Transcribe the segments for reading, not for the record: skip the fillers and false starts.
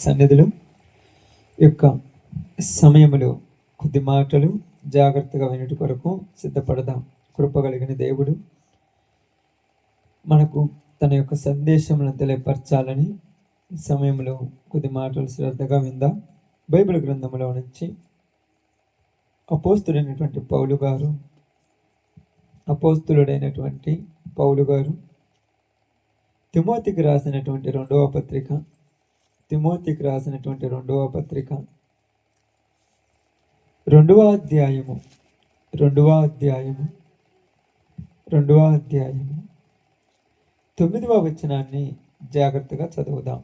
సన్నిధిలో యొక్క సమయములో కొద్ది మాటలు జాగ్రత్తగా వినటి కొరకు సిద్ధపడదాం. కృపగలిగిన దేవుడు మనకు తన యొక్క సందేశములను తెలియపరచాలని ఈ సమయంలో కొద్ది మాటలు శ్రద్ధగా విందాం. బైబిల్ గ్రంథంలో నుంచి అపోస్తుడైనటువంటి పౌలు గారు తిమోతికి రాసినటువంటి రెండవ పత్రిక రెండవ అధ్యాయము 9వ వచనాన్ని జాగ్రత్తగా చదువుదాం.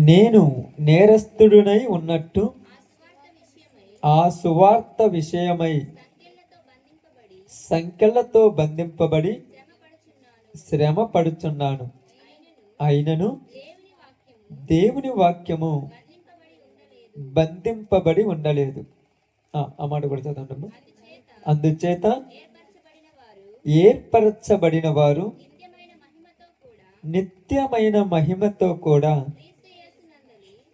నేను నేరస్తుడునై ఉన్నట్టు ఆ సువార్త విషయమై సంకెళ్లతో బంధింపబడి శ్రమ పడుచున్నాను. అయినను దేవుని వాక్యము బంధింపబడి ఉండలేదు. ఆ మాట కూడా చదవండి. అందుచేత ఏర్పరచబడిన వారు నిత్యమైన మహిమతో కూడా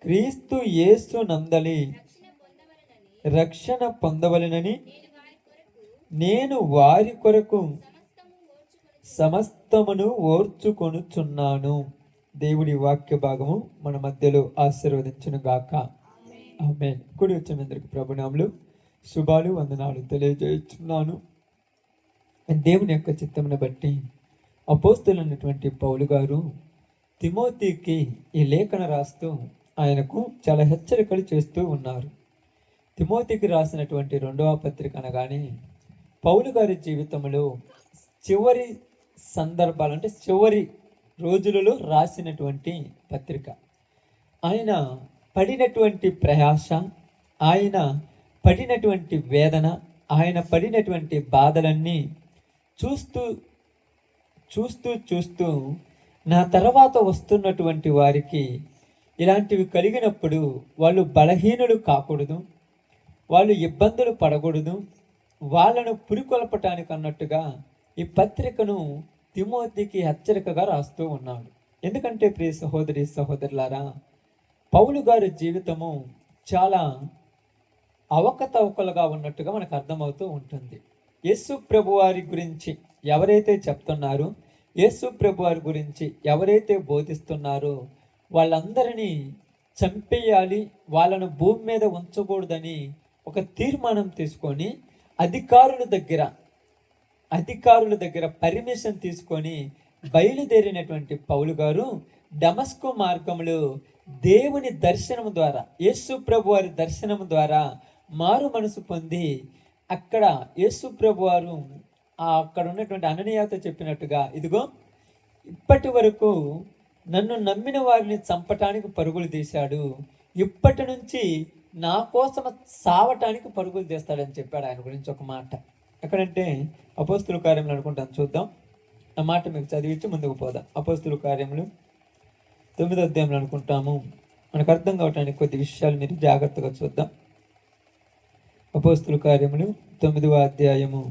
క్రీస్తు యేసు నందలి రక్షణ పొందవలెనని నేను వారి కొరకు సమస్తమును ఓర్చుకొనుచున్నాను. దేవుడి వాక్య భాగము మన మధ్యలో ఆశీర్వదించును గాక. ఆమేన్. కూడి వచ్చిన అందరికి ప్రభునామములు, శుభాలు, వందనాలు తెలియజేస్తున్నాను. దేవుని యొక్క చిత్తమును బట్టి అపోస్తలుడైనటువంటి పౌలు గారు తిమోతికి ఈ లేఖన రాస్తూ ఆయనకు చాలా హెచ్చరికలు చేస్తూ ఉన్నారు. తిమోతికి రాసినటువంటి రెండవ పత్రిక అనగానే పౌలు గారి జీవితంలో చివరి సందర్భాలు, అంటే చివరి రోజులలో రాసినటువంటి పత్రిక. ఆయన పడినటువంటి ప్రయాస, ఆయన పడినటువంటి వేదన, ఆయన పడినటువంటి బాధలన్నీ చూస్తూ నా తర్వాత వస్తున్నటువంటి వారికి ఇలాంటివి కలిగినప్పుడు వాళ్ళు బలహీనులు కాకూడదు, వాళ్ళు ఇబ్బందులు పడకూడదు, వాళ్ళను పురికొల్పటానికి అన్నట్టుగా ఈ పత్రికను తిమోతికి హెచ్చరికగా రాస్తూ ఉన్నాడు. ఎందుకంటే ప్రియ సహోదరులారా, పౌలు గారి జీవితము చాలా అవకతవకలుగా ఉన్నట్టుగా మనకు అర్థమవుతూ ఉంటుంది. యేసు ప్రభువారి గురించి ఎవరైతే చెప్తున్నారో, యేసు ప్రభువారి గురించి ఎవరైతే బోధిస్తున్నారో వాళ్ళందరినీ చంపేయాలి, వాళ్ళను భూమి మీద ఉంచకూడదని ఒక తీర్మానం తీసుకొని అధికారుల దగ్గర పర్మిషన్ తీసుకొని బయలుదేరినటువంటి పౌలు గారు దమస్కు మార్గంలో దేవుని దర్శనము ద్వారా, యేసు ప్రభు వారి దర్శనము ద్వారా మారు మనసు పొంది అక్కడ యేసు ప్రభు వారు అక్కడ ఉన్నటువంటి అననీయతో చెప్పినట్టుగా, ఇదిగో ఇప్పటి వరకు నన్ను నమ్మిన వారిని చంపటానికి పరుగులు తీశాడు, ఇప్పటి నుంచి నా కోసం సావటానికి పరుగులు తీస్తాడని చెప్పాడు. ఆయన గురించి ఒక మాట ఎక్కడంటే అపోస్తుల కార్యములు అనుకుంటాను, చూద్దాం. ఆ మాట మీకు చదివించి ముందుకు పోదాం. అపోస్తుల కార్యములు 9వ అధ్యాయంలో అనుకుంటాము. మనకు అర్థం కావటానికి కొద్ది విషయాలు మీరు జాగ్రత్తగా చూద్దాం. అపోస్తుల కార్యములు 9వ అధ్యాయము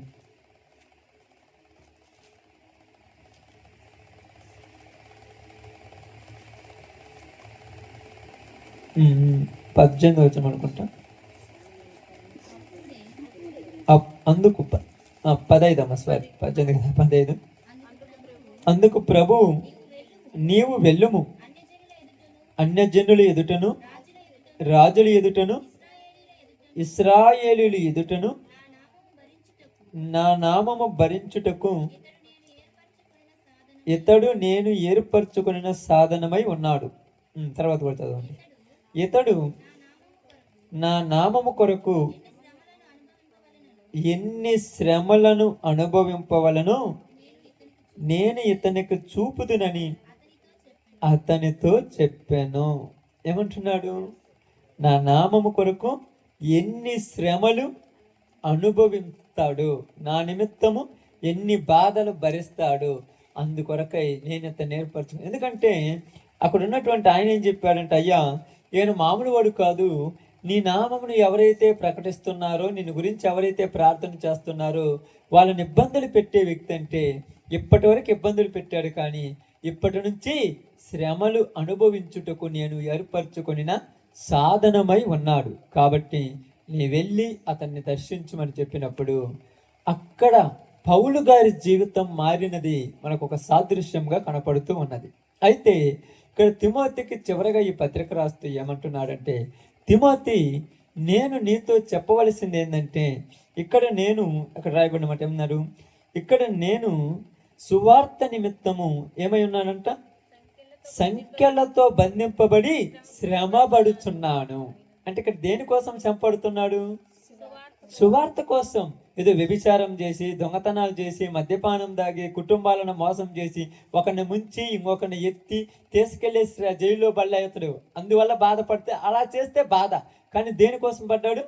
18వ వచనం అనుకుంటా. అందుకు 15. అందుకు ప్రభు, నీవు వెళ్ళుము, అన్యజనుల ఎదుటను రాజుల ఎదుటను ఇశ్రాయేలీయుల ఎదుటను నా నామము భరించుటకు ఇతడు నేను ఏర్పరచుకున్న సాధనమై ఉన్నాడు. తర్వాత కూడా చదవండి. ఇతడు నా నామము కొరకు ఎన్ని శ్రమలను అనుభవింపవలనో నేను ఇతనికి చూపుదునని అతనితో చెప్పాను. ఏమంటున్నాడు? నా నామము కొరకు ఎన్ని శ్రమలు అనుభవిస్తాడు, నా నిమిత్తము ఎన్ని బాధలు భరిస్తాడు, అందుకొరకై నేను ఇతను ఏర్పరచు. ఎందుకంటే అక్కడ ఉన్నటువంటి ఆయన ఏం చెప్పాడంటే, అయ్యా, నేను మామూలు వాడు కాదు, నీ నామమును ఎవరైతే ప్రకటిస్తున్నారో, నిన్ను గురించి ఎవరైతే ప్రార్థన చేస్తున్నారో వాళ్ళని ఇబ్బందులు పెట్టే వ్యక్తి అంటే ఇప్పటి వరకు ఇబ్బందులు పెట్టాడు, కానీ ఇప్పటి నుంచి శ్రమలు అనుభవించుటకు నేను ఏర్పరచుకొనిన సాధనమై ఉన్నాడు. కాబట్టి నీ వెళ్ళి అతన్ని దర్శించమని చెప్పినప్పుడు అక్కడ పౌలు గారి జీవితం మారినది మనకు ఒక సాదృశ్యంగా కనపడుతూ ఉన్నది. అయితే ఇక్కడ తిమోతికి చివరగా ఈ పత్రిక రాస్తూ ఏమంటున్నాడంటే, తిమోతి, నేను నీతో చెప్పవలసింది ఏంటంటే, ఇక్కడ రాయబడిన మాట ఏమన్నారు, ఇక్కడ నేను సువార్త నిమిత్తము ఏమై ఉన్నానంట, సంఖ్యలతో బంధింపబడి శ్రమపడుచున్నాను. అంటే ఇక్కడ దేనికోసం శ్రమ పడుతున్నాడు? సువార్త కోసం. ఏదో వ్యభిచారం చేసి, దొంగతనాలు చేసి, మద్యపానం దాగి, కుటుంబాలను మోసం చేసి, ఒకరిని ముంచి ఇంకొకరిని ఎత్తి తీసుకెళ్లి జైల్లో బళ్ళవుతాడు. అందువల్ల బాధపడితే అలా చేస్తే బాధ. కానీ దేనికోసం పడ్డాడు?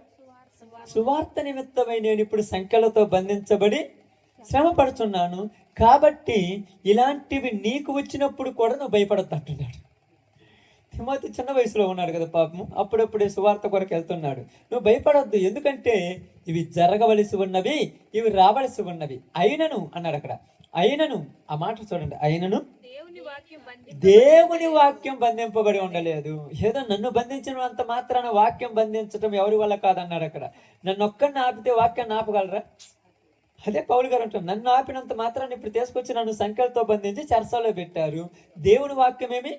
సువార్త నిమిత్తమై నేను ఇప్పుడు సంఖ్యలతో బంధించబడి శ్రమ పడుతున్నాను. కాబట్టి ఇలాంటివి నీకు వచ్చినప్పుడు కూడా నువ్వు భయపడద్దు అంటున్నాడు. తిమోతి చిన్న వయసులో ఉన్నాడు కదా పాపము, అప్పుడప్పుడే సువార్త కొరకు వెళ్తున్నాడు. నువ్వు భయపడొద్దు, ఎందుకంటే ఇవి జరగవలసి ఉన్నవి, ఇవి రావలసి ఉన్నవి. అయినను అన్నాడు అక్కడ. అయినను, ఆ మాట చూడండి, అయినను దేవుని వాక్యం బంధింపబడి ఉండలేదు. ఏదో నన్ను బంధించినంత మాత్రాన వాక్యం బంధించడం ఎవరి వల్ల కాదన్నాడు అక్కడ. నన్ను ఒక్కడిని ఆపితే వాక్యాన్ని ఆపగలరా? అదే పౌలు గారు అంటారు, నన్ను ఆపినంత మాత్రాన్ని ఇప్పుడు తీసుకొచ్చి నన్ను సంఖ్యలతో బంధించి చెరసాలలో పెట్టారు. దేవుని వాక్యం ఏమి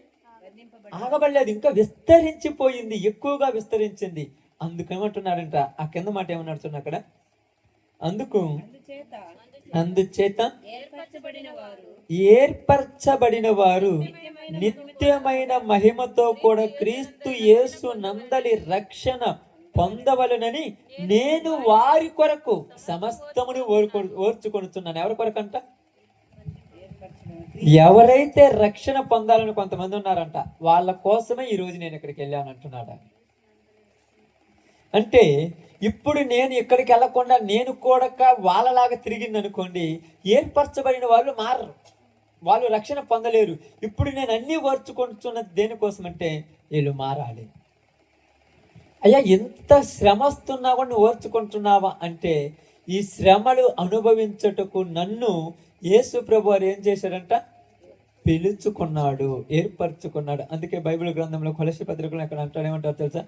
ఆగబడలేదు, ఇంకా విస్తరించిపోయింది, ఎక్కువగా విస్తరించింది. అందుకేమంటున్నాడంట, ఆ కింద మాట ఏమన్నాడు అక్కడ, అందుచేత ఏర్పరచబడిన వారు నిత్యమైన మహిమతో కూడా క్రీస్తు యేసు నందలి రక్షణ పొందవలనని నేను వారి కొరకు సమస్తమును ఓర్చుకొనుచున్నాను. ఎవరి కొరకంట? ఎవరైతే రక్షణ పొందాలని కొంతమంది ఉన్నారంట, వాళ్ళ కోసమే ఈరోజు నేను ఇక్కడికి వెళ్ళాను అంటున్నాడు. అంటే ఇప్పుడు నేను ఇక్కడికి వెళ్ళకుండా నేను కూడా వాళ్ళలాగా తిరిగింది అనుకోండి, ఏర్పరచబడిన వాళ్ళు మారరు, వాళ్ళు రక్షణ పొందలేరు. ఇప్పుడు నేను అన్నీ ఓర్చుకుంటున్నది దేనికోసం అంటే వీళ్ళు మారాలి. అయ్యా, ఎంత శ్రమ వస్తున్నా కూడా నువ్వు ఓర్చుకుంటున్నావా అంటే, ఈ శ్రమలు అనుభవించుటకు నన్ను యేసు ప్రభు వారు ఏం చేశారంట, పిలుచుకున్నాడు, ఏర్పరచుకున్నాడు. అందుకే బైబిల్ గ్రంథంలో కొలస్సీ పత్రికలో అక్కడ అంటారు, ఏమంటారు తెలుసా,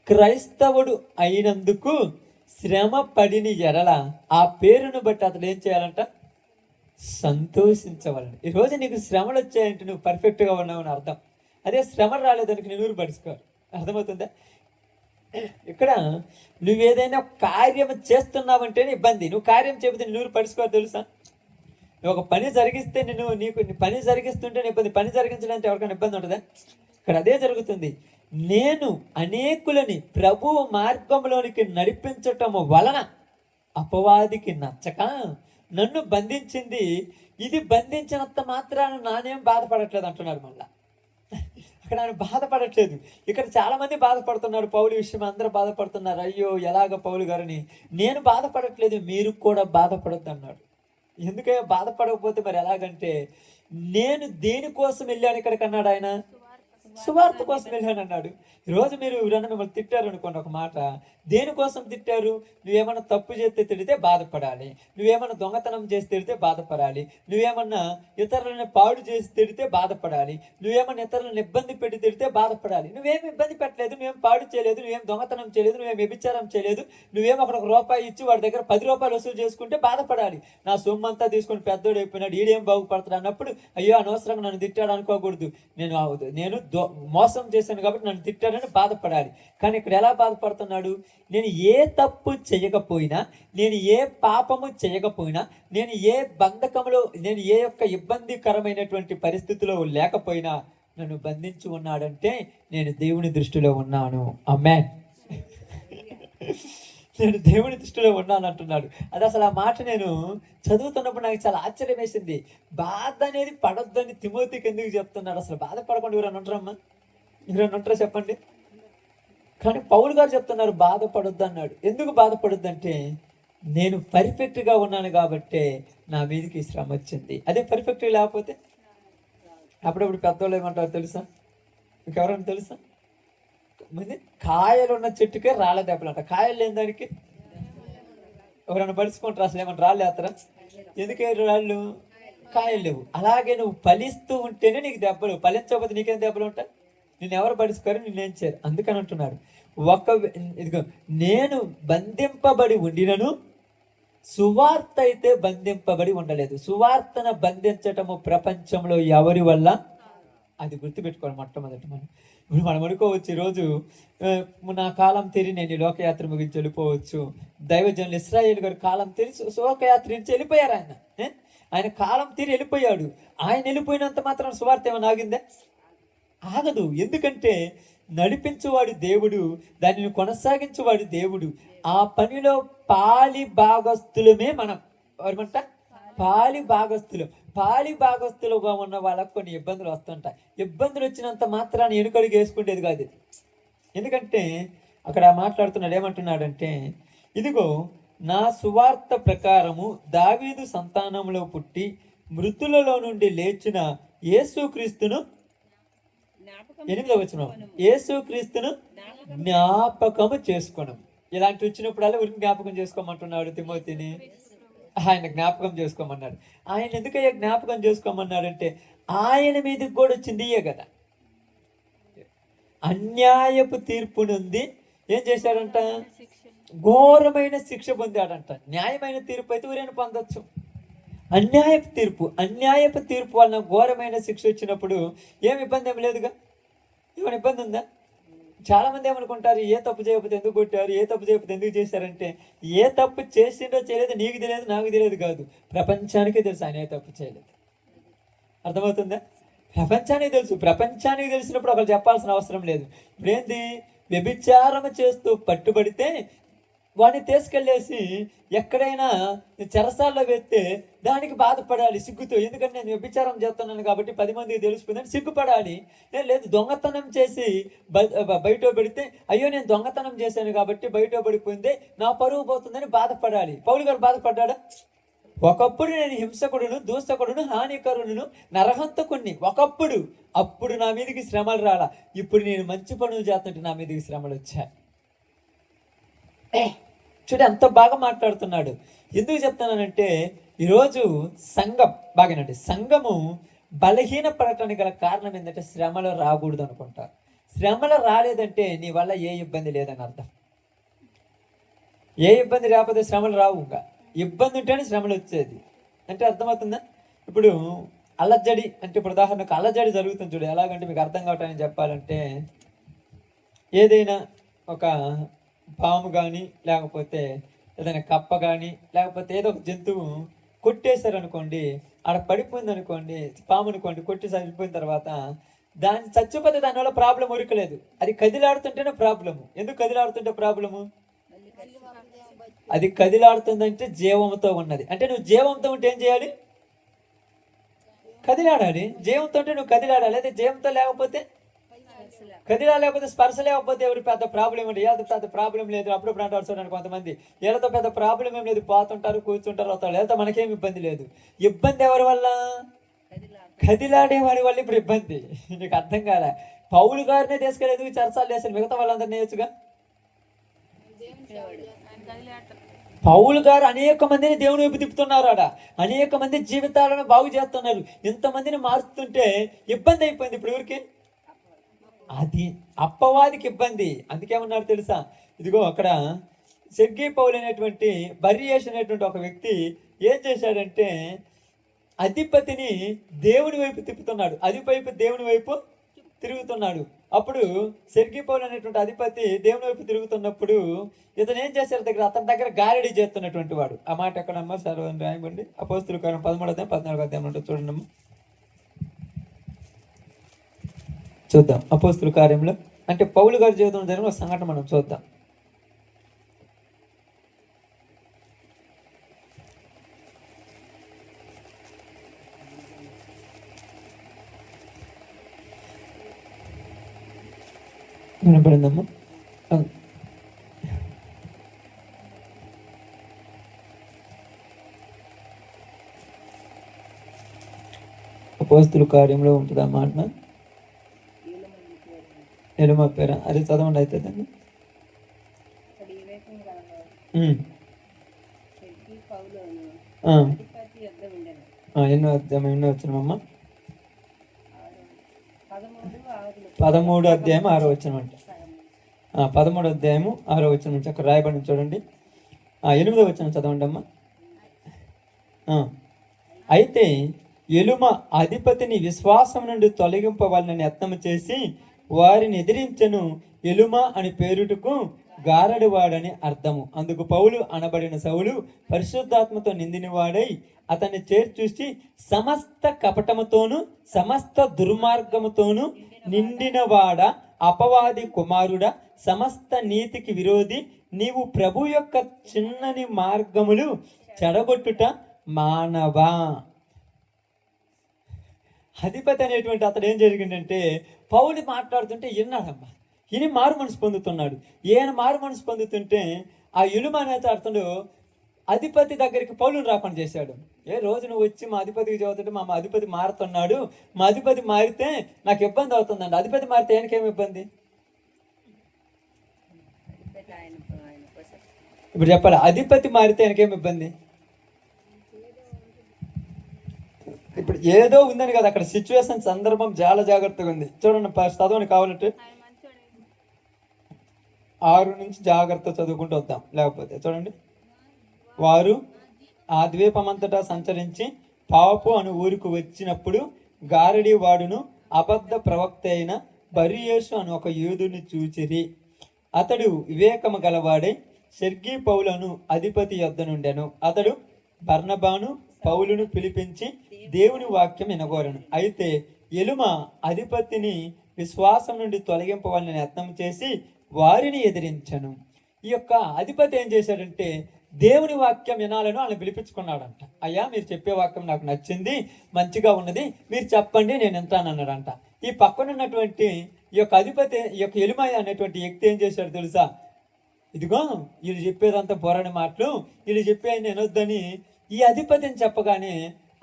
క్రైస్తవుడు అయినందుకు శ్రమ పడిన ఎడల ఆ పేరును బట్టి అతడు ఏం చేయాలంట, సంతోషించవాలని. ఈరోజు నీకు శ్రమలు వచ్చాయంటే నువ్వు పర్ఫెక్ట్గా ఉన్నావని అర్థం. అదే శ్రమ రాలేదానికి నువ్వు పడుచుకోవాలి. అర్థమవుతుందా? ఇక్కడ నువ్వేదైనా కార్యం చేస్తున్నావంటేనే ఇబ్బంది. నువ్వు కార్యం చెబితే నువ్వు పడుచుకోవాలి తెలుసా. నువ్వు ఒక పని జరిగిస్తే నీకు పని జరిగిస్తుంటే ఇబ్బంది, పని జరిగించడానికి ఎవరికైనా ఇబ్బంది ఉంటుందా? ఇక్కడ అదే జరుగుతుంది. నేను అనేకులని ప్రభువు మార్గంలోనికి నడిపించటము వలన అపవాదికి నచ్చక నన్ను బంధించింది. ఇది బంధించినంత మాత్రాన నానేం బాధపడట్లేదు అంటున్నారు. మళ్ళా అక్కడ ఆయన బాధపడట్లేదు. ఇక్కడ చాలా మంది బాధపడుతున్నారు పౌలు విషయం, అందరూ బాధపడుతున్నారు. అయ్యో ఎలాగ పౌలు గారిని. నేను బాధపడట్లేదు, మీరు కూడా బాధపడద్దు అన్నాడు. ఎందుకంటే బాధపడకపోతే మరి ఎలాగంటే, నేను దేనికోసం వెళ్ళాను ఇక్కడికి అన్నాడు ఆయన, సువార్త కోసం వెళ్ళాను అన్నాడు. ఈరోజు మీరు ఎవరైనా మిమ్మల్ని తిట్టారు అనుకోండి, ఒక మాట, దేనికోసం తిట్టారు? నువ్వేమన్నా తప్పు చేస్తే తిడితే బాధపడాలి, నువ్వేమన్నా దొంగతనం చేసి తిడితే బాధపడాలి, నువ్వేమన్నా ఇతరులను పాడు చేసి తిడితే బాధపడాలి, నువ్వేమన్నా ఇతరులను ఇబ్బంది పెట్టి తిడితే బాధపడాలి. నువ్వేం ఇబ్బంది పెట్టలేదు, నువ్వేం పాడు చేయలేదు, నువ్వేం దొంగతనం చేయలేదు, నువ్వేం వ్యభిచారం చేయలేదు, నువ్వేం ఒక రూపాయి ఇచ్చి వాడి దగ్గర 10 రూపాయలు వసూలు చేసుకుంటే బాధపడాలి. నా సొమ్మంతా తీసుకొని పెద్దోడు అయిపోయినాడు, ఈడేం బాగుపడతాడు అన్నప్పుడు అయ్యో అనవసరంగా నన్ను తిట్టాడు అనుకోకూడదు. నేను మోసం చేశాను కాబట్టి నన్ను తిట్టాడని బాధపడాలి. కానీ ఇక్కడ ఎలా బాధపడుతున్నాడు? నేను ఏ తప్పు చేయకపోయినా, నేను ఏ పాపము చేయకపోయినా, నేను ఏ బంధకంలో, నేను ఏ యొక్క ఇబ్బందికరమైనటువంటి పరిస్థితిలో లేకపోయినా నన్ను బంధించి ఉన్నాడంటే నేను దేవుని దృష్టిలో ఉన్నాను. ఆమేన్. నేను దేవుని దృష్టిలో ఉన్నాను అంటున్నాడు. అది అసలు ఆ మాట నేను చదువుతున్నప్పుడు నాకు చాలా ఆశ్చర్యం వేసింది. బాధ అనేది పడొద్దని తిమోతికి ఎందుకు చెప్తున్నాడు? అసలు బాధపడకుండా ఎవరైనా ఉంటారమ్మా? ఎవరైనా ఉంటారా చెప్పండి? కానీ పౌలు గారు చెప్తున్నారు బాధపడొద్దు అన్నాడు. ఎందుకు బాధపడొద్దు అంటే, నేను పర్ఫెక్ట్గా ఉన్నాను కాబట్టే నా మీదకి శ్రమ వచ్చింది. అదే పర్ఫెక్ట్గా లేకపోతే అప్పుడప్పుడు పెద్దవాళ్ళు ఏమంటారు తెలుసా? మీకు ఎవరైనా తెలుసా? కాయలు ఉన్న చెట్టుకే రాళ్ళ దెబ్బలు అంట. కాయలు లేని దానికి ఎవరైనా పడుచుకుంటారు? అసలు ఏమన్నా రాళ్ళు వేస్తారా? ఎందుకే రాళ్ళు? కాయలు లేవు. అలాగే నువ్వు ఫలిస్తూ ఉంటేనే నీకు దెబ్బలు, ఫలించకపోతే నీకేం దెబ్బలు ఉంటాయి? నేను ఎవరు పడుచుకోరు, నిన్నేం చేయరు. అందుకని అంటున్నాడు, ఒక ఇదిగో నేను బంధింపబడి ఉండినను సువార్త అయితే బంధింపబడి ఉండలేదు. సువార్తను బంధించటము ప్రపంచంలో ఎవరి వల్ల? అది గుర్తుపెట్టుకోవాలి మొట్టమొదటి మనం. ఇప్పుడు మనం అనుకోవచ్చు ఈరోజు నా కాలం తీరి నేను ఈ లోకయాత్ర ముగించి వెళ్ళిపోవచ్చు. దైవజనులు ఇశ్రాయేలు గారు కాలం తీరి శోకయాత్ర నుంచి వెళ్ళిపోయారు. ఆయన కాలం తీరి వెళ్ళిపోయాడు. ఆయన వెళ్ళిపోయినంత మాత్రం సువార్త ఏమైనా ఆగిందా? ఆగదు. ఎందుకంటే నడిపించువాడు దేవుడు, దానిని కొనసాగించువాడు దేవుడు. ఆ పనిలో పాలి భాగస్తులమే మనం. ఎవరమంట? పాలి భాగస్తులు. పాలి భాగస్తులుగా ఉన్న వాళ్ళకు కొన్ని ఇబ్బందులు వస్తుంటాయి. ఇబ్బందులు వచ్చినంత మాత్రాన్ని వెనుకడుగు వేసుకుంటేది కాదు. ఎందుకంటే అక్కడ మాట్లాడుతున్నాడు, ఏమంటున్నాడంటే, ఇదిగో నా సువార్త ప్రకారము దావీదు సంతానంలో పుట్టి మృతులలో నుండి లేచిన యేసుక్రీస్తును, 8వ వచనం, యేసుక్రీస్తును జ్ఞాపకము చేసుకోవడం. ఇలాంటి వచ్చినప్పుడల్లా ఉరికి జ్ఞాపకం చేసుకోమంటున్నాడు తిమోతిని. ఆయన జ్ఞాపకం చేసుకోమన్నాడు. ఆయన ఎందుకయ్యా జ్ఞాపకం చేసుకోమన్నాడంటే ఆయన మీదకి కూడా వచ్చింది ఇయే కదా, అన్యాయపు తీర్పు నుండి ఏం చేశాడంట? ఘోరమైన శిక్ష పొందాడంట. న్యాయమైన తీర్పు అయితే ఊరైనా పొందొచ్చు. అన్యాయపు తీర్పు వలన ఘోరమైన శిక్ష వచ్చినప్పుడు ఏమి ఇబ్బంది ఏమి లేదుగా. ఏమైనా ఇబ్బంది ఉందా? చాలా మంది ఏమనుకుంటారు, ఏ తప్పు చేయకపోతే ఎందుకు కొట్టారు, ఏ తప్పు చేయకపోతే ఎందుకు చేశారంటే, ఏ తప్పు చేసిండో చేయలేదు నీకు తెలియదు, నాకు తెలియదు కాదు, ప్రపంచానికే తెలుసు ఆయన ఏ తప్పు చేయలేదు. అర్థమవుతుందా? ప్రపంచానికి తెలుసు. ప్రపంచానికి తెలిసినప్పుడు ఒకరు చెప్పాల్సిన అవసరం లేదు. ఇప్పుడేంది, వ్యభిచారం చేస్తూ పట్టుబడితే వాడిని తీసుకెళ్ళేసి ఎక్కడైనా చెరసాల్లో వేస్తే దానికి బాధపడాలి సిగ్గుతో. ఎందుకంటే నేను వ్యభిచారం చేస్తున్నాను కాబట్టి 10 మందికి తెలిసిపోయిందని సిగ్గుపడాలి. లేదు, దొంగతనం చేసి బయట పెడితే అయ్యో నేను దొంగతనం చేశాను కాబట్టి బయట పడిపోయింది, నా పరువు పోతుందని బాధపడాలి. పౌలు గారు బాధపడ్డాడా? ఒకప్పుడు నేను హింసకుడును, దూషకుడును, హానికరుడును, నరహంతకుణ్ణి ఒకప్పుడు. అప్పుడు నా మీదకి శ్రమలు రాలా. ఇప్పుడు నేను మంచి పనులు చేస్తుంటే నా మీదకి శ్రమలు వచ్చాయి. చూడు ఎంత బాగా మాట్లాడుతున్నాడు. ఎందుకు చెప్తున్నానంటే, ఈరోజు సంఘం బాగానండి, సంఘము బలహీన పడటానికి గల కారణం ఏంటంటే శ్రమలు రాకూడదు అనుకుంటారు. శ్రమలు రాలేదంటే నీ వల్ల ఏ ఇబ్బంది లేదని అర్థం. ఏ ఇబ్బంది రాకపోతే శ్రమలు రావు. ఇంకా ఇబ్బంది ఉంటేనే శ్రమలు వచ్చేది అంటే అర్థమవుతుందా? ఇప్పుడు అల్లజడి అంటే, ఇప్పుడు ఉదాహరణకు అల్లజడి జరుగుతుంది చూడు. ఎలాగంటే మీకు అర్థం కావటానికి చెప్పాలంటే, ఏదైనా ఒక పాము కానీ లేకపోతే ఏదైనా కప్ప కానీ లేకపోతే ఏదో ఒక జంతువు కొట్టేశారు అనుకోండి, ఆడ పడిపోయింది అనుకోండి, పాము అనుకోండి, కొట్టి చనిపోయిన తర్వాత దాన్ని చచ్చిపోతే దానివల్ల ప్రాబ్లం ఉరకలేదు. అది కదిలాడుతుంటేనే ప్రాబ్లము. ఎందుకు కదిలాడుతుంటే ప్రాబ్లము? అది కదిలాడుతుందంటే జీవంతో ఉన్నది. అంటే నువ్వు జీవంతో ఉంటే ఏం చేయాలి? కదిలాడాలి. జీవంతో ఉంటే నువ్వు కదిలాడాలి. అయితే జీవంతో లేకపోతే లేకపోతే స్పర్శ లేకపోతే ఎవరు పెద్ద ప్రాబ్లం ఏంటి? ఏదో పెద్ద ప్రాబ్లం లేదు. అప్పుడప్పుడు అంటారు చూడండి కొంతమంది, వీళ్ళతో పెద్ద ప్రాబ్లం ఏం లేదు, పోతుంటారు, కూర్చుంటారు, అవుతారు, వీళ్ళతో మనకేం ఇబ్బంది లేదు. ఇబ్బంది ఎవరి వల్ల? కదిలాడేవాడి వల్ల ఇప్పుడు ఇబ్బంది. నీకు అర్థం కాలే. పౌలు గారినే తీసుకెళ్ళేది చర్చాలు చేశారు, మిగతా వాళ్ళందరినీ నేర్చుగా. పౌలు గారు అనేక మందిని దేవుని వైపు తిప్పుతున్నారు. ఆడ అనేక మంది జీవితాలను బాగు చేస్తున్నారు. ఇంతమందిని మారుస్తుంటే ఇబ్బంది అయిపోయింది ఇప్పుడు ఎవరికి? అది అప్పవాదికి ఇబ్బంది. అందుకేమన్నారు తెలుసా? ఇదిగో అక్కడ సెర్గీ పౌలు అనేటువంటి బర్రియేష్ అనేటువంటి ఒక వ్యక్తి ఏం చేశాడంటే, అధిపతిని దేవుని వైపు తిప్పుతున్నాడు. అధిపతి దేవుని వైపు తిరుగుతున్నాడు. అప్పుడు సెర్గీ పౌలు అనేటువంటి అధిపతి దేవుని వైపు తిరుగుతున్నప్పుడు ఇతను ఏం చేశారు, అతని దగ్గర గారడీ చేస్తున్నటువంటి వాడు. ఆ మాట ఎక్కడమ్మా సర్వం రాయబండి, అపోస్తుల కార్యం 13-14 ఉంటుంది చూడండి. చూద్దాం అపోస్తుల కార్యంలో, అంటే పౌలు గారి జీవితంలో జరిగిన ఒక సంఘటన మనం చూద్దాం. వినపడిందమ్మా? అపోస్తుల కార్యంలో ఉంటుంది ఆ మాట. ఎలుమ పేరా? అది చదవండి అవుతుందండి. ఎన్నో అధ్యాయం ఎన్నో వచ్చినమ్మా? 13వ అధ్యాయం 6వ వచనం అంట. 13వ అధ్యాయము 6వ వచనం నుంచి అక్కడ రాయబడి చూడండి. 8వ వచనం చదవండి అమ్మా. అయితే ఎలుమ అధిపతిని విశ్వాసం నుండి తొలగింపవాలని యత్నము చేసి వారిని ఎదిరించను. ఎలుమ అని పేరుటకు గారడివాడని అర్థము. అందుకు పౌలు అనబడిన సౌలు పరిశుద్ధాత్మతో నిందినవాడై అతన్ని చేర్చూసి సమస్త కపటముతోను సమస్త దుర్మార్గముతోను నిండినవాడ, అపవాది కుమారుడ, సమస్త నీతికి విరోధి, నీవు ప్రభు యొక్క చిన్నని మార్గములు చెడగొట్టుట మానవా. అధిపతి అనేటువంటి అతడు ఏం జరిగిందంటే పౌలు మాట్లాడుతుంటే విన్నాడమ్మా. ఈయన మారు మనసు పొందుతున్నాడు. ఈయన మారు మనసు పొందుతుంటే ఆ ఎలుమ అనేది అతడు అధిపతి దగ్గరికి పౌలుని రాకుండా చేశాడు. ఏ రోజు నువ్వు వచ్చి మా అధిపతికి చదువుతుంటే మా అధిపతి మారుతున్నాడు, మా అధిపతి మారితే నాకు ఇబ్బంది అవుతుందండి. అధిపతి మారితే ఆయనకేమి ఇబ్బంది? ఇప్పుడు చెప్పాలి, అధిపతి మారితే ఆయనకేమి ఇబ్బంది? ఇప్పుడు ఏదో ఉందని కదా, అక్కడ సిచ్యువేషన్ సందర్భం చాలా జాగ్రత్తగా ఉంది. చూడండి, చదవని కావాలంటే 6 నుంచి జాగ్రత్త చదువుకుంటూ వద్దాం. లేకపోతే చూడండి, వారు ఆ ద్వీపమంతటా సంచరించి పాపు అను ఊరికి వచ్చినప్పుడు గారడి వాడును అబద్ధ ప్రవక్త అయిన బరియేసు అను ఒక యూదుని చూచిరి. అతడు వివేకము గలవాడై సెర్గీ పౌలను అధిపతి యొద్ద నుండెను. అతడు బర్నబాను పౌలును పిలిపించి దేవుని వాక్యం వినగోరను. అయితే ఎలుమ అధిపతిని విశ్వాసం నుండి తొలగింపవాలని యత్నం చేసి వారిని ఎదిరించను. ఈ యొక్క అధిపతి ఏం చేశాడంటే దేవుని వాక్యం వినాలను ఆయన పిలిపించుకున్నాడంట. అయ్యా, మీరు చెప్పే వాక్యం నాకు నచ్చింది, మంచిగా ఉన్నది, మీరు చెప్పండి, నేను వింటానన్నాడంట. ఈ పక్కనున్నటువంటి ఈ యొక్క అధిపతి, ఈ యొక్క ఎలుమ అనేటువంటి వ్యక్తి ఏం చేశాడు తెలుసా? ఇదిగో వీళ్ళు చెప్పేదంతా బొరని మాటలు, వీళ్ళు చెప్పే నేను వద్దని ఈ అధిపతిని చెప్పగానే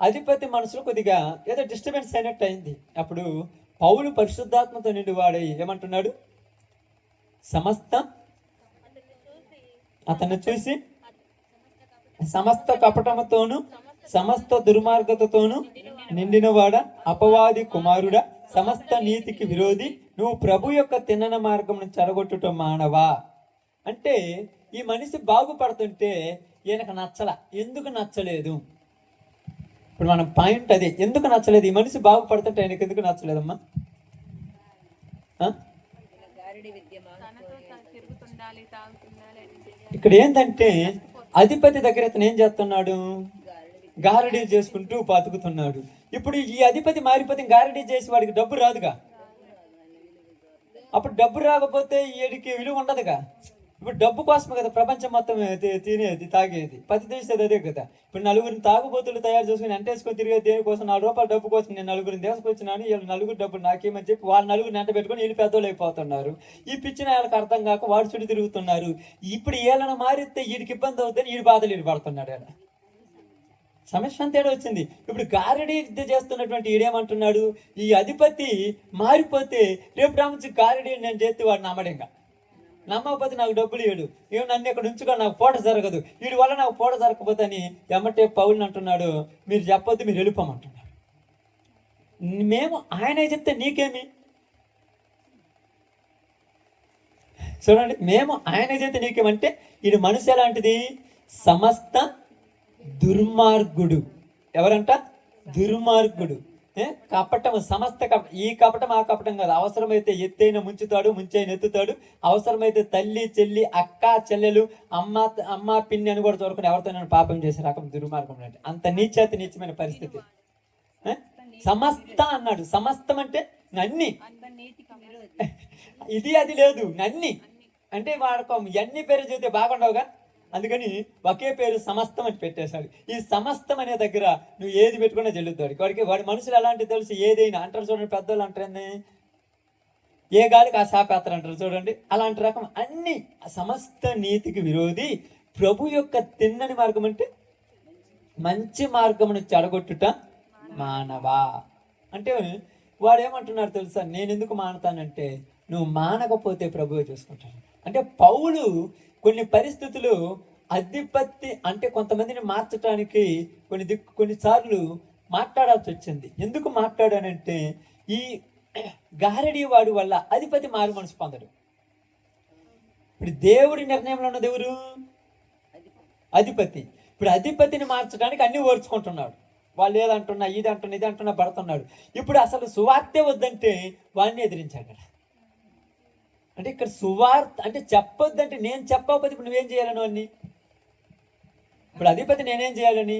అధిపతి మనసులో కొద్దిగా ఏదో డిస్టర్బెన్స్ అయినట్టు అయింది. అప్పుడు పౌలు పరిశుద్ధాత్మతో నిండి వాడే ఏమంటున్నాడు? అతన్ని చూసి సమస్త కపటముతోను సమస్త దుర్మార్గతతోను నిండినవాడ, అపవాది కుమారుడ, సమస్త నీతికి విరోధి, నువ్వు ప్రభు యొక్క తిన్నన మార్గం చెడగొట్టుట మానవా. అంటే ఈ మనిషి బాగుపడుతుంటే ఈయనకు నచ్చలా. ఎందుకు నచ్చలేదు? ఇప్పుడు మన పాయింట్ అదే, ఎందుకు నచ్చలేదు? ఈ మనిషి బాగుపడుతుంటే ఆయనకు ఎందుకు నచ్చలేదమ్మా? ఇక్కడ ఏంటంటే అధిపతి దగ్గర ఇతను ఏం చేస్తున్నాడు? గారడీ చేసుకుంటూ బతుకుతున్నాడు. ఇప్పుడు ఈ అధిపతి మారిపోతే గారడీ చేసి వాడికి డబ్బు రాదుగా. అప్పుడు డబ్బు రాకపోతే వీడికి విలువ ఉండదుగా. ఇప్పుడు డబ్బు కోసమే కదా ప్రపంచం మొత్తం తినేది, తాగేది, పతి తీసేది అదే కదా. ఇప్పుడు నలుగురిని తాగుబోతులు తయారు చేసుకుని అంటేసుకొని తిరిగేది దేనికోసం? 4 రూపాయల డబ్బు కోసం. నేను నలుగురిని దేశకొచ్చినాను, వీళ్ళు నలుగురు డబ్బులు నాకేమని చెప్పి వాళ్ళ నలుగురిని ఎంట పెట్టుకొని వీళ్ళు పెద్దోళ్ళు అయిపోతున్నారు. ఈ పిచ్చిన వాళ్ళకి అర్థం కాక వాడు చుడి తిరుగుతున్నారు. ఇప్పుడు వీళ్ళని మారిస్తే వీడికి ఇబ్బంది అవుతుందని వీడి బాధలు వీడు పడుతున్నాడు. ఆయన సమస్య అంతేడా వచ్చింది. ఇప్పుడు గారడీ విద్య చేస్తున్నటువంటి ఈడేమంటున్నాడు? ఈ అధిపతి మారిపోతే రేపు రామచి గారడీ నేను చేస్తే వాడు నమ్మడంగా, నమ్మకపోతే నాకు డబ్బులు ఇవ్వడు, ఏమి నన్ను ఇక్కడ ఉంచుకో, నాకు పూట జరగదు, వీడి వల్ల నాకు పూట జరగకపోతే అని ఎమ్మటే పౌలుని అంటున్నాడు, మీరు చెప్పొద్దు, మీరు వెళ్ళిపోమంటున్నాడు. మేము ఆయనే చెప్తే నీకేమి? చూడండి, మేము ఆయనే చెప్తే నీకేమంటే ఇది మనిషి ఎలాంటిది? సమస్త దుర్మార్గుడు. ఎవరంట? దుర్మార్గుడు. కపటము, సమస్త ఈ కపటం ఆ కపటం కాదు. అవసరమైతే ఎత్తైన ముంచుతాడు, ముంచైన ఎత్తుతాడు. అవసరమైతే తల్లి చెల్లి అక్క చెల్లెలు అమ్మ పిన్ని అని కూడా చూడకుండా ఎవరితో నేను పాపం చేసే రకం దుర్మార్గం అంటే అంత నీచమైన పరిస్థితి. సమస్త అన్నాడు. సమస్తం అంటే అన్ని, ఇది అది లేదు, అన్ని అంటే వాడుకో. ఎన్ని పేరు చూస్తే బాగుండవుగా, అందుకని ఒకే పేరు సమస్తం అని పెట్టేశాడు. ఈ సమస్తం అనే దగ్గర నువ్వు ఏది పెట్టుకున్నా చెల్లుతాడు. వాడి మనుషులు ఎలాంటి తెలుసు? ఏదైనా అంటారు చూడండి, పెద్దోళ్ళు అంటారు, ఏ గాలికి ఆ శాపయాత్ర అంటారు చూడండి, అలాంటి రకం అన్ని. సమస్త నీతికి విరోధి, ప్రభు యొక్క తిన్నని మార్గం అంటే మంచి మార్గమును చెడగొట్టుట మానవా. అంటే వాడు ఏమంటున్నాడు తెలుసా? నేను ఎందుకు మానతానంటే నువ్వు మానకపోతే ప్రభువే చూసుకుంటాను. అంటే పౌలు కొన్ని పరిస్థితులు అధిపతి అంటే కొంతమందిని మార్చడానికి కొన్నిసార్లు మాట్లాడాల్సి వచ్చింది. ఎందుకు మాట్లాడానంటే ఈ గారడీ వాడి వల్ల అధిపతి మారు మనసు పొందడు. ఇప్పుడు దేవుడి నిర్ణయంలో ఉన్నది ఎవరు? అధిపతి. ఇప్పుడు అధిపతిని మార్చడానికి అన్ని ఓర్చుకుంటున్నాడు. వాళ్ళు ఏదంటున్నా ఇది అంటున్నా ఇది అంటున్నా పడుతున్నాడు. ఇప్పుడు అసలు సువార్తే వద్దంటే వాడిని ఎదిరించాడు. అంటే ఇక్కడ సువార్త అంటే చెప్పొద్దంటే నేను చెప్పకపోతే ఇప్పుడు నువ్వేం చేయాలను అన్ని? ఇప్పుడు అధిపతి నేనేం చేయాలని?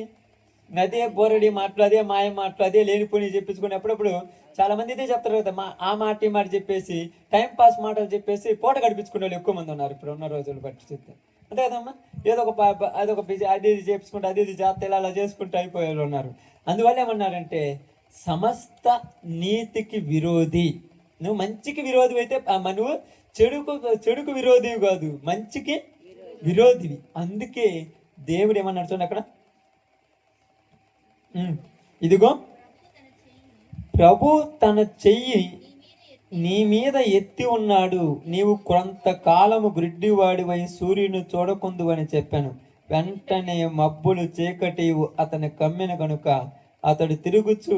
అదే బోరడి మాటలు, అదే మాయ మాటలు, అదే లేనిపోని చెప్పించుకుని అప్పుడప్పుడు చాలా మంది ఇదే చెప్తారు కదా, ఆ మాట ఈ మాట చెప్పేసి టైం పాస్ మాటలు చెప్పేసి పూట గడిపించుకునే వాళ్ళు ఎక్కువ మంది ఉన్నారు ఇప్పుడు ఉన్న రోజులు బట్టి చెప్తే. అంతే కదమ్మా, ఏదో ఒక అదొక బిజీ అది ఇది చేపించుకుంటే అది ఇది జాతర అలా చేసుకుంటూ అయిపోయే వాళ్ళు ఉన్నారు. అందువల్ల ఏమన్నారంటే సమస్త నీతికి విరోధి. నువ్వు మంచికి విరోధి అయితే నువ్వు చెడుకు విరోధివి కాదు, మంచికి విరోధివి. అందుకే దేవుడు ఏమన్నాడు చూడండి అక్కడ, ఇదిగో ప్రభు తన చెయ్యి నీ మీద ఎత్తి ఉన్నాడు, నీవు కొంతకాలము గ్రిడ్డివాడివై సూర్యుని చూడకుందు అని చెప్పాను. వెంటనే మబ్బులు చీకటి అతని కమ్మిన కనుక అతడు తిరుగుచు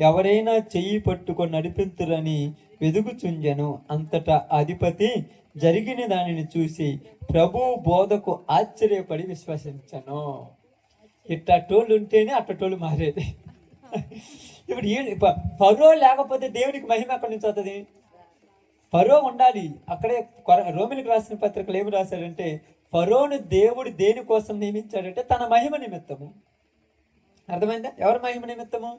ఎవరైనా చెయ్యి పట్టుకొని నడిపింతురని వెదుగుచుంజెను. అంతటా అధిపతి జరిగిన దానిని చూసి ప్రభు బోధకు ఆశ్చర్యపడి విశ్వసించను. ఇట్టోళ్ళు ఉంటేనే అట్టోళ్ళు మారేది. ఇప్పుడు ఫరో లేకపోతే దేవునికి మహిమ ఎక్కడి నుంచి వస్తుంది? ఫరో ఉండాలి. అక్కడే రోమిలకు రాసిన పత్రికలు ఏమి రాశాడంటే ఫరోను దేవుడు దేనికోసం నియమించాడంటే తన మహిమ నిమిత్తము. అర్థమైందా? ఎవరి మహిమ నిమిత్తము?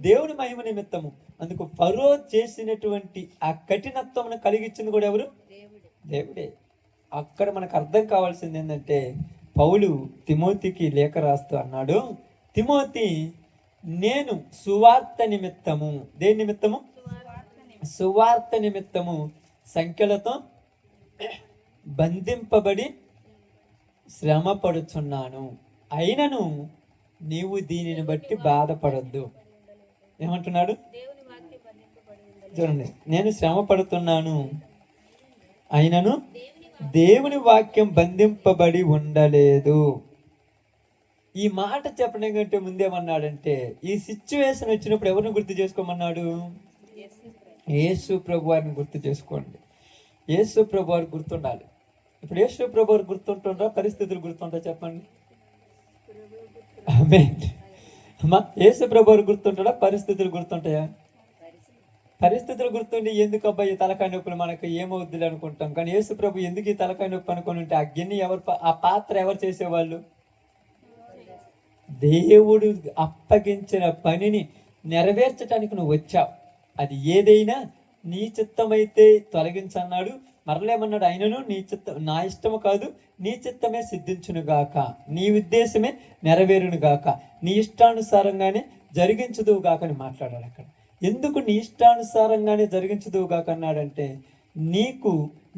దేవుని మహిమ నిమిత్తము. అందుకు ఫరో చేసినటువంటి ఆ కఠినత్వమును కలిగించింది కూడా ఎవరు? దేవుడే. అక్కడ మనకు అర్థం కావాల్సింది ఏంటంటే పౌలు తిమోతికి లేఖ రాస్తూ అన్నాడు, తిమోతి నేను సువార్త నిమిత్తము, దేని నిమిత్తము? సువార్త నిమిత్తము సంఖ్యలతో బంధింపబడి శ్రమ పడుచున్నాను, అయినను నీవు దీనిని బట్టి బాధపడద్దు. ఏమంటున్నాడు చూడండి, నేను శ్రమ పడుతున్నాను అయినను దేవుని వాక్యం బంధింపబడి ఉండలేదు. ఈ మాట చెప్పడం కంటే ముందేమన్నాడంటే ఈ సిచ్యువేషన్ వచ్చినప్పుడు ఎవరిని గుర్తు చేసుకోమన్నాడు? యేసు ప్రభు వారిని గుర్తు చేసుకోండి. యేసు ప్రభు వారికి గుర్తుండాలి. ఇప్పుడు యేసు ప్రభు వారికి గుర్తుంటుందా పరిస్థితులు గుర్తుంటా చెప్పండి? అమ్మా, యేసు ప్రభు వారికి గుర్తుంటాడా పరిస్థితులు గుర్తుంటాయా? పరిస్థితులు గుర్తుండి ఎందుకు అబ్బాయి తలకాయ నొప్పులు మనకు ఏమవుద్దులే అనుకుంటాం. కానీ యేసు ప్రభు ఎందుకు ఈ తలకాయ నొప్పి అనుకుని ఉంటే ఆ గిన్నె ఆ పాత్ర ఎవరు చేసేవాళ్ళు? దేవుడు అప్పగించిన పనిని నెరవేర్చడానికి నువ్వు వచ్చావు. అది ఏదైనా నీ చిత్తమైతే తొలగించన్నాడు. మరలేమన్నాడు, అయినను నీ చిత్తం నా ఇష్టము కాదు నీ చిత్తమే సిద్ధించునుగాక, నీ ఉద్దేశమే నెరవేరునుగాక, నీ ఇష్టానుసారంగానే జరిగించుదువుగాక అని మాట్లాడాడు అక్కడ. ఎందుకు నీ ఇష్టానుసారంగానే జరిగించుదువుగాక అన్నాడంటే నీకు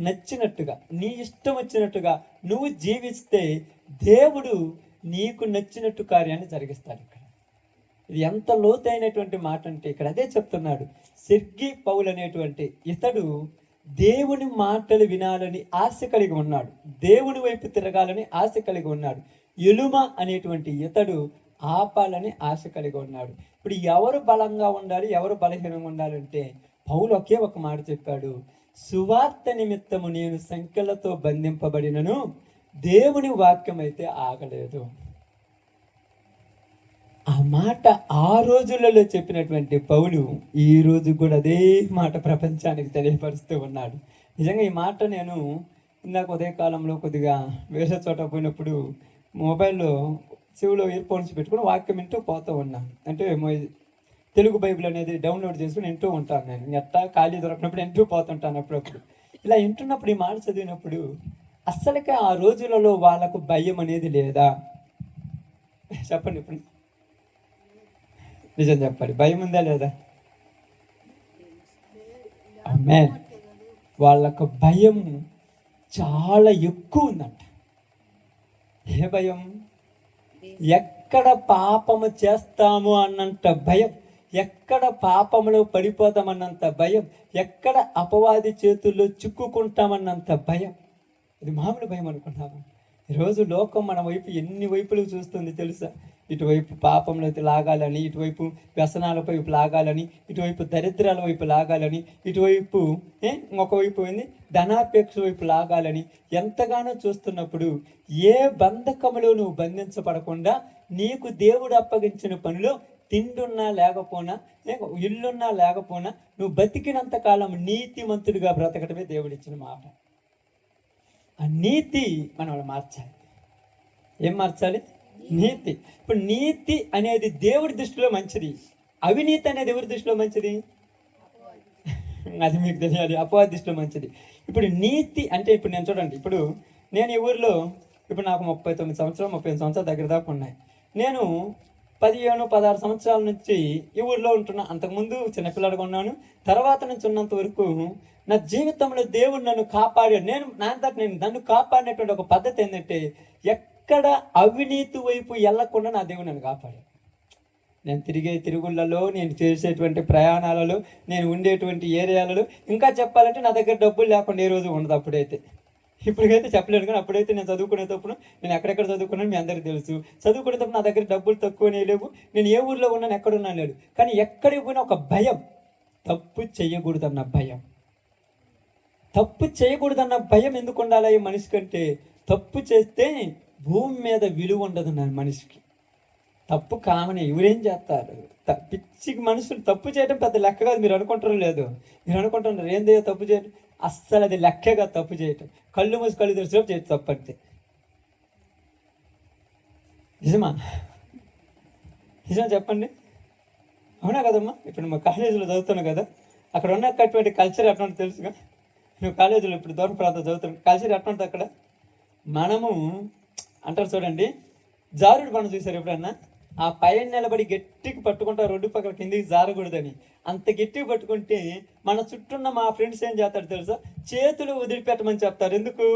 నచ్చినట్టుగా నీ ఇష్టం వచ్చినట్టుగా నువ్వు జీవిస్తే దేవుడు నీకు నచ్చినట్టు కార్యాన్ని జరిగిస్తాడు. ఇక్కడ ఇది ఎంత లోతైనటువంటి మాట అంటే ఇక్కడ అదే చెప్తున్నాడు. సెర్గి పౌలు అనేటువంటి ఇతడు దేవుని మాటలు వినాలని ఆశ కలిగి ఉన్నాడు, దేవుని వైపు తిరగాలని ఆశ కలిగి ఉన్నాడు. ఎలుమ అనేటువంటి ఇతడు ఆపాలని ఆశ కలిగి ఉన్నాడు. ఇప్పుడు ఎవరు బలంగా ఉండాలి, ఎవరు బలహీనంగా ఉండాలంటే పౌలు ఒకే ఒక మాట చెప్పాడు, సువార్త నిమిత్తము నేను సంఖ్యలతో బంధింపబడినను దేవుని వాక్యం అయితే ఆగలేదు. ఆ మాట ఆ రోజులలో చెప్పినటువంటి పౌలు ఈ రోజు కూడా అదే మాట ప్రపంచానికి తెలియపరుస్తూ ఉన్నాడు. నిజంగా ఈ మాట నేను ఇందాక ఉదయకాలంలో కొద్దిగా వేరే చోట పోయినప్పుడు మొబైల్లో చెవిలో ఇయర్ఫోన్స్ పెట్టుకుని వాక్యం వింటూ పోతూ ఉన్నాను. అంటే తెలుగు బైబిల్ అనేది డౌన్లోడ్ చేసుకుని వింటూ ఉంటాను. నేను ఎట్టా ఖాళీ దొరికినప్పుడు వింటూ పోతుంటాను అప్పుడప్పుడు. ఇలా వింటున్నప్పుడు ఈ మాట చదివినప్పుడు అస్సలకే ఆ రోజులలో వాళ్ళకు భయం అనేది లేదా? చెప్పండి, ఇప్పుడు నిజం చెప్పాలి, భయం ఉందా లేదా? ఆమేన్. వాళ్ళకు భయం చాలా ఎక్కువ ఉందంట. ఏ భయం? ఎక్కడ పాపము చేస్తాము అన్నంత భయం, ఎక్కడ పాపములో పడిపోతామన్నంత భయం, ఎక్కడ అపవాది చేతుల్లో చిక్కుకుంటామన్నంత భయం. ఇది మామూలు భయం అనుకుంటాము. ఈరోజు లోకం మన వైపు ఎన్ని వైపులు చూస్తుంది తెలుసా? ఇటువైపు పాపంలో లాగాలని, ఇటువైపు వ్యసనాల వైపు లాగాలని, ఇటువైపు దరిద్రాల వైపు లాగాలని, ఇటువైపు ఒకవైపు ఏంది ధనాపేక్ష వైపు లాగాలని ఎంతగానో చూస్తున్నప్పుడు ఏ బంధకములో నువ్వు బంధించబడకుండా నీకు దేవుడు అప్పగించిన పనిలో తిండున్నా లేకపోయినా, ఇల్లున్నా లేకపోయినా, నువ్వు బతికినంత కాలం నీతిమంతుడిగా బ్రతకటమే దేవుడిచ్చిన మాట. ఆ నీతి మనం మార్చాలి. ఏం మార్చాలి? నీతి. ఇప్పుడు నీతి అనేది దేవుడి దృష్టిలో మంచిది, అవినీతి అనేది ఎవరి దృష్టిలో మంచిది? అది మీకు తెలియాలి. అపవాది దృష్టిలో మంచిది. ఇప్పుడు నీతి అంటే ఇప్పుడు నేను చూడండి, ఇప్పుడు నేను ఈ ఊరిలో ఇప్పుడు నాకు 39 సంవత్సరాలు 38 సంవత్సరాల దగ్గర దాకా ఉన్నాయి. నేను 15-16 సంవత్సరాల నుంచి ఈ ఊరిలో ఉంటున్నా. అంతకుముందు చిన్నపిల్లడిగా ఉన్నాను. తర్వాత నుంచి ఉన్నంత వరకు నా జీవితంలో దేవుడు నన్ను కాపాడాడు. నేను నన్ను కాపాడినటువంటి ఒక పద్ధతి ఏంటంటే, ఎక్కడ అవినీతి వైపు వెళ్ళకుండా నా దేవుడు నన్ను కాపాడాడు. నేను తిరిగే తిరుగుళ్ళలో, నేను చేసేటువంటి ప్రయాణాలలో, నేను ఉండేటువంటి ఏరియాలలో, ఇంకా చెప్పాలంటే నా దగ్గర డబ్బులు లేకుండా ఏ రోజు ఉండదు. అప్పుడైతే, ఇప్పటికైతే చెప్పలేను, కానీ అప్పుడైతే నేను చదువుకునేటప్పుడు, నేను ఎక్కడెక్కడ చదువుకున్నాను మీ అందరికీ తెలుసు. చదువుకునేటప్పుడు నా దగ్గర డబ్బులు తక్కువనే లేవు. నేను ఏ ఊర్లో ఉన్నాను, ఎక్కడున్నా లేడు. కానీ ఎక్కడికి పోయినా ఒక భయం, తప్పు చేయకూడదన్న భయం. తప్పు చేయకూడదన్న భయం ఎందుకు ఉండాలి ఈ మనిషి కంటే? తప్పు చేస్తే భూమి మీద విలువ ఉండదు నా మనిషికి. తప్పు కామని ఎవరేం చేస్తారు? పిచ్చికి మనుషులు తప్పు చేయడం పెద్ద లెక్క కాదు. మీరు అనుకుంటారో లేదు, మీరు అనుకుంటున్నారు ఏందయ్యా తప్పు చేయడం, అస్సలు అది లెక్కగా తప్పు చేయటం. కళ్ళు మూసి కళ్ళు తెరిచినప్పుడు చేయటం తప్పు అంతే. నిజమా? నిజమా చెప్పండి. అవునా కదమ్మా? ఇప్పుడు మా కాలేజీలో చదువుతున్నావు కదా, అక్కడ ఉన్నటువంటి కల్చర్ ఎటువంటి తెలుసుగా. నువ్వు కాలేజీలో ఇప్పుడు దూరం ప్రాంతం చదువుతున్నావు, కల్చర్ ఎటువంటి అక్కడ మనము అంటారు చూడండి, జారుడు బండ చూసారు ఎప్పుడన్నా? ఆ పైన నిలబడి గట్టికి పట్టుకుంటారు, రోడ్డు పక్కన కిందికి జారకూడదని. అంత గట్టిగా పట్టుకుంటే మన చుట్టూన్న మా ఫ్రెండ్స్ ఏం చేస్తారు తెలుసా? చేతులు వదిలిపెట్టమని చెప్తారు. ఎందుకు?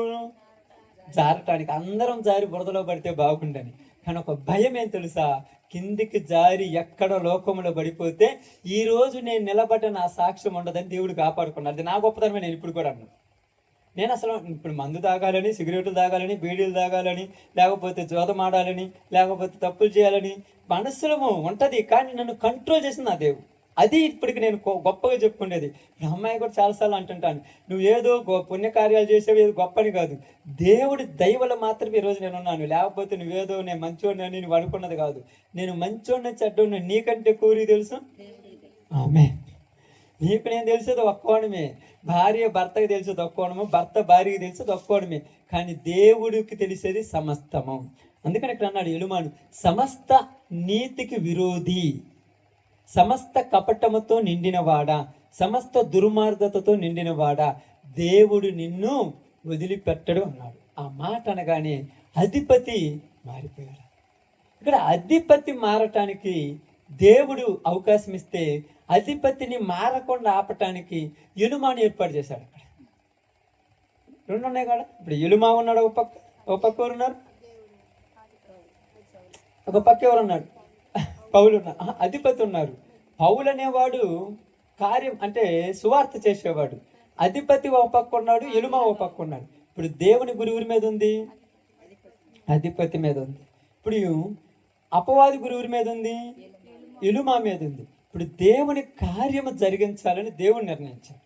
జారటానికి. అందరం జారి బురదలో పడితే బాగుండని. కానీ ఒక భయం ఏం తెలుసా? కిందికి జారి ఎక్కడ లోకంలో పడిపోతే ఈరోజు నేను నిలబడ్డ నా సాక్ష్యం ఉండదని దేవుడు కాపాడుకున్నాడు. అది నా గొప్పతనమే. నేను ఇప్పుడు కూడా అన్నాను, నేను అసలు ఇప్పుడు మందు తాగాలని, సిగరెట్లు తాగాలని, బీడీలు తాగాలని, లేకపోతే జోదమాడాలని, లేకపోతే తప్పులు చేయాలని మనసులో ఉంటుంది. కానీ నన్ను కంట్రోల్ చేసింది నా దేవుడు. అది ఇప్పటికి నేను గొప్పగా చెప్పుకునేది. అమ్మాయి కూడా చాలాసార్లు అంటుంటాను, నువ్వు ఏదో పుణ్యకార్యాలు చేసేవి ఏదో గొప్పని కాదు, దేవుడి దయవల్ల మాత్రమే ఈరోజు నేను ఉన్నాను. లేకపోతే నువ్వేదో నేను మంచోడిని నువ్వు అనుకున్నది కాదు. నేను మంచోడిని చెడ్డోడిని నీకంటే కూరి తెలుసు. ఆమె నీకు నేను తెలిసేది ఒక్కోడమే, భార్య భర్తకి తెలిసేది ఒక్కోడము, భర్త భార్యకి తెలిసేది ఒక్కోడమే. కానీ దేవుడికి తెలిసేది సమస్తము. అందుకని ఇక్కడ అన్నాడు ఎలుమాను, సమస్త నీతికి విరోధి, సమస్త కపటముతో నిండినవాడా, సమస్త దుర్మార్గతతో నిండినవాడా, దేవుడు నిన్ను వదిలిపెట్టడు అన్నాడు. ఆ మాట అనగానే అధిపతి మారిపోయాడు. ఇక్కడ అధిపతి మారటానికి దేవుడు అవకాశం ఇస్తే, అధిపతిని మారకుండా ఆపటానికి ఎలుమాను ఏర్పాటు చేశాడు. అక్కడ రెండు ఉన్నాయి కదా. ఇప్పుడు ఎలుమా ఉన్నాడు ఒక పక్క ఎవరు ఉన్నారు? ఒక పక్క ఎవరున్నాడు? పౌలు ఉన్నారు. అధిపతి ఉన్నారు. పౌలు అనేవాడు కార్యం అంటే సువార్త చేసేవాడు. అధిపతి ఒక పక్క ఉన్నాడు, ఎలుమా ఒక పక్క ఉన్నాడు. ఇప్పుడు దేవుని గురువురి మీద ఉంది, అధిపతి మీద ఉంది. ఇప్పుడు అపవాది గురువురి మీద ఉంది, ఎలుమా మీద ఉంది. ఇప్పుడు దేవుని కార్యము జరిగించాలని దేవుడు నిర్ణయించాడు.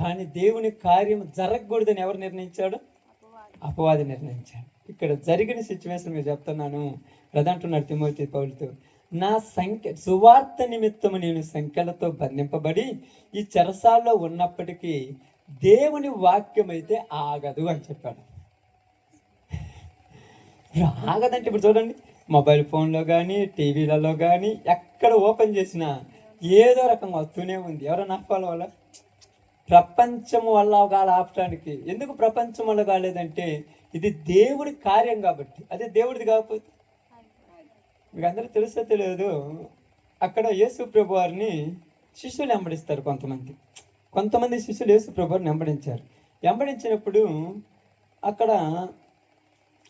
కానీ దేవుని కార్యము జరగకూడదని ఎవరు నిర్ణయించాడు? అపవాది నిర్ణయించాడు. ఇక్కడ జరిగిన సిచ్యువేషన్ మీరు చెప్తున్నాను. రదంటున్నాడు తిమోతి పౌలుతో, నా సువార్త నిమిత్తము నేను సంఖ్యలతో బంధింపబడి ఈ చెరసాల్లో ఉన్నప్పటికీ దేవుని వాక్యం అయితే ఆగదు అని చెప్పాడు. ఆగదంటే ఇప్పుడు చూడండి, మొబైల్ ఫోన్లో కానీ టీవీలలో కానీ ఎక్కడ ఓపెన్ చేసినా ఏదో రకంగా వస్తూనే ఉంది. ఎవరైనా ఆపాల వల్ల, ప్రపంచం వల్ల కాదు ఆపటానికి. ఎందుకు ప్రపంచం వల్ల కాలేదంటే ఇది దేవుడి కార్యం కాబట్టి. అదే దేవుడిది కాకపోతే మీకు అందరూ తెలుసో తెలియదు, అక్కడ యేసు ప్రభు వారిని శిష్యులు వెంబడిస్తారు. కొంతమంది శిష్యులు యేసు ప్రభు వారిని వెంబడించారు. వెంబడించినప్పుడు అక్కడ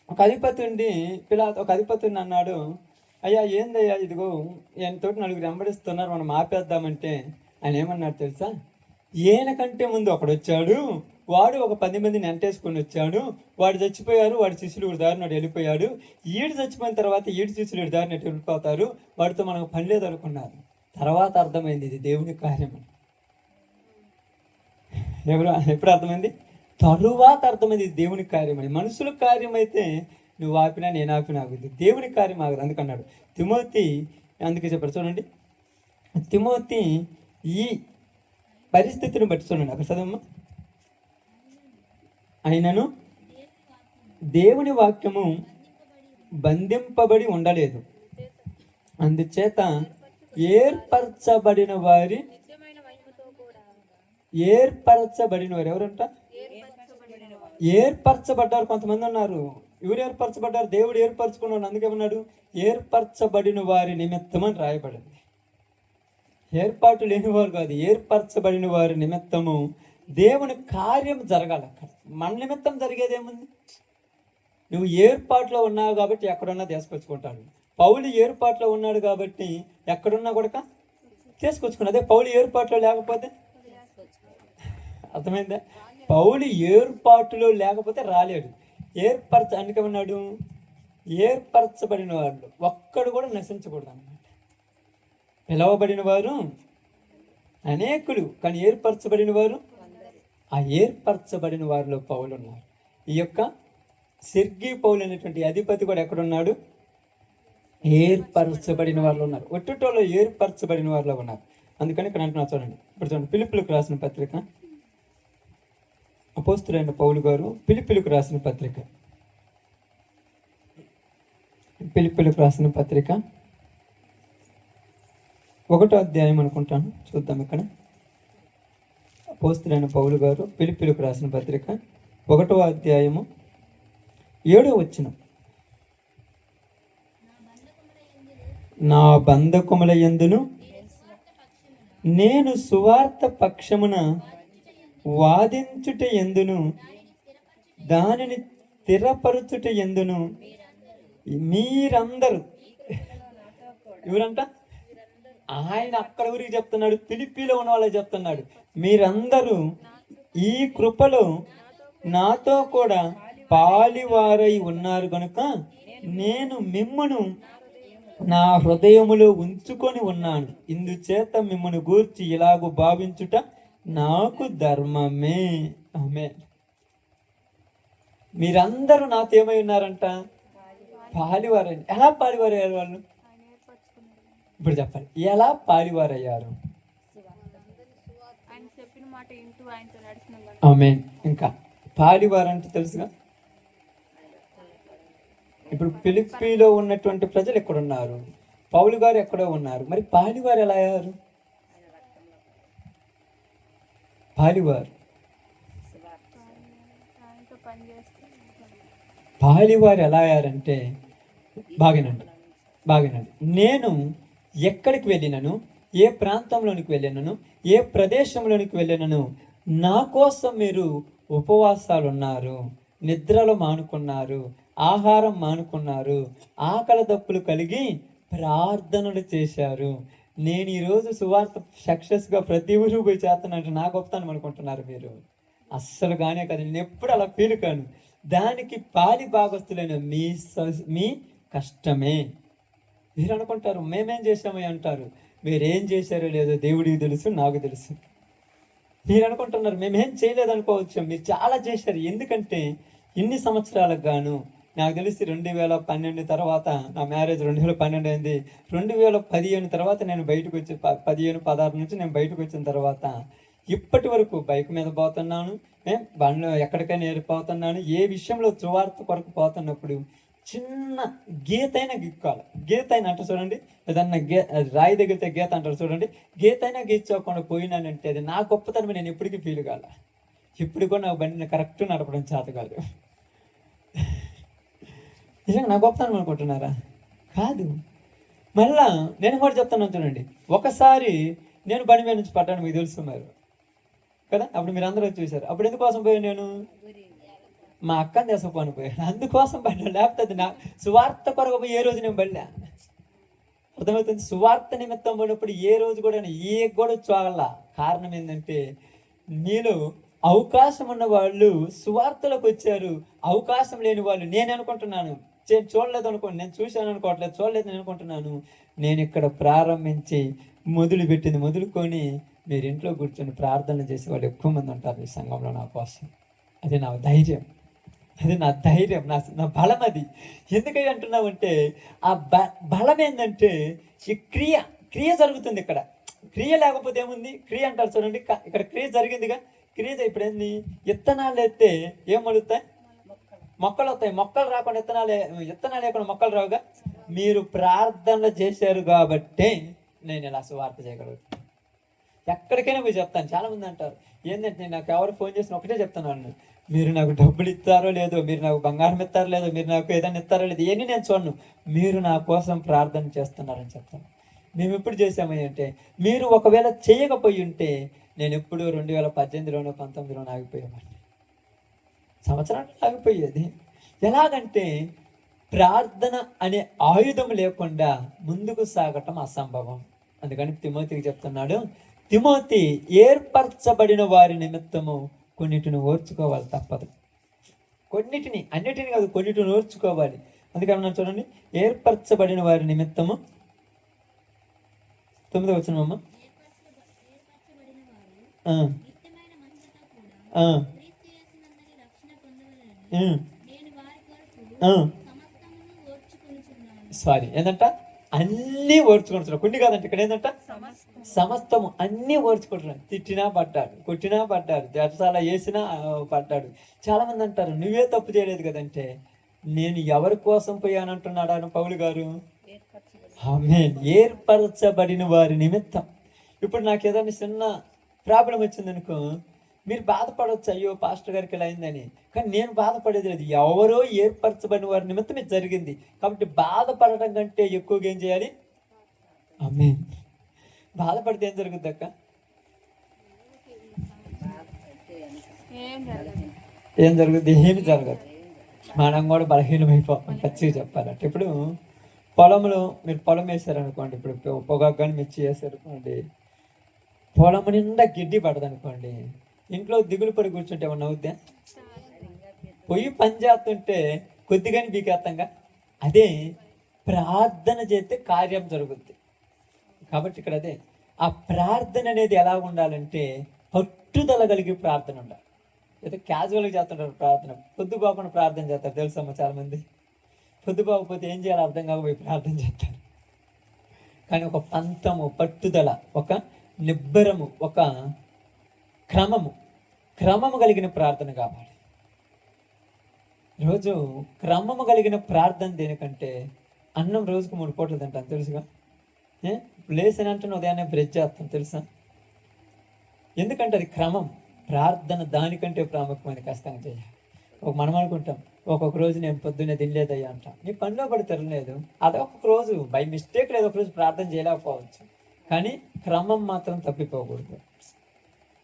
ఒక అధిపతి ఉండి ఒక అధిపతి అన్నాడు, అయ్యా ఏందయ్యా ఇదిగో ఈయనతోటి నలుగురు వెంబడిస్తున్నారు, మనం ఆపేద్దామంటే ఆయన ఏమన్నాడు తెలుసా? ఈయన కంటే ముందు ఒకడు వచ్చాడు, వాడు ఒక 10 మందిని వెంటేసుకొని వచ్చాడు, వాడు చచ్చిపోయారు, వాడి శిష్యులు వీడి దారిని వాడు వెళ్ళిపోయాడు, ఈడు చచ్చిపోయిన తర్వాత ఈడు శిష్యులు వీడి దారిని వెళ్ళిపోతారు, వాడితో మనకు పని లేదు అనుకున్నారు. తర్వాత అర్థమైంది ఇది దేవుని కార్యం. ఎప్పుడు అర్థమైంది? తరువాత అర్థమైంది ఇది దేవుని కార్యం అని. మనుషుల కార్యం అయితే నువ్వు ఆపినా నేను ఆపినా ఆగుద్ది, దేవుని కార్యం ఆగదు. అందుకన్నాడు తిమోతి, అందుకే చెప్పారు చూడండి, తిమోతి ఈ పరిస్థితిని బట్టి చూడండి, అక్కడ చదవమ్మా. అయినను దేవుని వాక్యము బంధింపబడి ఉండలేదు, అందుచేత ఏర్పరచబడిన వారు ఎవరంట? ఏర్పరచబడ్డారు. కొంతమంది ఉన్నారు, ఎవరు ఏర్పరచబడ్డారు? దేవుడు ఏర్పరచుకున్నాడు. అందుకేమన్నాడు? ఏర్పరచబడిన వారి నిమిత్తం అని రాయబడింది. ఏర్పాటు లేని వారు కాదు, ఏర్పరచబడిన వారి నిమిత్తము దేవుని కార్యం జరగాలి. అక్కడ మన నిమిత్తం జరిగేదేముంది? నువ్వు ఏర్పాటులో ఉన్నావు కాబట్టి ఎక్కడున్నా తీసుకొచ్చుకుంటాడు. పౌలు ఏర్పాటులో ఉన్నాడు కాబట్టి ఎక్కడున్నా కూడా తీసుకొచ్చుకున్నాడు. అదే పౌలు ఏర్పాటులో లేకపోతే, అర్థమైందా? పౌలు ఏర్పాటులో లేకపోతే రాలేడు. అందుకేమన్నాడు? ఏర్పరచబడిన వాళ్ళు ఒక్కడు కూడా నశించకూడదు అన్నమాట. పిలవబడిన వారు అనేకులు, కానీ ఏర్పరచబడిన వారు, ఆ ఏర్పరచబడిన వారిలో పౌలు ఉన్నారు. ఈ యొక్క సెర్గీ పౌలు అనేటువంటి అధిపతి కూడా ఎక్కడున్నాడు? ఏర్పరచబడిన వారిలో ఉన్నారు. ఒట్టుటోలో ఏర్పరచబడిన వారిలో ఉన్నారు. అందుకని ఇక్కడ అంటున్నా చూడండి. ఇప్పుడు చూడండి, ఫిలిప్పీయులకు రాసిన పత్రిక, అపోస్తలుడైన పౌలు గారు ఫిలిప్పీయులకు రాసిన పత్రిక, ఫిలిప్పీయులకు రాసిన పత్రిక 1వ అధ్యాయం అనుకుంటాను, చూద్దాం. ఇక్కడ అపోస్తలుడైన పౌలు గారు ఫిలిప్పీయులకు రాసిన పత్రిక 1వ అధ్యాయము 7వ వచనం. నా బంధకముల యందును నేను సువార్త పక్షమున వాదించుట ఎందును దానిని స్థిరపరచుట ఎందును మీరందరూ, ఎవరంట? ఆయన అక్కడ ఊరికి చెప్తున్నాడు, ఫిలిప్పీలో ఉన్న వాళ్ళకి చెప్తున్నాడు, మీరందరూ ఈ కృపలో నాతో కూడా పాలివారై ఉన్నారు కనుక నేను మిమ్మును నా హృదయములో ఉంచుకొని ఉన్నాను. ఇందుచేత మిమ్మల్ని గూర్చి ఇలాగూ భావించుట నాకు ధర్మమే. ఆమేన్. మీరందరూ నాతో ఏమై ఉన్నారంట? పాలివారని. ఎలా పాలివారయ్యారు వాళ్ళు? ఇప్పుడు చెప్పండి, ఎలా పాలివారయ్యారు? ఆమేన్. ఇంకా పాలివారంటే తెలుసుగా. ఇప్పుడు ఫిలిప్పీలో ఉన్నటువంటి ప్రజలు ఎక్కడున్నారు? పౌలు గారు ఎక్కడో ఉన్నారు. మరి పాలివారు ఎలా అయ్యారు? పాలివారు ఎలా అయ్యారంటే, బాగినండి. నేను ఎక్కడికి వెళ్ళినను, ఏ ప్రాంతంలోనికి వెళ్ళినను, ఏ ప్రదేశంలోనికి వెళ్ళినను నా కోసం మీరు ఉపవాసాలు ఉన్నారు, నిద్రలు మానుకున్నారు, ఆహారం మానుకున్నారు, ఆకలి దప్పులు కలిగి ప్రార్థనలు చేశారు. నేను ఈరోజు సువార్త సక్సెస్గా ప్రతి ఊరు పోయి చేస్తానంటే నా గొప్పతనం అనుకుంటున్నారు మీరు. అస్సలు కానే కాదు, నేను ఎప్పుడు అలా ఫీల్ కాను. దానికి పాలి భాగస్తులైన మీ కష్టమే. మీరు అనుకుంటారు మేమేం చేసామని అంటారు. మీరేం చేశారో లేదో దేవుడికి తెలుసు, నాకు తెలుసు. మీరు అనుకుంటున్నారు మేమేం చేయలేదు అనుకోవచ్చు, మీరు చాలా చేశారు. ఎందుకంటే ఇన్ని సంవత్సరాలకు గాను నాకు తెలిసి 2012 తర్వాత, నా మ్యారేజ్ 2012 అయింది. 2015 తర్వాత నేను బయటకు వచ్చి 15-16 నుంచి నేను బయటకు వచ్చిన తర్వాత ఇప్పటి వరకు బైక్ మీద పోతున్నాను, బండ్లో ఎక్కడికైనా ఏరిపోతున్నాను. ఏ విషయంలో సువార్త కొరకు పోతున్నప్పుడు చిన్న గీతైనా గిక్కాలి. గీతైనా అంటే చూడండి, ఏదన్నా రాయి తగిలితే గీత అంటారు చూడండి, గీతైనా గీర్చోకుండా పోయినానంటే అది నా గొప్పతనం. నేను ఎప్పటికీ ఫీల్ కాల. ఇప్పుడు కూడా నాకు బండిని కరెక్ట్ నడపడం చేత కాదు. నిజంగా నా గొప్పతనం అనుకుంటున్నారా? కాదు. మళ్ళా నేను కూడా చెప్తాను చూడండి, ఒకసారి నేను బండి మీద నుంచి పడ్డాను, మీకు తెలుసు మరి కదా. అప్పుడు మీరు అందరూ చూశారు. అప్పుడు ఎందుకోసం పోయాను? నేను మా అక్కని తీసుకుపోను పోయాను, అందుకోసం పడ్డాను. లేకపోతే నా సువార్త కొరకు పోయి ఏ రోజు నేను పడలే. అర్థమవుతుంది? సువార్త నిమిత్తం పోయినప్పుడు ఏ రోజు కూడా ఏ కూడా చూడాల. కారణం ఏంటంటే నీలో అవకాశం ఉన్న వాళ్ళు సువార్తలకు వచ్చారు, అవకాశం లేని వాళ్ళు నేను అనుకుంటున్నాను, చూడలేదు అనుకోండి, నేను చూశాను అనుకోవట్లేదు, చూడలేదు నేను అనుకుంటున్నాను. నేను ఇక్కడ ప్రారంభించి మొదలుకొని మీరు ఇంట్లో కూర్చొని ప్రార్థనలు చేసే వాళ్ళు ఎక్కువ మంది ఉంటారు ఈ సంఘంలో నా కోసం. అది నా ధైర్యం, అది నా ధైర్యం, నా బలం అది. ఎందుకని అంటున్నామంటే ఆ బలం ఏంటంటే ఈ క్రియ జరుగుతుంది ఇక్కడ. క్రియ లేకపోతే ఏముంది? క్రియ అంటారు చూడండి, ఇక్కడ క్రియ జరిగిందిగా. క్రియ ఇప్పుడు ఏంది? విత్తనాలు ఎత్తే ఏం మొలుగుతాయి? మొక్కలు వస్తాయి. మొక్కలు రాకుండా విత్తనాలు లేకుండా మొక్కలు రావుగా. మీరు ప్రార్థనలు చేశారు కాబట్టి నేను ఇలా సువార్త చేయగలుగుతాను. ఎక్కడికైనా పోయి చెప్తాను. చాలామంది అంటారు ఏంటంటే నాకు ఎవరు ఫోన్ చేసిన ఒకటే చెప్తున్నాను, మీరు నాకు డబ్బులు ఇస్తారో లేదో, మీరు నాకు బంగారం ఇస్తారో లేదో, మీరు నాకు ఏదైనా ఇస్తారో లేదో, ఇవన్నీ నేను చూడను, మీరు నా కోసం ప్రార్థన చేస్తున్నారని చెప్తాను. మేము ఎప్పుడు చేసామని అంటే, మీరు ఒకవేళ చేయకపోయి ఉంటే నేను ఎప్పుడు 2018లోనో 19లోనో ఆగిపోయామండి. సంవత్సరాలు ఆగిపోయేది. ఎలాగంటే ప్రార్థన అనే ఆయుధం లేకుండా ముందుకు సాగటం అసంభవం. అందుకని తిమోతికి చెప్తున్నాడు, తిమోతి ఏర్పరచబడిన వారి నిమిత్తము కొన్నిటిని ఓర్చుకోవాలి, తప్పదు. అన్నిటిని కాదు, కొన్నిటిని ఓర్చుకోవాలి. అందుకని చూడండి, ఏర్పరచబడిన వారి నిమిత్తము 9వ వచనమమ్మ. సారీ ఏంటంట? అన్నీ ఓర్చుకుంటున్నాడు. కొన్ని కాదంటే ఇక్కడ ఏంటంట? సమస్తము అన్నీ ఓర్చుకుంటున్నాడు. తిట్టినా పడ్డాడు, కొట్టినా పడ్డాడు, జటసాల వేసినా పడ్డాడు. చాలా మంది అంటారు నువ్వే తప్పు చేయలేదు కదంటే, నేను ఎవరి కోసం పోయానంటున్నాడు ఆయన పౌలు గారు? ఆమేన్. ఏర్పరచబడిన వారి నిమిత్తం. ఇప్పుడు నాకు ఏదైనా చిన్న ప్రాబ్లం వచ్చిందనుకో, మీరు బాధపడవచ్చు, అయ్యో పాస్టర్ గారికి ఇలా అయిందని. కానీ నేను బాధపడేది లేదు, ఎవరో ఏర్పరచబడిన వారి నిమిత్తం ఇది జరిగింది కాబట్టి బాధపడటం కంటే ఎక్కువగా ఏం చేయాలి? ఆమేన్. బాధపడితే ఏం జరుగుద్ది అక్క? ఏం జరుగుద్ది? ఏమి జరగదు. మనం కూడా బలహీనమైపోతాం పచ్చిగా చెప్పాలంటే. ఇప్పుడు పొలంలో మీరు పొలం వేసారనుకోండి, ఇప్పుడు పొగాకు కానీ మిర్చి వేసారనుకోండి, పొలం నిండా గిడ్డి పడదనుకోండి, ఇంట్లో దిగులు పడి కూర్చుంటే ఏమన్నా అవుద్దా? పొయ్యి పని చేస్తుంటే కొద్దిగాని బీకేస్తాంగా. అదే ప్రార్థన చేస్తే కార్యం జరుగుద్ది. కాబట్టి ఇక్కడ అదే ఆ ప్రార్థన అనేది ఎలా ఉండాలంటే పట్టుదల కలిగి ప్రార్థన ఉండాలి. అయితే క్యాజువల్గా చేస్తుంటారు ప్రార్థన, పొద్దుపోకుండా ప్రార్థన చేస్తారు తెలుసమ్మా. చాలామంది పొద్దుపోకపోతే ఏం చేయాలో అర్థం కాకపోయి ప్రార్థన చేస్తారు. కానీ ఒక పంతము, పట్టుదల, ఒక నిబ్బరము, ఒక క్రమము కలిగిన ప్రార్థన కావాలి. రోజు క్రమము కలిగిన ప్రార్థన దేనికంటే, అన్నం రోజుకు 3 పూటలు తింటాను తెలుసుగా. లేసని అంటే ఉదయాన్నే బ్రష్ చేస్తాను తెలుసా. ఎందుకంటే అది క్రమం. ప్రార్థన దానికంటే ప్రాముఖ్యమైన కష్టంగా చేయాలి. మనం అనుకుంటాం ఒక్కొక్క రోజు నేను పొద్దున్నే తినలేదయ్యా అంటాం. నీ పనిలో పడి తినలేదు, అదొక రోజు బై మిస్టేక్ లేదు, ఒక రోజు ప్రార్థన చేయలేకపోవచ్చు, కానీ క్రమం మాత్రం తప్పిపోకూడదు.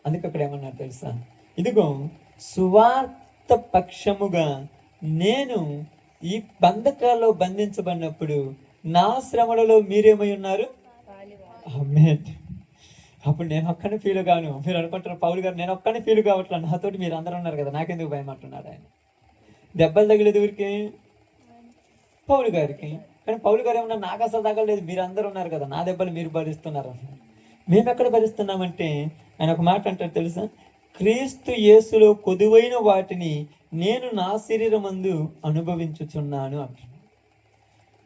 అందుకే అక్కడ ఏమన్నారు తెలుసా, ఇదిగో సువార్త పక్షముగా నేను ఈ బంధకాల్లో బంధించబడినప్పుడు నా శ్రమలలో మీరేమై ఉన్నారు? ఆమేన్. అప్పుడు నేను ఒక్కనే ఫీల్ కాను. మీరు అనుకుంటారు పౌలు గారు నేను ఒక్కనే ఫీల్ కావట్లేదు, నాతోటి మీరు అందరూ ఉన్నారు కదా, నాకెందుకు భయం అంటున్నాడు ఆయన. దెబ్బలు తగిలేదు ఎవరికి? పౌలు గారికి. కానీ పౌలు గారు ఏమన్నా నాకు అసలు తగలేదు, మీరు అందరూ ఉన్నారు కదా, నా దెబ్బలు మీరు భరిస్తున్నారు. మేము ఎక్కడ భరిస్తున్నామంటే ఆయన ఒక మాట అంటారు తెలుసా, క్రీస్తు యేసులో కొదువైన వాటిని నేను నా శరీరమందు అనుభవించుచున్నాను అంటున్నాను.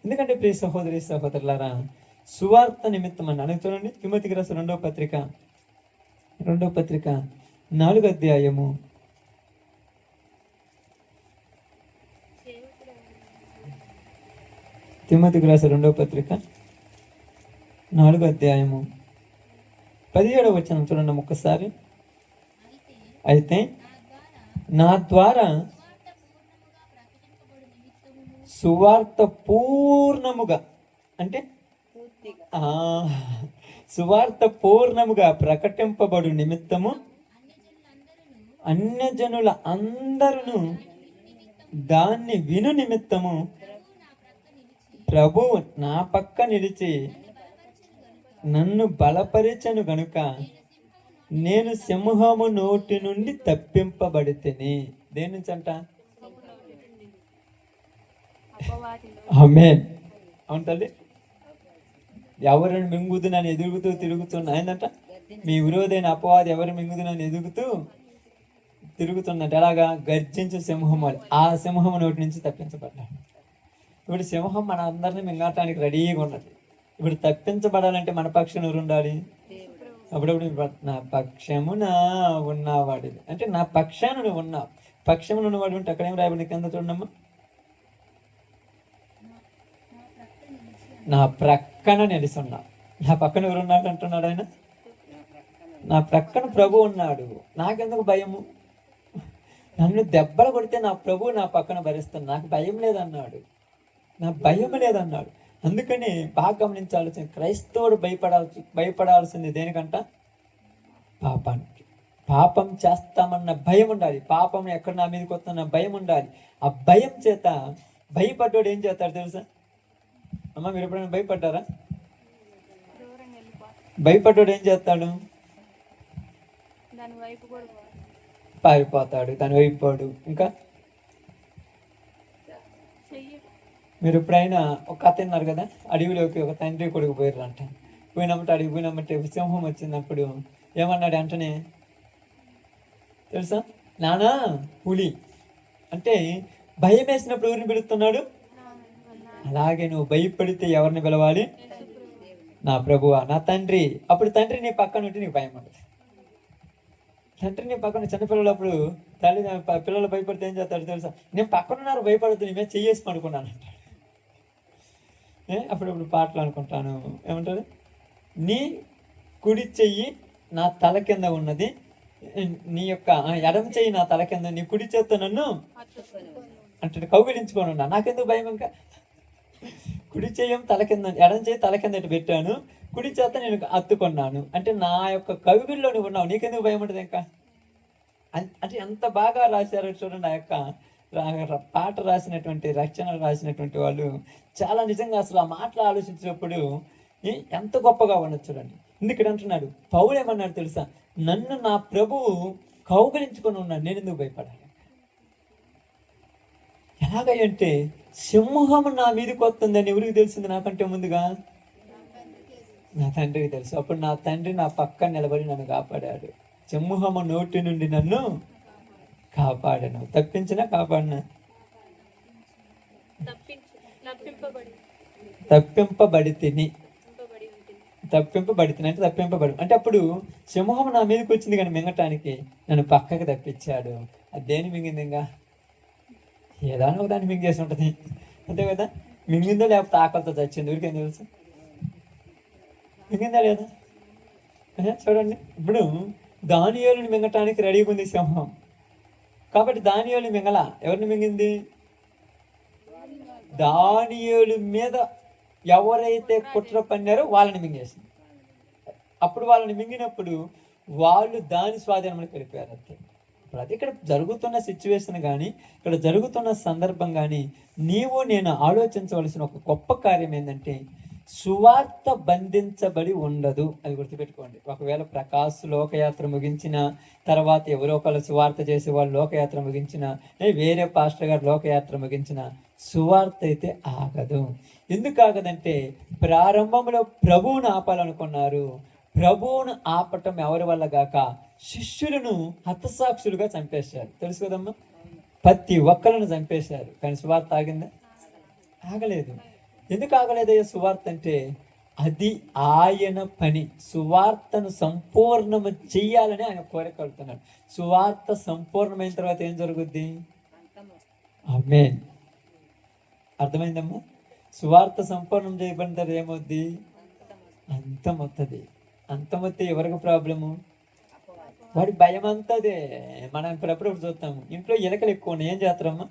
ఎందుకంటే ప్రియ సహోదరి సహోదరులారా, సువార్త నిమిత్తం అని అడుగుతానండి. తిమోతికి రాసిన 2వ పత్రిక 4వ అధ్యాయము 17వ వచనం చూడండి ఒక్కసారి. అయితే నా ద్వారా సువార్త పూర్ణముగా అంటే సువార్త పూర్ణముగా ప్రకటింపబడు నిమిత్తము అన్యజనుల అందరూ దాన్ని విను నిమిత్తము ప్రభువు నా పక్క నిలిచి నన్ను బలపరిచెను గనుక నేను సింహము నోటి నుండి తప్పింపబడితిని. దేని నుంచి అంట? ఆమేన్. అవును తల్లి. ఎవరిని మింగుదు నన్ను ఎదుగుతూ తిరుగుతున్నా ఏందంట? మీ విరోధైన అపవాది ఎవరు మింగుదు నన్ను ఎదుగుతూ తిరుగుతున్నట్టు. ఎలాగా? గర్జించే సింహం అని. ఆ సింహం నోటి నుంచి తప్పించబడ్డాడు. ఇప్పుడు సింహం మన అందరినీ మింగటానికి రెడీగా ఉన్నది. ఇప్పుడు తప్పించబడాలంటే మన పక్షం ఎవరు ఉండాలి? అప్పుడప్పుడు నా పక్షమున ఉన్నవాడు అంటే నా పక్షాన నువ్వు ఉన్నావు. పక్షమున ఉన్నవాడు ఉంటే అక్కడేం రాయబడి కింద చూడమ్మా. నా ప్రక్కన నిలుసున్నా. నా పక్కన ఎవరు ఉన్నాడు అంటున్నాడు ఆయన? నా ప్రక్కన ప్రభు ఉన్నాడు. నాకెందుకు భయము? నన్ను దెబ్బలు కొడితే నా ప్రభు నా పక్కన భరిస్తాను, నాకు భయం లేదన్నాడు. నా భయం లేదన్నాడు. అందుకని బాగా గమనించాల్సిన క్రైస్తవుడు భయపడాల్సింది దేనికంట? పాపానికి. పాపం చేస్తామన్న భయం ఉండాలి. పాపం ఎక్కడ నా మీదకి వస్తున్న భయం ఉండాలి. ఆ భయం చేత భయపడ్డాడు ఏం చేస్తాడు తెలుసా అమ్మ? మీరు ఎప్పుడైనా భయపడ్డారా? భయపడ్డాడు ఏం చేస్తాడు? పారిపోతాడు, దాని వైపు పోడు. ఇంకా మీరు ఎప్పుడైనా ఒక కథ విన్నారు కదా, అడవిలోకి ఒక తండ్రి కొడుకు పోయారంట. పోయినప్పుడు అడిగి పోయినప్పుడు సింహం వచ్చినప్పుడు ఏమన్నాడు అంటనే తెలుసా? నానా పులి అంటే భయం వేసినప్పుడు ఎవరిని పిలుస్తున్నాడు? అలాగే నువ్వు భయపడితే ఎవరిని పిలవాలి? నా ప్రభువా, నా తండ్రి. అప్పుడు తండ్రి నీ పక్కన ఉంటే నీకు భయం ఉండదు. తండ్రి నీ పక్కన చిన్నపిల్లలప్పుడు తల్లి పిల్లలు భయపడితే ఏం చేస్తాడు తెలుసా? నేను పక్కన ఉన్నారు భయపడుతు, నీ మీద చెయ్యేసి పడుకున్నాను అంటాడు. అప్పుడప్పుడు పాటలు అనుకుంటాను, ఏమంటారు? నీ కుడి చెయ్యి నా తల కింద ఉన్నది, నీ యొక్క ఎడమ చెయ్యి నా తల కింద, నీ కుడి చేత్తో నన్ను అంటే కౌగిలించుకొని ఉన్నా. నాకెందుకు భయం? ఇంకా కుడి చెయ్యం తల కింద, ఎడమ చెయ్యి తల కింద పెట్టాను, కుడి చేత నేను అత్తుకున్నాను అంటే నా యొక్క కవిగుల్లో నువ్వు ఉన్నావు, నీకెందుకు భయం ఉంటుంది? ఇంకా అంటే ఎంత బాగా రాశారో చూడండి. ఆ యొక్క పాట రాసినటువంటి, రచన రాసినటువంటి వాళ్ళు చాలా నిజంగా అసలు ఆ మాటలు ఆలోచించినప్పుడు ఎంత గొప్పగా ఉన్నది చూడండి. ఎందుకు అంటున్నాడు పౌలు ఏమన్నాడు తెలుసా? నన్ను నా ప్రభువు కౌగిలించుకొని ఉన్నాడు, నేను ఎందుకు భయపడాలి? ఎలాగంటే సింహం నా మీదకి వస్తుందని ఎవరికి తెలిసింది? నాకంటే ముందుగా నా తండ్రికి తెలుసు. అప్పుడు నా తండ్రి నా పక్కన నిలబడి నన్ను కాపాడాడు. సింహము నోటి నుండి నన్ను కాపాడను. తప్పించినా కాపాడినా? తప్పింపబడి తిని అంటే తప్పింపబడి అంటే అప్పుడు సింహం నా మీదకి వచ్చింది కానీ మింగటానికి నన్ను పక్కకి తప్పించాడు. అది దేని మింగింది? ఇంకా ఏదైనా ఒక దాన్ని మింగేసి ఉంటుంది అంతే కదా. మింగిందో లేకపోతే ఆకలితో చచ్చింది, ఊరికేం తెలుసు? మింగిందా లేదా? చూడండి, ఇప్పుడు దానియేలుని మింగటానికి రెడీగా ఉంది సింహం. కాబట్టి దానియేలు మింగల. ఎవరిని మింగింది? దానియేలు మీద ఎవరైతే కుట్ర పన్నారో వాళ్ళని మింగేసింది. అప్పుడు వాళ్ళని మింగినప్పుడు వాళ్ళు దాని స్వాధీనంలోకి వెళ్ళిపోయారు అంతే. ఇప్పుడు అది ఇక్కడ జరుగుతున్న సిచ్యువేషన్ కానీ, ఇక్కడ జరుగుతున్న సందర్భం కానీ నీవు నేను ఆలోచించవలసిన ఒక గొప్ప కార్యం ఏంటంటే సువార్త బంధించబడి ఉండదు. అది గుర్తుపెట్టుకోండి. ఒకవేళ ప్రకాశ్ లోకయాత్ర ముగించిన తర్వాత ఎవరో ఒకళ్ళు సువార్త చేసే వాళ్ళు లోకయాత్ర ముగించిన, వేరే పాస్టర్ గారు లోకయాత్ర ముగించిన సువార్త అయితే ఆగదు. ఎందుకు ఆగదంటే ప్రారంభంలో ప్రభువును ఆపాలనుకున్నారు. ప్రభువును ఆపటం ఎవరి వల్ల గాక శిష్యులను హతసాక్షులుగా చంపేశారు. తెలుసు కదమ్మా, ప్రతి ఒక్కరిని చంపేశారు. కానీ సువార్త ఆగిందా? ఆగలేదు. ఎందుకు ఆగలేదయ్యా సువార్త అంటే? అది ఆయన పని. సువార్తను సంపూర్ణము చెయ్యాలని ఆయన కోరిక కలుగుతున్నాడు. సువార్త సంపూర్ణమైన తర్వాత ఏం జరుగుద్ది? ఆమేన్. అర్థమైందమ్మా? సువార్త సంపూర్ణం చేయబడిన తర్వాత ఏమవుద్ది? అంతమవుతుంది. అంతమొత్తే ఎవరికి ప్రాబ్లము? వాడి భయం అంతదే. మనం ఇప్పుడప్పుడు చూస్తాము, ఇంట్లో ఎలకలు ఎక్కువ ఉన్నాయి, ఏం చేస్తారమ్మా?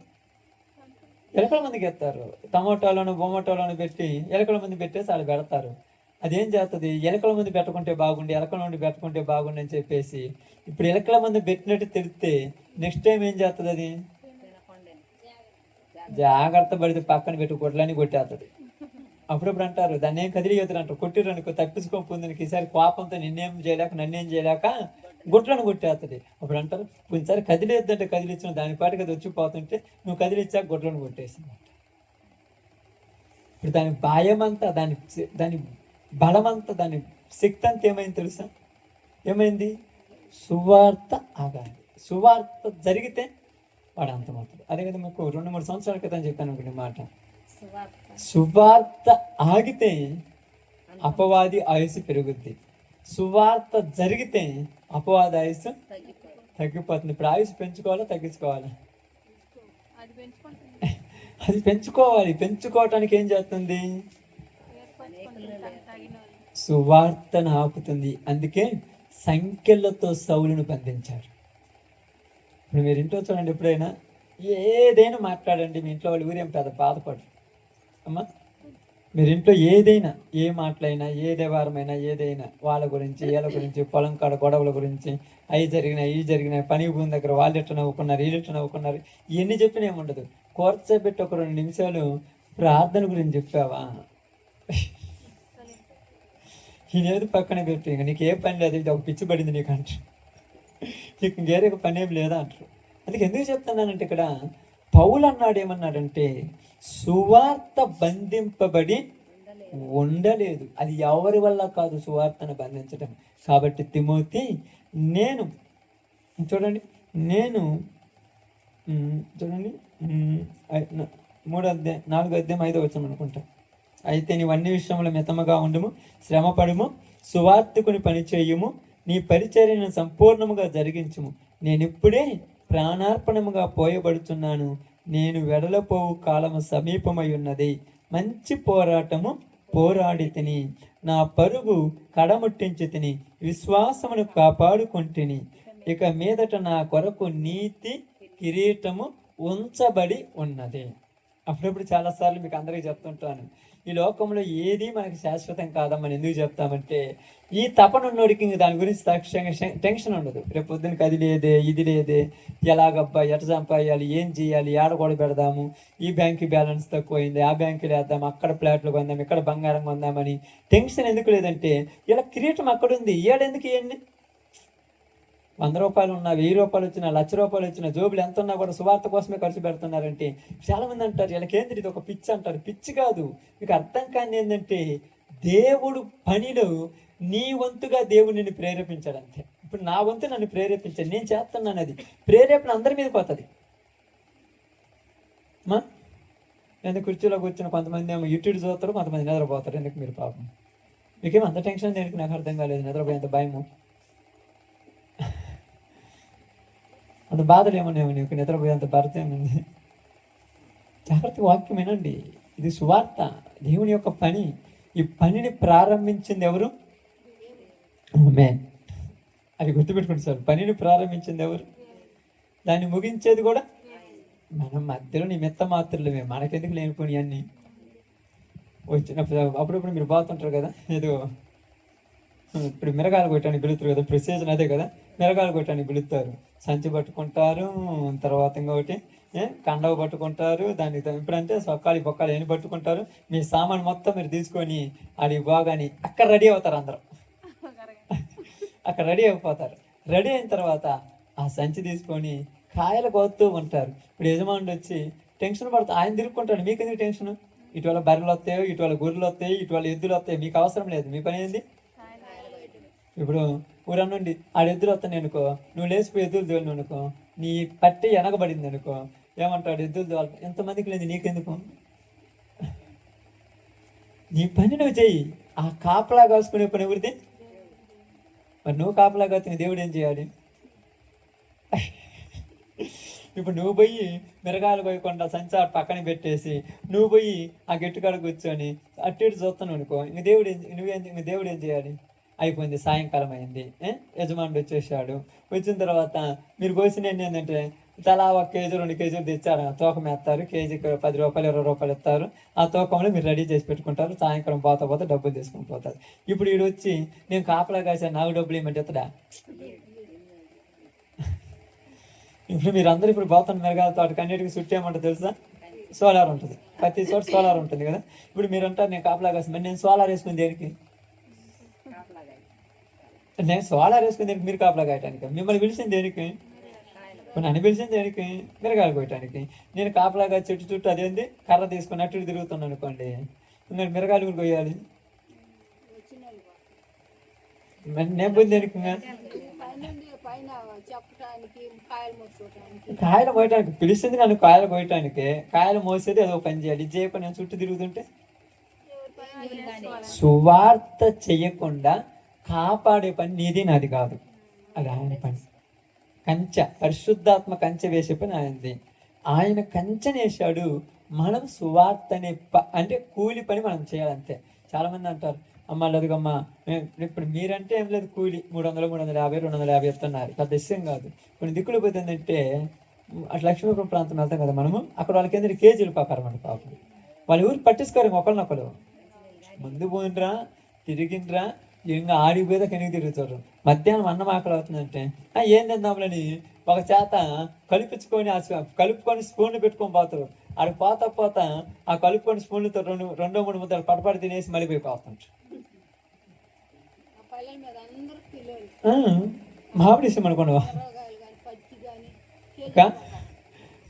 ఎలకల మందికి ఎత్తారు. టమాటోలను బొమాటోలను పెట్టి ఎలకల మంది పెట్టేసి వాళ్ళు పెడతారు. అదేం చేస్తుంది? ఎలకల మంది పెట్టుకుంటే బాగుండి, ఎలకల మంది పెట్టుకుంటే బాగుండి అని చెప్పేసి ఇప్పుడు ఎలకల మంది పెట్టినట్టు తెలిస్తే నెక్స్ట్ టైం ఏం చేస్తుంది? అది జాగ్రత్త పడితే పక్కన పెట్టి కొట్లని కొట్టేస్తుంది. అప్పుడప్పుడు అంటారు దాన్ని ఏం కదిలియొద్దు అంటారు. కొట్టిరనుకో తప్పించుకోకపోతుంది. ఈసారి కోపంతో నిన్నేం చేయలేక నన్నేం చేయలేక గుట్లను కొట్టేస్తుంది. అప్పుడు అంటారు కొంచెంసారి కదిలేద్దంటే కదిలిచ్చిన దాని పాటికి అది వచ్చిపోతుంటే నువ్వు కదిలిచ్చాక గుట్లను కొట్టేసింది. ఇప్పుడు దాని భయమంతా, దాని బలమంతా, దాని శక్తి అంతా ఏమైంది తెలుసా? ఏమైంది? సువార్త ఆగాలి. సువార్త జరిగితే వాడు అంతమవుతుంది. అదే కదా మీకు 2-3 సంవత్సరాల క్రితం చెప్పాను అనుకునే మాట. సువార్త ఆగితే అపవాది ఆయుస్సు పెరుగుద్ది. సువార్త జరిగితే అపవాది ఆయుస్సు తగ్గిపోతుంది. ఇప్పుడు ఆయుస్సు పెంచుకోవాలా తగ్గించుకోవాలా? అది పెంచుకోవాలి. పెంచుకోవటానికి ఏం చేస్తుంది? సువార్తను ఆపుతుంది. అందుకే సంఖ్యలతో సౌలును బంధించారు. ఇప్పుడు మీరు ఇంట్లో చూడండి, ఎప్పుడైనా ఏదైనా మాట్లాడండి, మీ ఇంట్లో వాళ్ళు ఊరేం పెద్ద బాధపడరు అమ్మా. మీరు ఇంట్లో ఏదైనా, ఏ మాటలైనా, ఏ దేవారమైనా, ఏదైనా వాళ్ళ గురించి వీళ్ళ గురించి, పొలం కాడ గొడవల గురించి, అవి జరిగినాయి, పని భూమి దగ్గర వాళ్ళు ఎట్లా నవ్వుకున్నారు, వీళ్ళు ఎట్లా నవ్వుకున్నారు, ఇవన్నీ చెప్పిన ఏముండదు. కూర్చోబెట్టి ఒక 2 నిమిషాలు ప్రార్థన గురించి చెప్పావా, ఈయనేది పక్కన పెట్టి ఇంక నీకు ఏ పని లేదు, ఇది ఒక పిచ్చి పడింది నీకు అంటారు. నీకు ఇంకేరే పని ఏం లేదా అంటారు. అందుకే ఎందుకు చెప్తున్నానంటే ఇక్కడ పౌలు అన్నాడు ఏమన్నాడంటే సువార్త బంధింపబడి ఉండలేదు. అది ఎవరి వల్ల కాదు సువార్తను బంధించడం. కాబట్టి తిమోతి చూడండి 4-5 అనుకుంటా. అయితే నీవు అన్ని విషయంలో మితముగా ఉండుము, శ్రమపడుము, సువార్తికుని పని చేయుము, నీ పరిచర్యను సంపూర్ణముగా జరిగించుము. నేనిప్పుడే ప్రాణార్పణముగా పోయబడుచున్నాను, నేను వెడలపోవు కాలము సమీపమై ఉన్నది, మంచి పోరాటము పోరాడి తిని, నా పరుగు కడముట్టించి తిని, విశ్వాసమును కాపాడుకుంటుని, ఇక మీదట నా కొరకు నీతి కిరీటము ఉంచబడి ఉన్నది. అప్పుడప్పుడు చాలాసార్లు మీకు అందరికీ చెప్తుంటాను, ఈ లోకంలో ఏది మనకి శాశ్వతం కాదమ్మని ఎందుకు చెప్తామంటే, ఈ తపనున్నోడికి ఇంక దాని గురించి టెన్షన్ ఉండదు. రేపు పొద్దునకి అది లేదే, ఇది లేదే, ఎలాగబ్బా, ఎట సంపాయాలి, ఏం చేయాలి, ఏడ పెడదాము, ఈ బ్యాంకు బ్యాలెన్స్ తక్కువైంది, ఆ బ్యాంకులు వేద్దాం, అక్కడ ప్లాట్లు కొందాం, ఇక్కడ బంగారం కొందామని టెన్షన్ ఎందుకు లేదంటే, ఇలా కిరీటం అక్కడుంది, ఏడెందుకు ఇవన్నీ 100 రూపాయలు ఉన్నా, 1000 రూపాయలు వచ్చినా, 1,00,000 రూపాయలు వచ్చినా, జోబులు ఎంత ఉన్నా కూడా సువార్త కోసమే ఖర్చు పెడుతున్నారంటే చాలామంది అంటారు వీళ్ళకేంద్ర ఇది ఒక పిచ్చి అంటారు. పిచ్చి కాదు, మీకు అర్థం కాని ఏంటంటే దేవుడు పనిలో నీ వంతుగా దేవుడు నిన్ను ప్రేరేపించాడు అంతే. ఇప్పుడు నా వంతు నన్ను ప్రేరేపించాడు, నేను చేస్తున్నాను. అది ప్రేరేపణ అందరి మీద పోతుంది. నేను కుర్చీలో కూర్చున్న కొంతమంది ఏమో యూట్యూబ్ చూస్తారు, కొంతమంది నిద్రపోతారు. ఎందుకు మీరు పాపం మీకేమో అంత టెన్షన్ దేనికి నాకు అర్థం కాలేదు. నిద్రపోయేంత భయము, అంత బాధలు ఏమన్నావు నీకు, నిద్రపోయేంత భర్త ఏముంది? జాగ్రత్త వాక్యం వినండి. ఇది సువార్త, దేవుని యొక్క పని. ఈ పనిని ప్రారంభించింది ఎవరు? అది గుర్తుపెట్టుకోండి సార్. పనిని ప్రారంభించింది ఎవరు? దాన్ని ముగించేది కూడా మనం. మధ్యలో నిమిత్త మాత్రమే, మనకెందుకు లేనిపోయి అన్నీ వచ్చినప్పుడు. అప్పుడప్పుడు మీరు బాగుంటారు కదా, ఏదో ఇప్పుడు మిరగాయలు కొట్టడానికి పిలుస్తారు కదా, ఇప్పుడు సీజన్ అదే కదా, మిరగాయలు కొట్టడానికి పిలుస్తారు. సంచి పట్టుకుంటారు, తర్వాత ఇంకొకటి కండవ పట్టుకుంటారు, దానికి ఇప్పుడంటే సొక్కాలి బొక్కాలు ఏమి పట్టుకుంటారు. మీ సామాన్ మొత్తం మీరు తీసుకొని అది బాగాని అక్కడ రెడీ అవుతారు. అందరూ అక్కడ రెడీ అయిపోతారు. రెడీ అయిన తర్వాత ఆ సంచి తీసుకొని కాయలు కోస్తూ ఉంటారు. ఇప్పుడు యజమానుడు వచ్చి టెన్షన్ పడుతుంది, ఆయన తిరుక్కుంటాడు. మీకు ఎందుకు టెన్షన్? ఇటువల్ల బర్రెలు వస్తాయో, ఇటువల్ల గొర్రెలు వస్తాయి, ఇటువల్ల ఎద్దులు వస్తాయి, మీకు అవసరం లేదు. మీ పని ఏంది? ఇప్పుడు ఊరన్నుండి ఆడ ఎద్దులు వస్తాను అనుకో, నువ్వు లేచిపోయి ఎద్దులు తోలిన అనుకో, నీ పట్టి వెనకబడింది అనుకో, ఏమంటాడు? ఎద్దులు తోలి ఎంతమందికి లేదు, నీకెందుకు? నీ పని నువ్వు చెయ్యి. ఆ కాపలా కాసుకునే పని ఎవరిది? మరి నువ్వు కాపలా కాసుకుని దేవుడు ఏం చేయాలి? ఇప్పుడు నువ్వు పోయి మిరగాయలు పోయకుండా సంచార పక్కన పెట్టేసి నువ్వు పోయి ఆ గట్టికాడ కూర్చొని అటు ఇటు చూస్తాను అనుకో, ఇంక దేవుడు ఏం చేయాలి? అయిపోయింది, సాయంకాలం అయింది, యజమానుడు వచ్చేసాడు. వచ్చిన తర్వాత మీరు కోసిన ఏంటంటే తలా 1 కేజీ 2 కేజీలు తెచ్చారు, తూకం వేస్తారు. కేజీకి 10 రూపాయలు 20 రూపాయలు ఇస్తారు. ఆ తూకంలో మీరు రెడీ చేసి పెట్టుకుంటారు. సాయంకాలం పోతా డబ్బులు తీసుకొని పోతారు. ఇప్పుడు వీడు వచ్చి నేను కాపలా కాసాను, నాకు డబ్బులు ఏమంటే ఎత్తడా? ఇప్పుడు మీరు అందరూ ఇప్పుడు పోతాను మిరగాయల తోటకి అన్నిటికీ చుట్టూ ఏమంటుంది తెలుసా? సోలార్ ఉంటుంది. ప్రతి చోట సోలార్ ఉంటుంది కదా. ఇప్పుడు మీరు అంటారు నేను కాపలా కాసాను, మరి నేను సోలార్ వేసుకుని దేనికి? నేను సోలార్ వేసుకుని మీరు కాపలా కాయటానికి, మిమ్మల్ని పిలిచింది దేనికి? నన్ను పిలిచింది దేనికి? మిరగాయలు కోయటానికి. నేను కాపలాగా చెట్టు చుట్టూ అదేంది కర్ర తీసుకుని అటు ఇటు తిరుగుతున్నాను అనుకోండి, ఇంకా మిరగాయలు కూడా కొయ్యాలి. నేను పోయింది దేనికి? కాయలు మోయటానికి పిలిచింది నన్ను, కాయలు మోయటానికి. కాయలు మోసేది అదో పని చేయాలి. ఇది చేయకుండా నేను చుట్టూ తిరుగుతుంటే సువార్త చెయ్యకుండా కాపాడే పని నీది నాది కాదు, అది ఆయన పని. కంచె, పరిశుద్ధాత్మ కంచె వేసే పని ఆయనది. ఆయన కంచెనేసాడు, మనం సువార్త అనే అంటే కూలి పని మనం చేయాలంతే. చాలామంది అంటారు, అమ్మ లేదుగమ్మా ఇప్పుడు మీరంటే ఏం లేదు, కూలి 300, 350, 250 ఇస్తున్నారు, పెద్ద విషయం కాదు. కొన్ని దిక్కులు పోతుందంటే అట్లా లక్ష్మీపురం ప్రాంతం వెళ్తాం కదా మనము, అక్కడ వాళ్ళకి ఏంటంటే కేజీలు పాపారమంట పాపం. వాళ్ళ ఊరు పట్టించుకోరు ఒకరినొకరు. ముందు పోయినరా తిరిగిండ్రా ఇంకా ఆడిపోయేదా కనిగి తిరుగుతారు. మధ్యాహ్నం అన్నం ఆకలి అవుతుందంటే ఏం తిందాంలని ఒక చేత కలుపుకొని స్పూన్లు పెట్టుకొని పోతారు. ఆడికి పోతా ఆ కలుపుకొని స్పూన్లతో 2-3 ముద్దలు పడపడి తినేసి మళ్ళీ పోయి పోతుంటారు. మామిడి ఇష్టం అనుకోండి,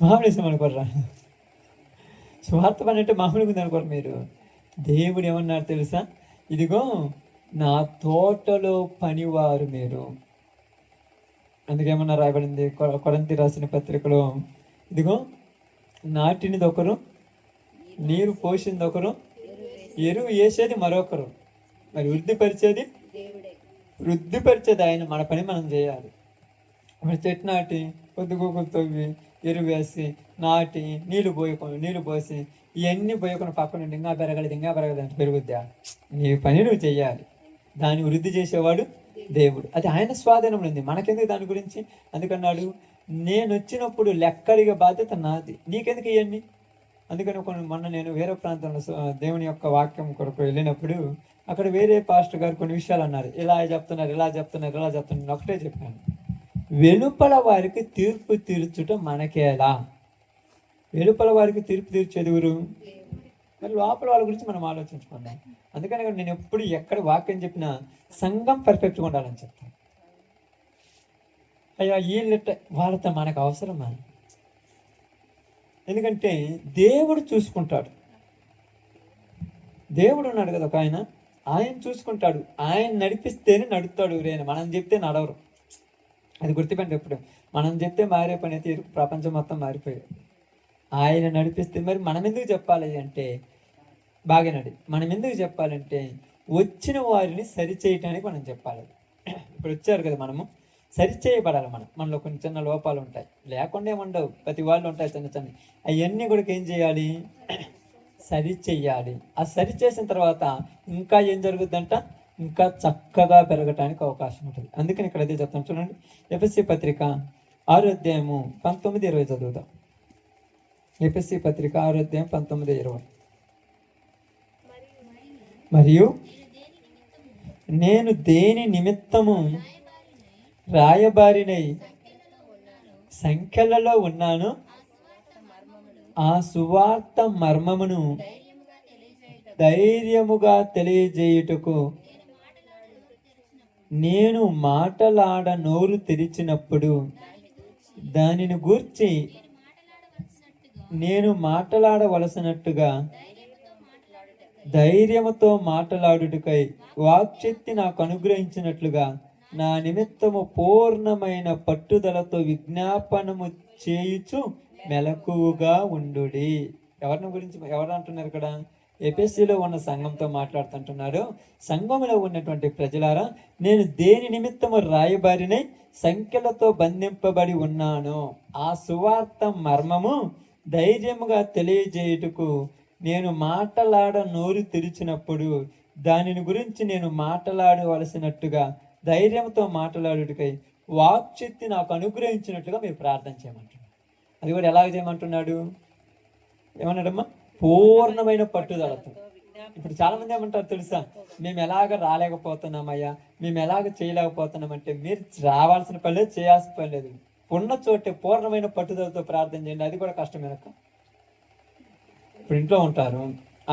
మామిడి ఇష్టం అనుకోర్రా. స్వార్థ పని అంటే మామిడి ఉంది అనుకోరు మీరు. దేవుడు ఏమన్నారు తెలుసా? ఇదిగో నా తోటలో పనివారు మీరు. అందుకేమన్నా రాయబడింది కొరింథీ రాసిన పత్రికలో, ఇదిగో నాటినది ఒకరు, నీరు పోసింది ఒకరు, ఎరువు వేసేది మరొకరు, మరి వృద్ధిపరిచేది ఆయన. మన పని మనం చేయాలి. మరి చెట్టు నాటి పొద్దుగూకులు తవ్వి ఎరువు వేసి నాటి నీళ్లు పోసి ఇవన్నీ పోయకుండా పక్కన ఇంకా పెరగలేదు అంటే పెరుగుద్దా? నీ పని నువ్వు చెయ్యాలి. దాన్ని వృద్ధి చేసేవాడు దేవుడు. అది ఆయన స్వాధీనంలో ఉంది, మనకెందుకు దాని గురించి? అందుకన్నాడు, నేను వచ్చినప్పుడు లెక్కడిగా బాధ్యత నాది, నీకెందుకు ఇవన్నీ? అందుకని మొన్న నేను వేరే ప్రాంతంలో దేవుని యొక్క వాక్యం కొరకు వెళ్ళినప్పుడు అక్కడ వేరే పాస్టర్ గారు కొన్ని విషయాలు అన్నారు. ఇలా చెప్తున్నారు. ఒకటే చెప్పాను, వెలుపల వారికి తీర్పు తీర్చుట మనకేలా? వెలుపల వారికి తీర్పు తీర్చేది ఎవరు? మరి లోపల వాళ్ళ గురించి మనం ఆలోచించుకుందాం. అందుకని నేను ఎప్పుడు ఎక్కడ వాక్యం చెప్పినా సంఘం పర్ఫెక్ట్గా ఉండాలని చెప్తాను. అయ్యా వాళ్ళతో మనకు అవసరమా? ఎందుకంటే దేవుడు చూసుకుంటాడు. దేవుడు ఉన్నాడు కదా ఒక ఆయన చూసుకుంటాడు. ఆయన నడిపిస్తేనే నడుపుతాడు ఎవరైనా, మనం చెప్తే నడవరు. అది గుర్తుపెట్టి ఎప్పుడు మనం చెప్తే మారే పని అయితే ప్రపంచం మొత్తం మారిపోయాడు. ఆయన నడిపిస్తే మరి మనం ఎందుకు చెప్పాలి అంటే మనం ఎందుకు చెప్పాలంటే వచ్చిన వారిని సరిచేయటానికి మనం చెప్పాలి. ఇప్పుడు వచ్చారు కదా, మనము సరిచేయబడాలి. మనలో కొన్ని చిన్న లోపాలు ఉంటాయి, లేకుండా ఏముండవు, ప్రతి వాళ్ళు ఉంటాయి చిన్న అవన్నీ కూడా ఏం చేయాలి? సరిచేయాలి. ఆ సరిచేసిన తర్వాత ఇంకా ఏం జరుగుద్దంట? ఇంకా చక్కగా పెరగటానికి అవకాశం ఉంటుంది. అందుకని ఇక్కడ అదే చెప్తాను చూడండి. ఎఫెసీ పత్రిక 6వ అధ్యాయము 19-20 చదువుతాం. ఎఫెసీ పత్రిక 6వ అధ్యాయం 19-20. మరియు నేను దేని నిమిత్తము రాయబారినై సంఖ్యలలో ఉన్నాను, ఆ సువార్త మర్మమును ధైర్యముగా తెలియజేయుటకు నేను మాటలాడ నోరు తెరిచినప్పుడు దానిని గూర్చి నేను మాటలాడవలసినట్టుగా ధైర్యముతో మాటలాడుటకై వాక్శక్తి నాకు అనుగ్రహించినట్లుగా నా నిమిత్తము పూర్ణమైన పట్టుదలతో విజ్ఞాపనము చేయుచు మెలకువగా ఉండుడి. ఎవరు అంటున్నారు ఇక్కడ? ఎఫెసీలో ఉన్న సంఘంతో మాట్లాడుతుంటున్నారు. సంఘంలో ఉన్నటువంటి ప్రజలారా, నేను దేని నిమిత్తము రాయబారినై సంఖ్యలతో బంధింపబడి ఉన్నాను, ఆ సువార్త మర్మము ధైర్యముగా తెలియజేయుటకు నేను మాటలాడ నోరు తెరిచినప్పుడు దానిని గురించి నేను మాట్లాడవలసినట్టుగా ధైర్యంతో మాట్లాడుటకై వాక్శక్తి నాకు అనుగ్రహించినట్లుగా మీరు ప్రార్థన చేయమంటున్నారు. అది కూడా ఎలాగ చేయమంటున్నాడు? ఏమన్నాడమ్మా? పూర్ణమైన పట్టుదలతో. ఇప్పుడు చాలా మంది ఏమంటారు తెలుసా? మేము ఎలాగ రాలేకపోతున్నామయ్యా, మేము ఎలాగ చేయలేకపోతున్నామంటే, మీరు రావాల్సిన పని లేదు, చేయాల్సిన పని లేదు. ఉన్న చోటే పూర్ణమైన పట్టుదలతో ప్రార్థన చేయండి. అది కూడా కష్టమేనక్క. ఇప్పుడు ఇంట్లో ఉంటారు,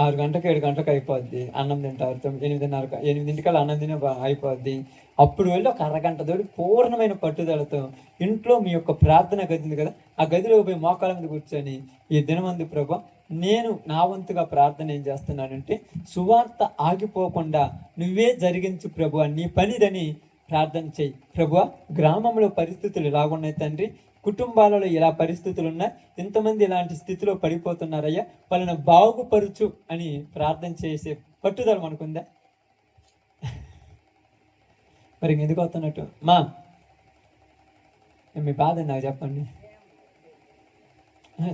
6 గంటలకు 7 గంటలకు అయిపోద్ది, అన్నం తింటారు. 8:30 8ంటికల్లా అన్నం తిని అయిపోద్ది. అప్పుడు వెళ్ళి ఒక అరగంట తోటి పూర్ణమైన పట్టుదలతో ఇంట్లో మీ యొక్క ప్రార్థన గది ఉంది కదా, ఆ గదిలో పోయి మోకాళ్ళ మీద కూర్చొని, ఈ దినమందు ప్రభా నేను నా వంతుగా ప్రార్థన ఏం చేస్తున్నానంటే, సువార్త ఆగిపోకుండా నువ్వే జరిగించు ప్రభు, నీ పనిదని ప్రార్థన చేయి. ప్రభు, గ్రామంలో పరిస్థితులు ఇలాగున్నాయి తండ్రి, కుటుంబాలలో ఇలా పరిస్థితులు ఉన్నాయి, ఇంతమంది ఇలాంటి స్థితిలో పడిపోతున్నారయ్యా, వాళ్ళని బాగుపరుచు అని ప్రార్థన చేసే పట్టుదల మనకుందా? మరి ఎందుకు వస్తున్నట్టు మా మీ బాధ నాకు చెప్పండి.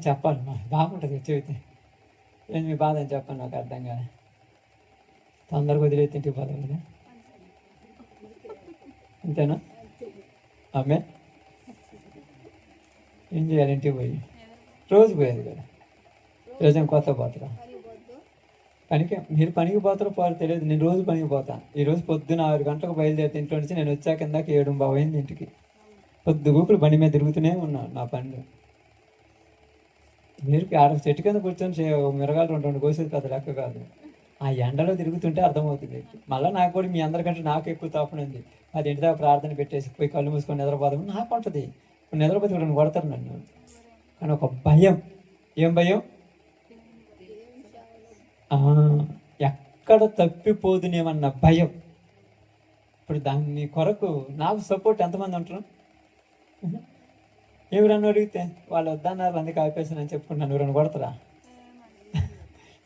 చెప్పాలి మా, బాగుంటుంది చెబితే. ఏంటి మీ బాధ అని చెప్పండి, నాకు అర్థం కాదు. తొందరగా వదిలేసి ఇంటికి పోదాం కదా, అంతేనా? ఆమె ఏం చేయాలి? ఇంటికి పోయి రోజు పోయేది కదా, రోజు కొత్త పోతారా పనికి? మీరు పనికి పోతారో పోతారో తెలియదు, నేను రోజు పనికి పోతాను. ఈరోజు పొద్దున 6 గంటలకు బయలుదేరితే ఇంట్లో నుంచి నేను వచ్చాక ఇందాక 7:15 అయింది ఇంటికి. పొద్దు గూకులు బండి మీద తిరుగుతూనే ఉన్నాను నా పనులు. మీరు ఆడ చెట్టు కింద కూర్చొని మిరగాలు 2 కోసేది పెద్ద లెక్క కాదు. ఆ ఎండలో తిరుగుతుంటే అర్థమవుతుంది. మళ్ళీ నాకు కూడా మీ అందరికంటే నాకు ఎక్కువ తాపనుంది. 10 దాకా ప్రార్థన పెట్టేసి పోయి కళ్ళు మూసుకొని నిద్రపోదాము నాకు ఉంటుంది. నిద్రపోతే కూడా కొడతారు నన్ను. కానీ ఒక భయం. ఏం భయం? ఎక్కడ తప్పిపోదునేమన్న భయం. ఇప్పుడు దాన్ని కొరకు నాకు సపోర్ట్ ఎంతమంది ఉంటారు? ఎవరన్నా అడిగితే వాళ్ళు వద్దన్నారు అందుకే ఆపేసానని చెప్పుకుంటున్నాను, ఎవరన్నా కొడతారా?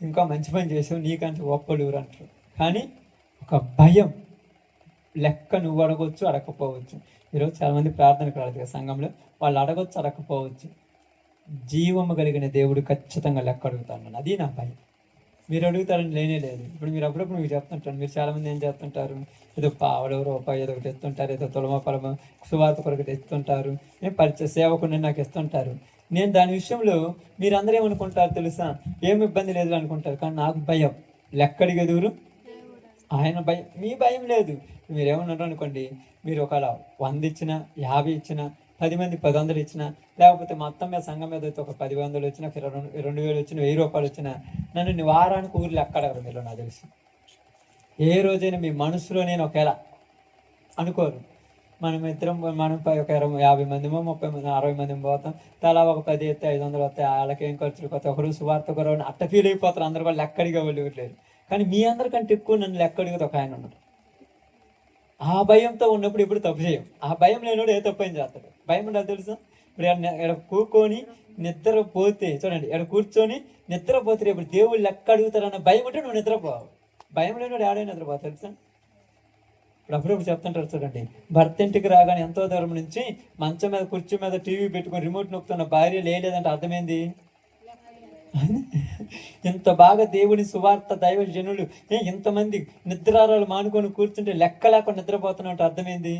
ఇంకా మంచి పని చేసావు, నీకంటే గొప్పలు ఎవరు అంటారు. కానీ ఒక భయం. లెక్క నువ్వు అడగవచ్చు, అడగకపోవచ్చు. ఈరోజు చాలామంది ప్రార్థనకు రాలేదు కదా సంఘంలో, వాళ్ళు అడగొచ్చు, అడగకపోవచ్చు. జీవము కలిగిన దేవుడు ఖచ్చితంగా లెక్క అడుగుతాను, అది నా భయం. మీరు అడుగుతారని లేనే లేదు. ఇప్పుడు మీరు అప్పుడప్పుడు మీకు చెప్తుంటారు, మీరు చాలామంది ఏం చేస్తుంటారు, ఏదో పావడో రూపాయి ఏదో ఒకటి ఇస్తుంటారు, ఏదో తులమ పలమ సువార్త కొరకు తెస్తుంటారు, పరిచయ సేవకుని నాకు ఇస్తుంటారు. నేను దాని విషయంలో మీరందరూ ఏమనుకుంటారు తెలుసా, ఏమి ఇబ్బంది లేదు అనుకుంటారు. కానీ నాకు భయం. లెక్కడికి ఎదురు ఆయన భయం, మీ భయం లేదు. మీరేమన్నారు అనుకోండి, మీరు ఒకవేళ 100 ఇచ్చినా, 50 ఇచ్చినా, 10 మంది 10 ఇచ్చినా, లేకపోతే మొత్తం మీద సంఘం మీద అయితే ఒక 10 వచ్చినా, 2,000 వచ్చినా, 1000 రూపాయలు వచ్చినా, నన్ను వారానికి ఊర్లో ఎక్కడగరు మీరు నాకు తెలిసి. ఏ రోజైనా మీ మనసులో నేను ఒకవేళ అనుకోరు, మనం ఒక 50 మందిమో 30 మంది 60 మంది పోతాం, తలా ఒక 10 ఎత్తే 500 వస్తాయి, వాళ్ళకేం ఖర్చులు కొత్త ఒకరు సువార్త కొరవని అట్ట ఫీల్ అయిపోతారు అందరు. వాళ్ళు లెక్కడిగా వాళ్ళు లేరు. కానీ మీ అందరికంటే ఎక్కువ నన్ను లెక్కడిగా ఒక ఆయన ఉన్నాడు. ఆ భయంతో ఉన్నప్పుడు ఇప్పుడు తప్పు చేయం. ఆ భయం లేనివాడు ఏ తప్పు ఏం చేస్తాడు? భయం ఉండదు తెలుసా? ఇప్పుడు ఎక్కడ కూర్చొని నిద్రపోతే చూడండి, ఎక్కడ కూర్చొని నిద్రపోతే రేపు దేవుళ్ళు లెక్క అడుగుతారన్న భయం ఉంటే నువ్వు నిద్రపోవు. భయం లేనివాడు ఆడే నిద్రపోతావు తెలుసా? ఇప్పుడు అప్పుడప్పుడు చెప్తుంటారు చూడండి, భర్త ఇంటికి రాగానే ఎంతో దూరం నుంచి మంచం మీద కుర్చీ మీద టీవీ పెట్టుకొని రిమోట్ నొక్కుతున్న భార్య లేదంటే అర్థమైంది. ఇంత బాగా దేవుని సువార్త దైవ జనులు ఇంతమంది నిద్రారాలు మానుకొని కూర్చుంటే లెక్క లేకుండా నిద్రపోతున్నట్టు అర్థమైంది.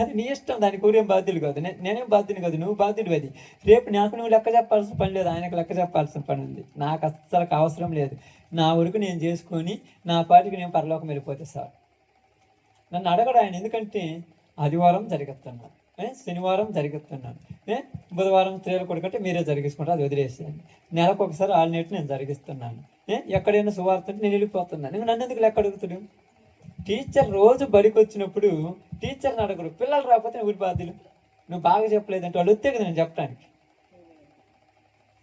అది నీ ఇష్టం, దానికి ఊరేం బాధ్యులు కాదు, నేనేం బాధ్యుని కాదు, నువ్వు బాధ్యుడు. అది రేపు నాకు నువ్వు లెక్క చెప్పాల్సిన పని లేదు, ఆయనకు లెక్క చెప్పాల్సిన పని ఉంది. నాకు అస్సలు అవసరం లేదు. నా వరకు నేను చేసుకొని నా పాటికి నేను పరలోకం వెళ్ళిపోతే సార్. నన్ను అడగడు ఆయన, ఎందుకంటే ఆదివారం జరిగిస్తున్నాను, శనివారం జరిగిస్తున్నాను, బుధవారం స్త్రీలు కొడుకంటే మీరే జరిగించుకుంటారు, అది వదిలేసేయండి. నెలకు ఒకసారి ఆల్నేట్ నేను జరిగిస్తున్నాను. ఎక్కడైనా సువార్త అంటే నేను వెళ్ళిపోతున్నాను. నన్ను ఎందుకు లెక్క అడుగుతాడు? టీచర్ రోజు బడికి వచ్చినప్పుడు టీచర్ని అడగడు, పిల్లలు రాకపోతే ఊరి బాధ్యులు. నువ్వు బాగా చెప్పలేదంటే వాళ్ళు వస్తే కదా నేను చెప్పడానికి,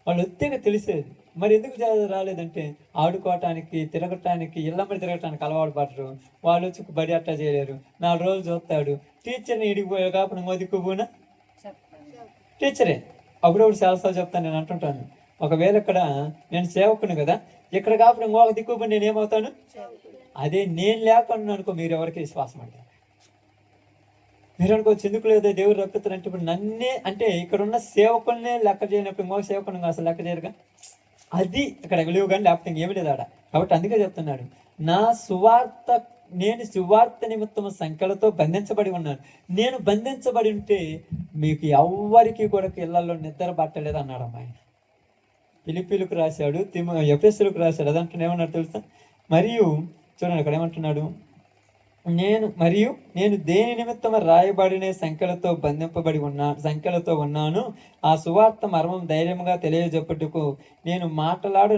వాళ్ళు వస్తేగా తెలిసేది. మరి ఎందుకు రాలేదంటే ఆడుకోవటానికి, తిరగటానికి, ఇళ్ళమ్మడి తిరగటానికి అలవాటు పడరు. వాళ్ళు వచ్చి బడి అట్టా చేయలేరు. 4 రోజులు చూస్తాడు, టీచర్ని ఇడిగిపోయా కాకుండా మోదిక్కుపోనా టీచరే. అప్పుడప్పుడు చాలాసార్లు చెప్తాను, నేను అంటుంటాను, ఒకవేళ ఇక్కడ నేను సేవకుని కదా, ఇక్కడ కాకుండా ఇంకొక దిక్కుపోయి నేను ఏమవుతాను? అదే నేను లేకుండా అనుకో, మీరు ఎవరికి విశ్వాసం అంటారు? మీరు అనుకోవచ్చు ఎందుకు లేదా దేవుడు రప్పిస్తారంటే, ఇప్పుడు నన్నే అంటే ఇక్కడ ఉన్న సేవకులనే లెక్క చేయనప్పుడు ఇంకో సేవకుని అసలు లెక్క చేయరుగా. అది ఇక్కడ విలువ కానీ లేకపోతే ఇంకేమి లేదు ఆడ. కాబట్టి అందుకే చెప్తున్నాడు, నేను సువార్త నిమిత్తం సంఖ్యలతో బంధించబడి ఉన్నాను. నేను బంధించబడి ఉంటే మీకు ఎవ్వరికి కూడా ఇళ్లలో నిద్ర పట్టలేదు అన్నాడు అమ్మాయి. ఫిలిప్పీలకు రాశాడు, ఎఫెసీయులకు రాశాడు. అదంటే ఏమన్నాడు తెలుసా? మరియు చూడండి అక్కడ ఏమంటున్నాడు, నేను దేని నిమిత్తం రాయబడిన సంఖ్యలతో ఉన్నాను. ఆ సువార్త మర్మం ధైర్యంగా తెలియజెప్పుటకు నేను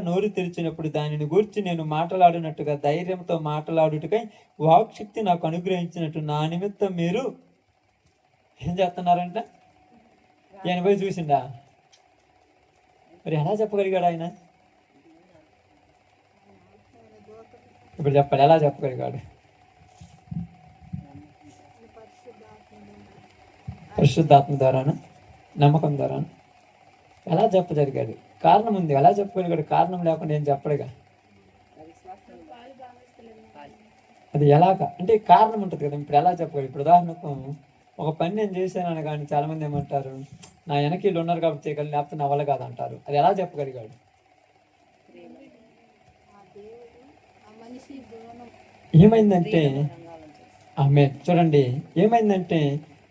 నోరు తెరిచినప్పుడు దానిని గూర్చి నేను మాట్లాడినట్టుగా ధైర్యంతో మాట్లాడుటకై వాక్శక్తి నాకు అనుగ్రహించినట్టు నా నిమిత్తం మీరు ఏం చేస్తున్నారంట? ఆయన పోయి చూసిండా? మరి ఎలా చెప్పగలిగాడు ఆయన? ఇప్పుడు చెప్పాలి, ఎలా చెప్పగలిగాడు? పరిశుద్ధాత్మ ద్వారాను, నమ్మకం ద్వారాను. ఎలా చెప్పగలిగాడు? కారణం ఉంది. ఎలా చెప్పగలిగాడు? కారణం లేకుండా ఏం చెప్పడుగా. అది ఎలాగా అంటే కారణం ఉంటుంది కదా. ఇప్పుడు ఎలా చెప్పగలరు? ఇప్పుడు ఉదాహరణకు ఒక పని నేను చేశానని కానీ చాలామంది ఏమంటారు, నా వెనక వీళ్ళు ఉన్నారు కాబట్టి చేయగలి, లేకపోతే నా వల్ల కాదు అంటారు. అది ఎలా చెప్పగలిగాడు? ఏమైందంటే చూడండి, ఏమైందంటే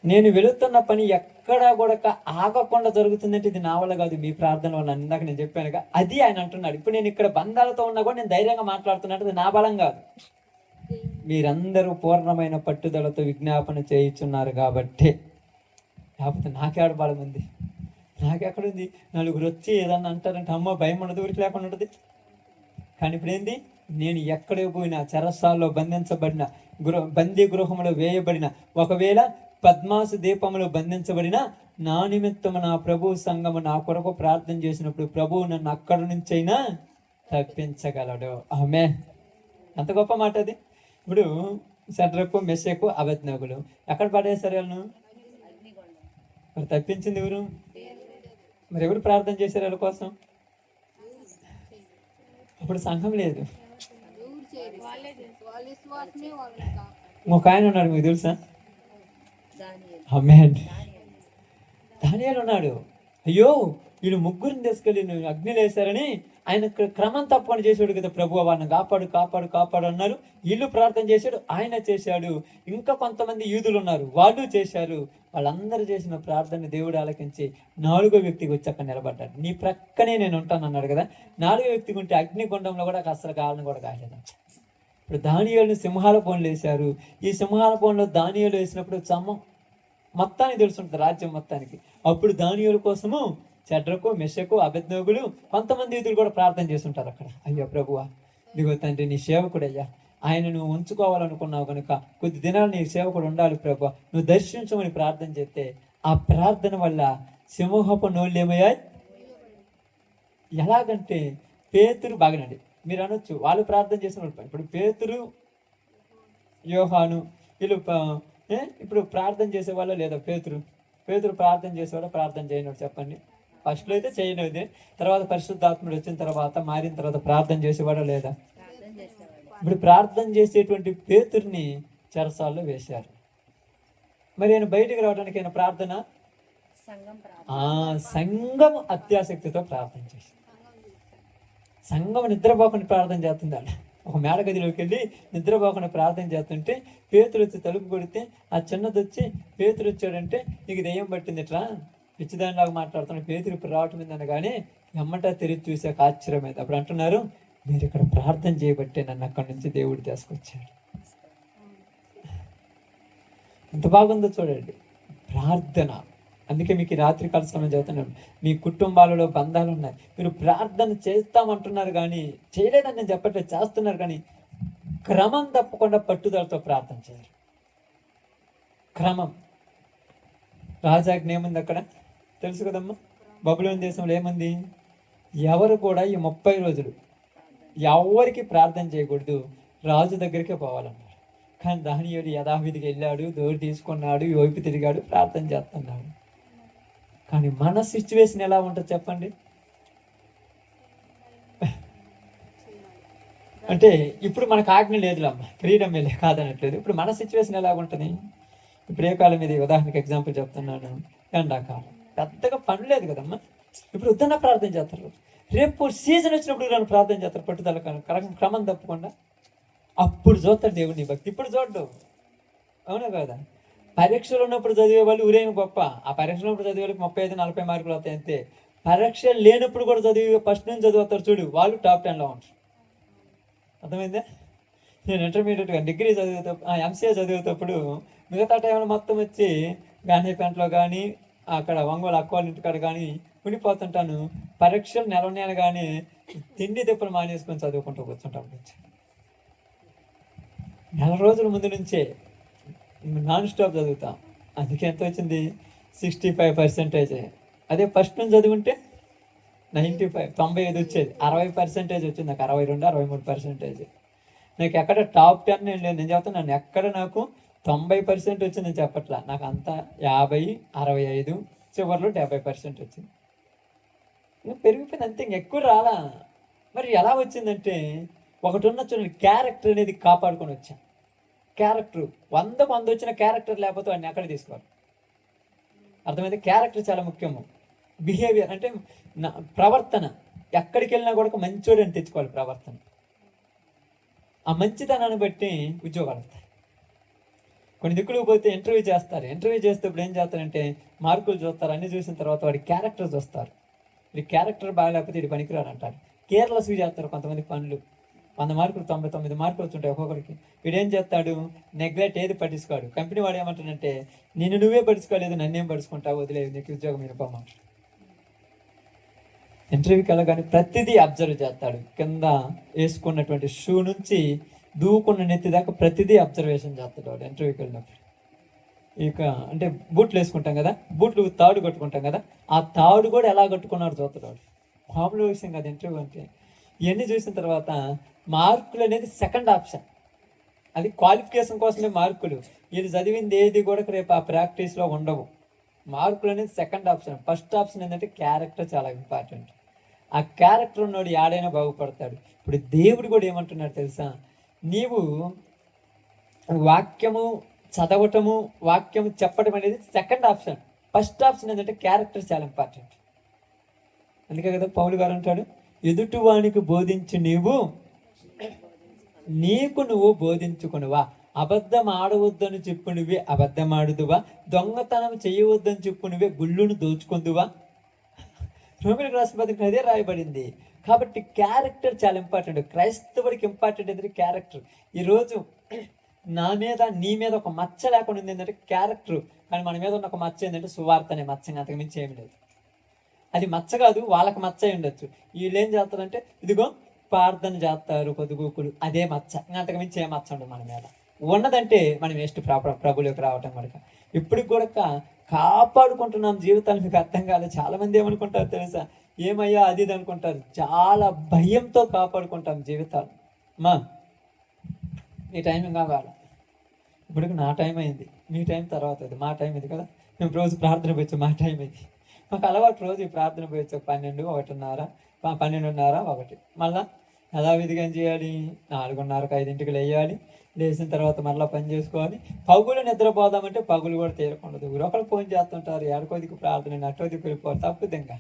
నేను వెళుతున్న పని ఎక్కడా కూడా ఆగకుండా జరుగుతుందంటే ఇది నా వల్ల కాదు, మీ ప్రార్థన వల్ల. ఇందాక నేను చెప్పానుగా, అది ఆయన అంటున్నాడు. ఇప్పుడు నేను ఇక్కడ బంధాలతో ఉన్నా కూడా నేను ధైర్యంగా మాట్లాడుతున్నట్టు అది నా బలం కాదు, మీరందరూ పూర్ణమైన పట్టుదలతో విజ్ఞాపన చేయించున్నారు కాబట్టి. లేకపోతే నాకేడ బలం ఉంది? నాకెక్కడుంది? నలుగురు వచ్చి ఏదన్నా అంటారంటే అమ్మో భయం ఉండదు, ఊరికి లేకుండా ఉంటుంది. కానీ ఇప్పుడు ఏంది? నేను ఎక్కడికి పోయినా, చెరసాల్లో బంధించబడిన, బందీ గృహంలో వేయబడిన, ఒకవేళ పద్మాసు దీపంలో బంధించబడిన, నా నిమిత్తము నా ప్రభు సంఘము నా కొరకు ప్రార్థన చేసినప్పుడు ప్రభువు నన్ను అక్కడి నుంచైనా తప్పించగలడు. ఆమె ఎంత గొప్ప మాట అది. ఇప్పుడు షడ్రకు, మెషకు, అబేద్నెగోలు ఎక్కడ పడేశారు వాళ్ళను? మరి తప్పించింది ఎవరు? మరి ఎవరు ప్రార్థన చేశారు వాళ్ళ కోసం? అప్పుడు సంఘం లేదు. ఒక ఆయన ఉన్నాడు, మీకు తెలుసా? దానియేలు ఉన్నాడు. అయ్యో వీళ్ళు ముగ్గురిని తీసుకెళ్ళి అగ్నిలో వేశారని ఆయన క్రమం తప్పకుండా చేశాడు కదా. ప్రభు వాడిని కాపాడు కాపాడు కాపాడు అన్నారు. వీళ్ళు ప్రార్థన చేశాడు, ఆయన చేశాడు. ఇంకా కొంతమంది యూదులు ఉన్నారు, వాళ్ళు చేశారు. వాళ్ళందరూ చేసిన ప్రార్థన దేవుడు ఆలకించి 4వ వ్యక్తికి వచ్చి అక్కడ నిలబడ్డాడు. నీ ప్రక్కనే నేను ఉంటాను అన్నాడు కదా. 4వ వ్యక్తికి ఉంటే అగ్నిగుండంలో కూడా అసలు కావాలని కూడా కాలేదు. ఇప్పుడు దానియేలుని సింహాల పోన్లు వేశారు. ఈ సింహాల పోన్లో దానియేలు వేసినప్పుడు మొత్తానికి తెలుసుంటుంది, రాజ్యం మొత్తానికి. అప్పుడు దానియేలు కోసము షడ్రకు, మెషకు, అబేద్నెగోలు, కొంతమంది యూదులు కూడా ప్రార్థన చేస్తుంటారు అక్కడ. అయ్యో ప్రభువా, దిగో తండ్రి, నీ సేవకుడయ్యా, ఆయన నువ్వు ఉంచుకోవాలనుకున్నావు కనుక కొద్ది దినాలు నీ సేవకుడు ఉండాలి ప్రభువా, నువ్వు దర్శించమని ప్రార్థన చేస్తే ఆ ప్రార్థన వల్ల సింహపు నోళ్ళు ఏమయ్యాయి? ఎలాగంటే పేతురు బాగానండి, మీరు అనొచ్చు వాళ్ళు ప్రార్థన చేసిన. ఇప్పుడు పేతురు, యోహాను వీళ్ళు ఇప్పుడు ప్రార్థన చేసేవాళ్ళ లేదా? పేతురు ప్రార్థన చేసేవాళ్ళ, ప్రార్థన చేయనోడు చెప్పండి? ఫస్ట్లో అయితే చేయనిది, తర్వాత పరిశుద్ధాత్ముడు వచ్చిన తర్వాత మారిన తర్వాత ప్రార్థన చేసేవాడా లేదా? ఇప్పుడు ప్రార్థన చేసేటువంటి పేతుర్ని చెరసాల్లో వేశారు. మరి ఆయన బయటికి రావడానికి ఆయన ప్రార్థన సంఘం అత్యాసక్తితో ప్రార్థన చేసి, సంఘం నిద్రపోకుండా ప్రార్థన చేస్తుంది. అలా ఒక మేడగదిలోకి వెళ్ళి నిద్రపోకుండా ప్రార్థన చేస్తుంటే పేతురు వచ్చి తలుపు కొడితే ఆ చిన్నది వచ్చి, పేతురు వచ్చాడంటే నీకు దెయ్యం పట్టింది ఇట్లా పిచ్చిదానిలాగా మాట్లాడుతున్నాడు, పేతురు ఇప్పుడు రావటం ఏందని కానీ ఎమ్మట తెరిచి చూసాక ఆశ్చర్యమైంది. అప్పుడు అంటున్నారు, మీరు ఇక్కడ ప్రార్థన చేయబట్టే నన్ను అక్కడి నుంచి దేవుడు తీసుకొచ్చాడు. ఎంత బాగుందో చూడండి ప్రార్థన. అందుకే మీకు రాత్రి కాల సమయం చదువుతున్నాను, మీ కుటుంబాలలో బంధాలు ఉన్నాయి, మీరు ప్రార్థన చేస్తామంటున్నారు కానీ చేయలేదని నేను చెప్పట్లేదు, చేస్తున్నారు కానీ క్రమం తప్పకుండా పట్టుదలతో ప్రార్థన చేయరు. క్రమం. రాజాజ్ఞ ఏముంది అక్కడ తెలుసు కదమ్మా. బబులోను దేశంలో ఏముంది? ఎవరు కూడా ఈ 30 రోజులు ఎవరికి ప్రార్థన చేయకూడదు, రాజు దగ్గరికే పోవాలన్నారు. కానీ దానియేలు యథావిధికి వెళ్ళాడు, దోరు తీసుకున్నాడు, వైపు తిరిగాడు, ప్రార్థన చేస్తున్నాడు. కానీ మన సిచ్యువేషన్ ఎలా ఉంటుంది చెప్పండి? అంటే ఇప్పుడు మనకు ఆజ్ఞ లేదులమ్మ, ఫ్రీడమ్ వెళ్ళే కాదనట్లేదు. ఇప్పుడు మన సిచ్యువేషన్ ఎలా ఉంటుంది? ఇప్పుడు ఏ కాలం ఇది ఉదాహరణకి ఎగ్జాంపుల్ చెప్తున్నాను, ఎండాకాలం పెద్దగా పని లేదు కదమ్మా. ఇప్పుడు వద్దన్న ప్రార్థన చేస్తారు, రేపు సీజన్ వచ్చినప్పుడు నన్ను ప్రార్థన చేస్తారు పట్టుదల క్రమం తప్పకుండా. అప్పుడు చూస్తాడు దేవుడు నీ భక్తి, ఇప్పుడు చూడ్డు. అవునా కదా? పరీక్షలు ఉన్నప్పుడు చదివే వాళ్ళు ఊరేమి గొప్ప, ఆ పరీక్షలు ఉన్నప్పుడు చదివే వాళ్ళకి 35-40 మార్కులు వస్తాయి అంతే. పరీక్షలు లేనప్పుడు కూడా చదివి ఫస్ట్ నుంచి చదువుతారు చూడు, వాళ్ళు టాప్ 10లో ఉంటారు. అర్థమైందా? నేను ఇంటర్మీడియట్గా డిగ్రీ ఎంసీఏ చదివేటప్పుడు మిగతా టైంలో మొత్తం వచ్చి గాంధీపేటలో కానీ అక్కడ ఒంగోలు అక్కోళ్ళ ఇంటికాడ కానీ ఉండిపోతుంటాను. పరీక్షలు నెల కానీ తిండి తిప్పలు మానేసుకొని చదువుకుంటూ కూర్చుంటాను. నెల రోజుల ముందు నుంచే నాన్ స్టాప్ చదువుతాం. అందుకే ఎంత వచ్చింది? 65%. అదే ఫస్ట్ నుంచి చదువుంటే 95 వచ్చేది. 60% వచ్చింది నాకు. 62, 63%. నాకు ఎక్కడ టాప్ 10 నేను లేదు. నేను చెప్తాను, నన్ను ఎక్కడ నాకు 90% వచ్చిందని చెప్పట్లా. నాకు అంతా 50, 65, చివరిలో 70% వచ్చింది. పెరిగిపోయింది అంతే, ఎక్కువ రాలా. మరి ఎలా వచ్చిందంటే ఒకటి ఉన్న చూడండి, క్యారెక్టర్ అనేది కాపాడుకొని వచ్చాను. క్యారెక్టర్ 100కు 100 వచ్చిన క్యారెక్టర్ లేకపోతే వాడిని ఎక్కడ తీసుకోవాలి? అర్థమైతే? క్యారెక్టర్ చాలా ముఖ్యము. బిహేవియర్ అంటే ప్రవర్తన, ఎక్కడికి వెళ్ళినా కూడా మంచోడని తెచ్చుకోవాలి ప్రవర్తన. ఆ మంచితనాన్ని బట్టి ఉద్యోగాలు వస్తాయి. కొన్ని దిక్కులు పోతే ఇంటర్వ్యూ చేస్తారు. ఇంటర్వ్యూ చేసేటప్పుడు ఏం చేస్తారంటే మార్కులు చూస్తారు. అన్ని చూసిన తర్వాత వాడి క్యారెక్టర్ చూస్తారు. వీడి క్యారెక్టర్ బాగాలేకపోతే ఇది పనికిరాడు అంటారు. కేర్లెస్గా చేస్తారు కొంతమంది పనులు. 100 మార్కులు 99 మార్కులు వచ్చుంటాయి ఒక్కొక్కరికి. వీడేం చేస్తాడు? నెగ్లెక్ట్, ఏది పట్టించుకోడు. కంపెనీ వాడు ఏమంటాడంటే నిన్ను నువ్వే పట్టించుకోలేదు, నన్నేం పట్టించుకుంటావు, వదిలేదు, నీకు ఉద్యోగం ఇవ్వమంటాడు. ఇంటర్వ్యూకి వెళ్ళగానే ప్రతిదీ అబ్జర్వ్ చేస్తాడు. కింద వేసుకున్నటువంటి షూ నుంచి దూకున్న నెత్తి దాకా ప్రతిదీ అబ్జర్వేషన్ చేస్తాడు వాడు ఇంటర్వ్యూకి వెళ్ళినప్పుడు. ఇక అంటే బూట్లు వేసుకుంటాం కదా, బూట్లు తాడు కట్టుకుంటాం కదా, ఆ తాడు కూడా ఎలా కట్టుకున్నాడు చూస్తాడు వాడు. మామూలు విషయం కాదు ఇంటర్వ్యూ అంటే. ఇవన్నీ చూసిన తర్వాత మార్కులు అనేది సెకండ్ ఆప్షన్. అది క్వాలిఫికేషన్ కోసమే మార్కులు. వీళ్ళు చదివింది ఏది కూడా రేపు ఆ ప్రాక్టీస్లో ఉండవు. మార్కులు అనేది సెకండ్ ఆప్షన్. ఫస్ట్ ఆప్షన్ ఏంటంటే క్యారెక్టర్ చాలా ఇంపార్టెంట్. ఆ క్యారెక్టర్ ఉన్నోడు యాడైనా బాగుపడతాడు. ఇప్పుడు దేవుడు కూడా ఏమంటున్నాడు తెలుసా? నీవు వాక్యము చదవటము, వాక్యము చెప్పడం అనేది సెకండ్ ఆప్షన్. ఫస్ట్ ఆప్షన్ ఏంటంటే క్యారెక్టర్ చాలా ఇంపార్టెంట్. అందుకే కదా పౌలు గారు అంటాడు, ఎదుటివానికి బోధించి నీకు నువ్వు బోధించుకునువా, అబద్ధం ఆడవద్దని చెప్పు నువ్వే అబద్ధం ఆడుదువా, దొంగతనం చేయవద్దని చెప్పు నువ్వే గుళ్ళును దోచుకుందువా. రోమిలకు రాసిన పత్రిక అదే రాయబడింది. కాబట్టి క్యారెక్టర్ చాలా ఇంపార్టెంట్. క్రైస్తవుడికి ఇంపార్టెంట్ ఏంటంటే క్యారెక్టర్. ఈరోజు నా మీద నీ మీద ఒక మచ్చ లేకుండా ఉంది ఏంటంటే క్యారెక్టర్. కానీ మన మీద ఉన్న ఒక మచ్చ ఏంటంటే సువార్త అనే మచ్చ, అంతకు మించి ఏమి లేదు. అది మచ్చ కాదు, వాళ్ళకి మచ్చ అయి ఉండొచ్చు. వీళ్ళు ఏం చేస్తారంటే ఇదిగో ప్రార్థన చేస్తారు పొదుగుకులు, అదే మచ్చ, అంతకు మించి ఏ మచ్చ ఉండదు మన మీద. ఉన్నదంటే మనం వేస్ట్ ప్రభులోకి రావటం కనుక ఇప్పటికి కూడా కాపాడుకుంటున్నాం జీవితాలు. మీకు అర్థం కాలేదు. చాలా మంది ఏమనుకుంటారు తెలుసా? ఏమయ్యా అది ఇది అనుకుంటారు. చాలా భయంతో కాపాడుకుంటాం జీవితాలు. ఈ టైం కావాలి. ఇప్పటికి నా టైం అయింది, మీ టైం తర్వాత అది, మా టైం ఇది కదా. మేము రోజు ప్రార్థన పోయొచ్చు, మా టైం ఇది. మాకు అలవాటు రోజు ఈ ప్రార్థన పోయొచ్చు 12, 1:30, 12:30, 1. మళ్ళీ యథావిధిగా ఏం చేయాలి? 4:30కి 5ంటికి లేయాలి. లేచిన తర్వాత మళ్ళీ పని చేసుకోవాలి. పగులు నిద్రపోదామంటే పగులు కూడా తీరకుండదు. ఒకరు ఫోన్ చేస్తుంటారు, ఏడుకోదికి ప్రార్థన, అటోదికి వెళ్ళిపోవాలి. తప్పుది ఇంకా.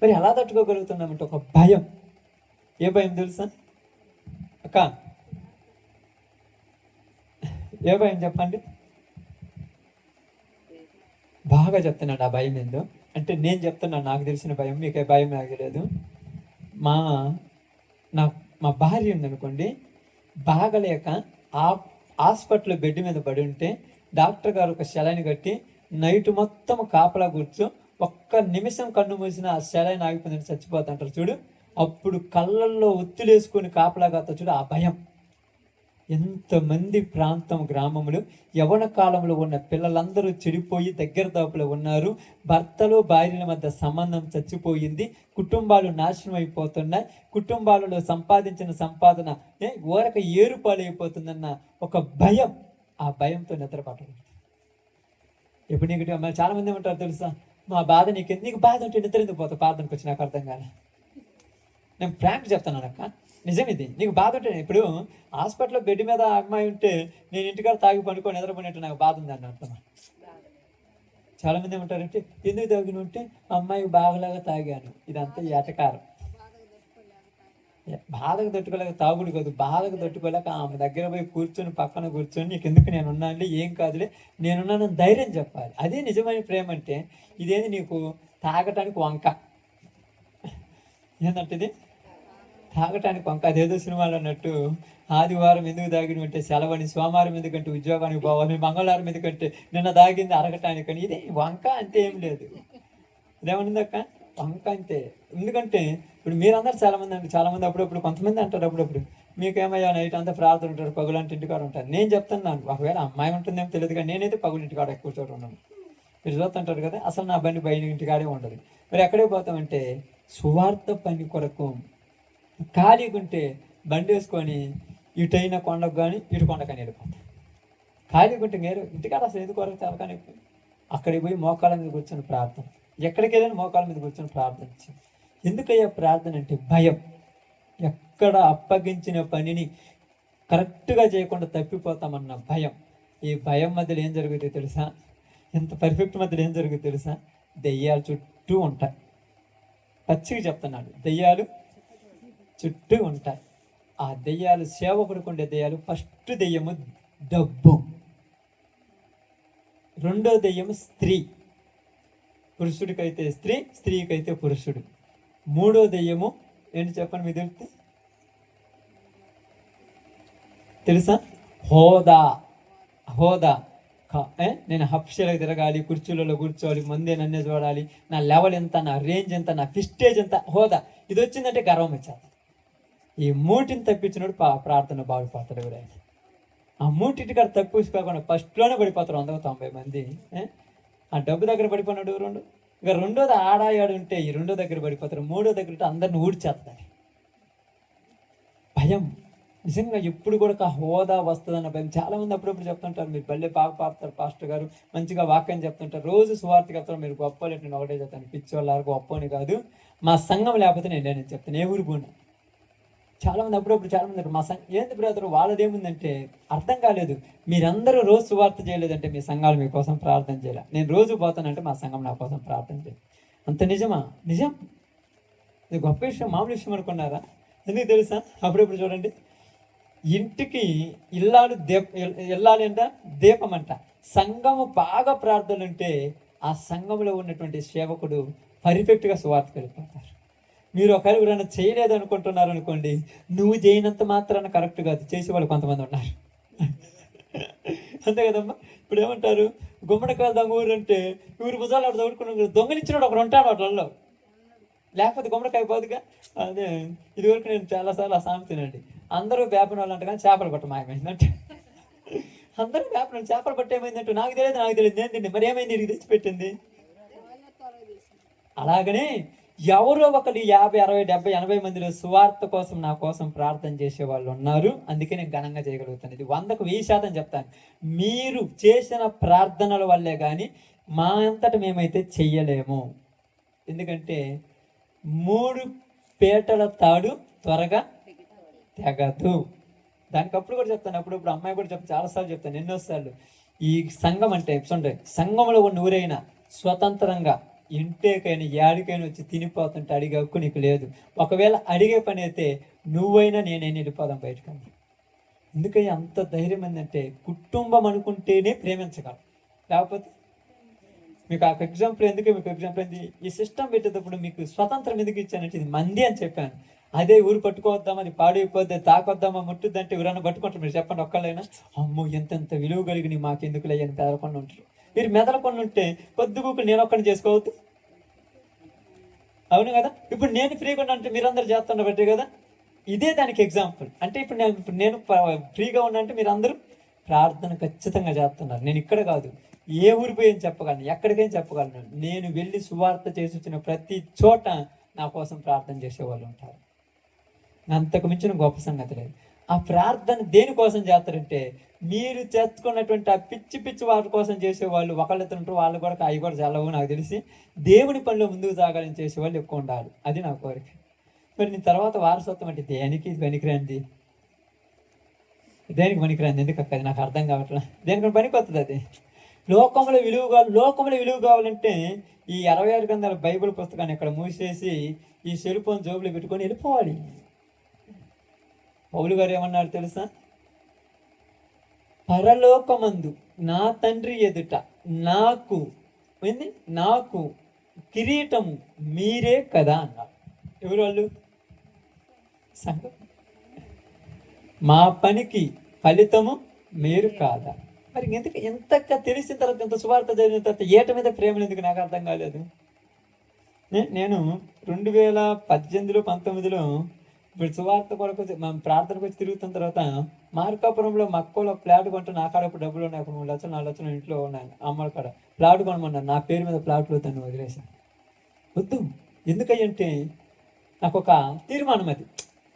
మరి ఎలా తట్టుకోగలుగుతున్నామంటే ఒక భయం. ఏ భయం తెలుసా అక్క? ఏ భయం చెప్పండి? బాగా చెప్తున్నాడు ఆ భయం ఏందో. అంటే నేను చెప్తున్నాను నాకు తెలిసిన భయం, మీకే భయం నాకు తెలియదు. మా భార్య ఉందనుకోండి, బాగలేక హాస్పిటల్ బెడ్ మీద పడి ఉంటే డాక్టర్ గారు ఒక సెలైన్ కట్టి నైట్ మొత్తం కాపలా కూర్చో, ఒక్క నిమిషం కన్ను మూసిన ఆ సెలైన్ ఆగిపోయిందంటే చచ్చిపోతుంటారు చూడు. అప్పుడు కళ్ళల్లో ఒత్తులేసుకొని కాపలా కాస్త చూడు, ఆ భయం. ఎంతమంది గ్రామంలో యవ్వన కాలంలో ఉన్న పిల్లలందరూ చెడిపోయి దగ్గర దాపులో ఉన్నారు. భర్తలు భార్యల మధ్య సంబంధం చచ్చిపోయింది. కుటుంబాలు నాశనం అయిపోతున్నాయి. కుటుంబాలలో సంపాదించిన సంపాదన ఊరక ఏరుపాలైపోతుందన్న ఒక భయం. ఆ భయంతో నిద్రపట్టదు. ఎప్పుడు నీకు చాలా మంది ఏమంటారు తెలుసా? మా బాధ నీకు బాధ ఉంటే నిద్ర ఎందుకు పోతావు? ప్రార్థనకు వచ్చి నాకు అర్థం కాదు. నేను ఫ్రాంక్ చెప్తున్నాను అక్క, నిజం ఇది. నీకు బాధ ఉంటే, ఇప్పుడు హాస్పిటల్లో బెడ్ మీద అమ్మాయి ఉంటే నేను ఇంటికాడ తాగి పండుకొని నిద్రపోయినట్టు నాకు బాధ ఉందని అర్థం. చాలా మంది ఏమంటారంటే ఎందుకు తాగిన ఉంటే అమ్మాయి బాగలాగా తాగాను. ఇదంతా ఏటకారం. బాధకు తట్టుకోలేక తాగుడు కాదు, బాధకు తట్టుకోలేక ఆమె దగ్గర పోయి కూర్చొని పక్కన కూర్చొని నీకు ఎందుకు నేనున్నా అంటే ఏం కాదులే నేనున్నాను ధైర్యం చెప్పాలి. అదే నిజమైన ప్రేమ అంటే. ఇదేంది నీకు తాగటానికి వంక, ఏంటంటే ఇది తాగటానికి వంక. అదేదో సినిమాలు అన్నట్టు ఆదివారం ఎందుకు దాగిన అంటే సెలవని, సోమవారం ఎందుకంటే ఉద్యోగానికి పోవాలి, మంగళవారం ఎందుకంటే నిన్న దాగింది అరగటానికని. ఇదే వంక అంతే, ఏం లేదు. ఇదేమనిందక్క వంక అంతే. ఎందుకంటే ఇప్పుడు మీరందరూ చాలామంది అండి, చాలామంది అప్పుడప్పుడు కొంతమంది అంటారు, అప్పుడప్పుడు మీకేమయ్యా నైట్ అంతా ప్రార్థన ఉంటారు, పగులంటే ఇంటికాడ ఉంటారు. నేను చెప్తున్నాను, ఒకవేళ అమ్మాయి ఉంటుందేమో తెలియదు, కానీ నేనైతే పగులు ఇంటికాడ ఎక్కువ చోట ఉన్నాను. మీరు చూస్తుంటారు కదా, అసలు నా బండి బయట ఇంటికాడే ఉండదు. మరి ఎక్కడికి పోతామంటే సువార్త పని కొరకు ఖాళీగా ఉంటే బండి వేసుకొని ఇటైనా కొండకు కానీ ఇటు కొండకని వెళ్ళిపోతాం. ఖాళీగా ఉంటే నేను ఇంటికాడ అసలు ఎందుకు కొరకు తలకాని అక్కడికి పోయి మోకాళ్ళ మీద కూర్చొని ప్రార్థన, ఎక్కడికి వెళ్ళినా మోకాళ్ళ మీద కూర్చొని ప్రార్థన. ఎందుకయ్యా ప్రార్థన అంటే భయం. ఎక్కడ అప్పగించిన పనిని కరెక్ట్గా చేయకుండా తప్పిపోతామన్న భయం. ఈ భయం మధ్యలో ఏం జరుగుతుందో తెలుసా? ఎంత పర్ఫెక్ట్ మధ్యలో ఏం జరుగుతుందో తెలుసా? దెయ్యాలు చుట్టూ ఉంటాయి. పచ్చిగా చెప్తున్నాడు, దెయ్యాలు చుట్టూ ఉంటాయి. ఆ దెయ్యాలు, సేవకుడికి ఉండే దెయ్యాలు, ఫస్ట్ దెయ్యము డబ్బు, రెండో దెయ్యము స్త్రీ, పురుషుడికైతే స్త్రీ, స్త్రీకైతే పురుషుడు. మూడో దెయ్యము ఏంటి చెప్పండి, మీకు తెలుసా? హోదా. హోదా, నేను హప్షలకు తిరగాలి, కుర్చీలలో కూర్చోవాలి, ముందే నన్నే చూడాలి, నా లెవెల్ ఎంత, నా రేంజ్ ఎంత, నా ఫిస్టేజ్ ఎంత, హోదా. ఇది వచ్చిందంటే గర్వం వచ్చేది. ఈ మూటిని తప్పించినప్పుడు ప్రార్థన బాగుపడతాడు ఎవరైనా. ఆ మూటింటి కాడ తప్పించుకోకుండా ఫస్ట్లోనే పడిపోతారు 190 మంది. ఆ డబ్బు దగ్గర పడిపోయినాడు రెండు. ఇక రెండోది ఆడాయాడు ఉంటే ఈ రెండో దగ్గర పడిపోతారు, మూడో దగ్గర ఉంటే అందరిని ఊడ్చేస్తారు. భయం. నిజంగా ఎప్పుడు కూడా హోదా వస్తుందన్న భయం. చాలామంది అప్పుడప్పుడు చెప్తుంటారు, మీరు భలే బాగా పాడతారు పాస్టర్ గారు, మంచిగా వాక్యం చెప్తుంటారు, రోజు సువార్తకి చెప్తారు, మీరు గొప్పలు. నేను ఒకటే చెప్తాను, పిచ్చోళ్ళ గొప్పని కాదు, మా సంఘం లేకపోతే నేను చెప్తాను, ఏ ఊరు పోయినా. చాలామంది అప్పుడప్పుడు చాలామంది మా ఏంది బ్రదర్, వాళ్ళదేముందంటే అర్థం కాలేదు. మీరందరూ రోజు సువార్త చేయలేదంటే మీ సంఘాలు మీకోసం ప్రార్థన చేయాలి. నేను రోజు పోతానంటే మా సంఘం నా కోసం ప్రార్థన చేయాలి. అంత నిజమా? నిజం. ఇది గొప్ప విషయం, మామూలు విషయం అనుకున్నారా? ఎందుకు తెలుసా? అప్పుడప్పుడు చూడండి, ఇంటికి ఇల్లాలి అంట, దీపం అంట. సంఘము బాగా ప్రార్థనలు ఉంటే ఆ సంఘంలో ఉన్నటువంటి సేవకుడు పర్ఫెక్ట్గా సువార్తకు వెళ్ళిపోతారు. మీరు ఒకవేళ ఎవరైనా చేయలేదు అనుకుంటున్నారు అనుకోండి, నువ్వు చేయనంత మాత్రాన కరెక్ట్ కాదు, చేసేవాళ్ళు కొంతమంది ఉన్నారు. అంతే కదమ్మా. ఇప్పుడు ఏమంటారు, గుమ్మడికాయలు దొంగ ఊరు అంటే ఊరు భుజాలు అక్కడ దొరుకుని దొంగలిచ్చినాడు ఒకడు ఉంటాడు వాళ్ళలో, లేకపోతే గుమ్మడికాయ పోదుగా. అదే ఇదివరకు నేను చాలాసార్లు ఆ సామెత తినండి, అందరూ వేపన వాళ్ళు అంటే కానీ చేపలు పట్ట మాయమైందంటే. అందరూ వేపన చేపలు పట్ట ఏమైందంటే నాకు తెలియదు నేను తిండి, మరి ఏమైంది ఇరికి తెచ్చిపెట్టింది. అలాగనే ఎవరో ఒకరు 50, 60, 70, 80 మందిలో సువార్త కోసం నా కోసం ప్రార్థన చేసే వాళ్ళు ఉన్నారు. అందుకే నేను ఘనంగా చేయగలుగుతాను. ఇది 100కు 1000% చెప్తాను. మీరు చేసిన ప్రార్థనల వల్లే కానీ మా అంతటా మేమైతే చెయ్యలేము. ఎందుకంటే 3 పీటల తాడు త్వరగా తెగదు. దానికి అప్పుడు కూడా చెప్తాను, అప్పుడప్పుడు అమ్మాయి కూడా చెప్తాను, చాలాసార్లు చెప్తాను, ఎన్నోసార్లు. ఈ సంఘం అంటే సంఘంలో ఉన్న ఊరైనా స్వతంత్రంగా ఇంటేకైనా యాడికైనా వచ్చి తినిపోతుంటే అడిగే హక్కు నీకు లేదు. ఒకవేళ అడిగే పని అయితే నువ్వైనా నేనైనా వెళ్ళిపోదాం బయటకన్నా. ఎందుకని అంత ధైర్యం ఏంటంటే కుటుంబం అనుకుంటేనే ప్రేమించగలం, లేకపోతే మీకు ఆ ఎగ్జాంపుల్ ఎందుకు, మీకు ఎగ్జాంపుల్ ఏంది, ఈ సిస్టమ్ పెట్టేటప్పుడు మీకు స్వతంత్రం ఎందుకు ఇచ్చానంటే ఇది మంది అని చెప్పాను. అదే ఊరు పట్టుకోవద్దాం, అది పాడైపోద్ది, తాకొద్దామా, ముట్టుద్దంటే ఎవరైనా పట్టుకుంటారు. మీరు చెప్పండి ఒక్కళ్ళైనా, అమ్మో ఎంతెంత విలువ కలిగి మాకు ఎందుకు లేని మెదలకుండా ఉంటారు. మీరు మెదలకుండా ఉంటే పొద్దుగూకులు నేను ఒక్కడిని చేసుకోవద్దు, అవును కదా. ఇప్పుడు నేను ఫ్రీగా ఉన్నా అంటే మీరందరూ చేస్తున్న బట్టే కదా. ఇదే దానికి ఎగ్జాంపుల్. అంటే ఇప్పుడు నేను ఫ్రీగా ఉన్నా అంటే మీరందరూ ప్రార్థన ఖచ్చితంగా చేస్తున్నారు. నేను ఇక్కడ కాదు, ఏ ఊరి పోయి చెప్పగలను, ఎక్కడికైనా చెప్పగలను. నేను వెళ్ళి సువార్త చేసి వచ్చిన ప్రతి చోట నా కోసం ప్రార్థన చేసేవాళ్ళు ఉంటారు. అంతకు మించిన గొప్ప సంగతి లేదు. ఆ ప్రార్థన దేనికోసం చేస్తారంటే మీరు చేసుకున్నటువంటి ఆ పిచ్చి పిచ్చి వాటి కోసం చేసేవాళ్ళు ఒకళ్ళిద్దరు ఉంటారు. వాళ్ళు కూడా అవి కూడా చల్లవు నాకు తెలిసి. దేవుని పనిలో ముందుకు సాగాలని చేసేవాళ్ళు ఎక్కువ ఉండాలి. అది నా కోరిక. మరి నేను తర్వాత వారసత్వం అంటే దేనికి పనికిరాంది, దేనికి పనికిరాంది, ఎందుకు అది నాకు అర్థం కావట్లేదు. దేనికి పనికి వస్తుంది అది. లోకంలో విలువ కావాలంటే ఈ 66 గ్రంథాల బైబిల్ పుస్తకాన్ని ఇక్కడ మూసేసి ఈ సెల్ ఫోన్ జోబులు పెట్టుకొని వెళ్ళిపోవాలి. పౌలు గారు ఏమన్నారు తెలుసా? పరలోకమందు నా తండ్రి ఎదుట నాకు కిరీటము మీరే కదా అన్నారు. ఎవరు వాళ్ళు? సంఘం. మా పనికి ఫలితము మీరు కాదా? మరి ఎందుకు ఇంతగా తెలిసిన తర్వాత, ఇంత సువార్త జరిగిన తర్వాత ఏట మీద ప్రేమలు ఎందుకు నాకు అర్థం కాలేదు? నేను 2018, 19లో ఇప్పుడు సువార్త కొరకు ప్రార్థనకు వచ్చి తిరుగుతున్న తర్వాత మార్కాపురంలో మా అక్కలో ఫ్లాట్ కొంటే నా కాడ ఇప్పుడు డబ్బులు ఉన్నాయి, 3 లక్షలు 4 లక్షలు ఇంట్లో ఉన్నాయి, అమ్మ కాడ ఫ్లాట్ కొనమన్నాను. నా పేరు మీద ఫ్లాట్లు వద్దని వదిలేశాను. వద్దు. ఎందుకంటే నాకు ఒక తీర్మానం అది.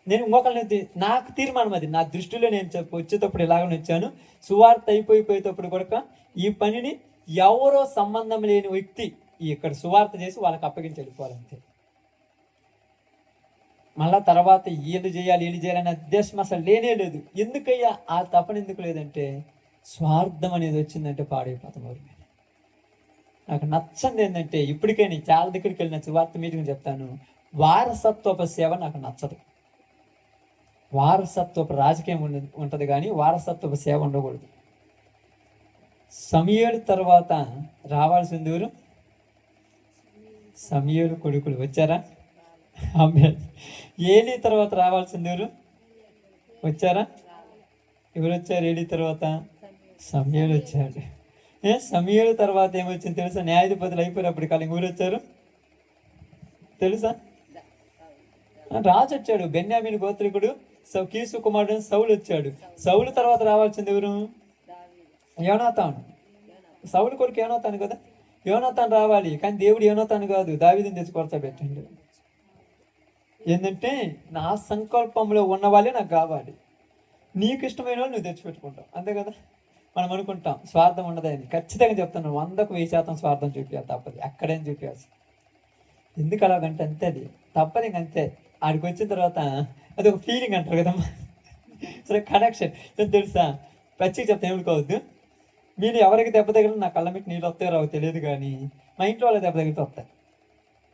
నేను ఇంకొకరిని నాకు తీర్మానం అది. నా దృష్టిలో నేను వచ్చేటప్పుడు ఇలాగనే వచ్చాను. సువార్త అయిపోయేటప్పుడు కూడా ఈ పనిని ఎవరో సంబంధం లేని వ్యక్తి ఇక్కడ సువార్త చేసి వాళ్ళకి అప్పగించి వెళ్ళిపోవాలంతే. మళ్ళా తర్వాత వీళ్ళు చేయాలనే ఉద్దేశం అసలు లేనే లేదు. ఎందుకయ్యా ఆ తపన ఎందుకు లేదంటే, స్వార్థం అనేది వచ్చిందంటే పాడైపోతాం. నాకు నచ్చంది ఏంటంటే, ఇప్పటికే నేను చాలా దగ్గరికి వెళ్ళిన సువార్త మీటింగ్ చెప్తాను, వారసత్వపు సేవ నాకు నచ్చదు. వారసత్వపు రాజకీయం ఉంటుంది కానీ వారసత్వపు సేవ ఉండకూడదు. సమూయేలు తర్వాత రావాల్సింది ఎవరు? సమూయేలు కొడుకులు వచ్చారా? ఏలీ తర్వాత రావాల్సింది ఎవరు? వచ్చారా? ఎవరు వచ్చారు ఏలీ తర్వాత? సమూయేలు వచ్చాడు. సమూయేలు తర్వాత ఏమొచ్చింది తెలుసా? న్యాయాధిపతులు అయిపోయినప్పుడు కాలం ఎవరు వచ్చారు తెలుసా? రాజు వచ్చాడు. బెన్యామీను గోత్రికుడు కీసు కుమారుడు సౌలు వచ్చాడు. సౌలు తర్వాత రావాల్సింది ఎవరు? యోనాతాను. సౌలు కొడుకు యోనాతాను కదా. యోనాతాను రావాలి, కానీ దేవుడు యోనాతాను కాదు, దావీదుని తెచ్చి కొరచబెట్టండి. ఏంటంటే నా సంకల్పంలో ఉన్న వాళ్ళే నాకు కావాలి. నీకు ఇష్టమైన వాళ్ళు నువ్వు తెచ్చిపెట్టుకుంటావు, అంతే కదా. మనం అనుకుంటాం స్వార్థం ఉండదని. ఖచ్చితంగా చెప్తాను, 100కు 1000% స్వార్థం చూపించాలి, తప్పది. ఎక్కడేం చూపించాల్సి. ఎందుకు అలాగంటే అంతే, అది తప్పదు. ఇంక అంతే. ఆడికి వచ్చిన తర్వాత అది ఒక ఫీలింగ్ అంటారు కదమ్మా, సరే కనెక్షన్. ఏం తెలుసా, పచ్చికి చెప్తాను, ఏమిడుకోవద్దు. మీరు ఎవరికి దెబ్బ దగ్గర నా కళ్ళ మీకు నీళ్ళు వస్తాయో రావు తెలియదు, కానీ మా ఇంట్లో వాళ్ళ దెబ్బ దగ్గరికి వస్తాయి.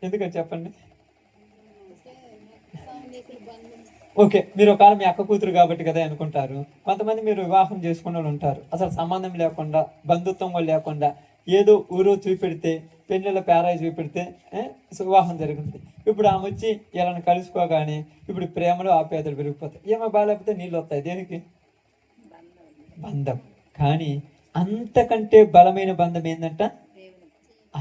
ఎందుకని చెప్పండి? ఓకే, మీరు ఒకవేళ మీ అక్క కూతురు కాబట్టి కదా అనుకుంటారు. కొంతమంది మీరు వివాహం చేసుకున్న వాళ్ళు ఉంటారు, అసలు సంబంధం లేకుండా, బంధుత్వం లేకుండా, ఏదో ఊరో చూపెడితే, పెళ్ళిళ్ళ పేరాయి చూపెడితే వివాహం జరుగుతుంది. ఇప్పుడు ఆమె వచ్చి ఇలా కలుసుకోగానే ఇప్పుడు ప్రేమలో ఆప్యాయతలు పెరిగిపోతాయి. ఏమో బాగాలేకపోతే నీళ్ళు వస్తాయి. దేనికి? బంధం. కానీ అంతకంటే బలమైన బంధం ఏంటంట?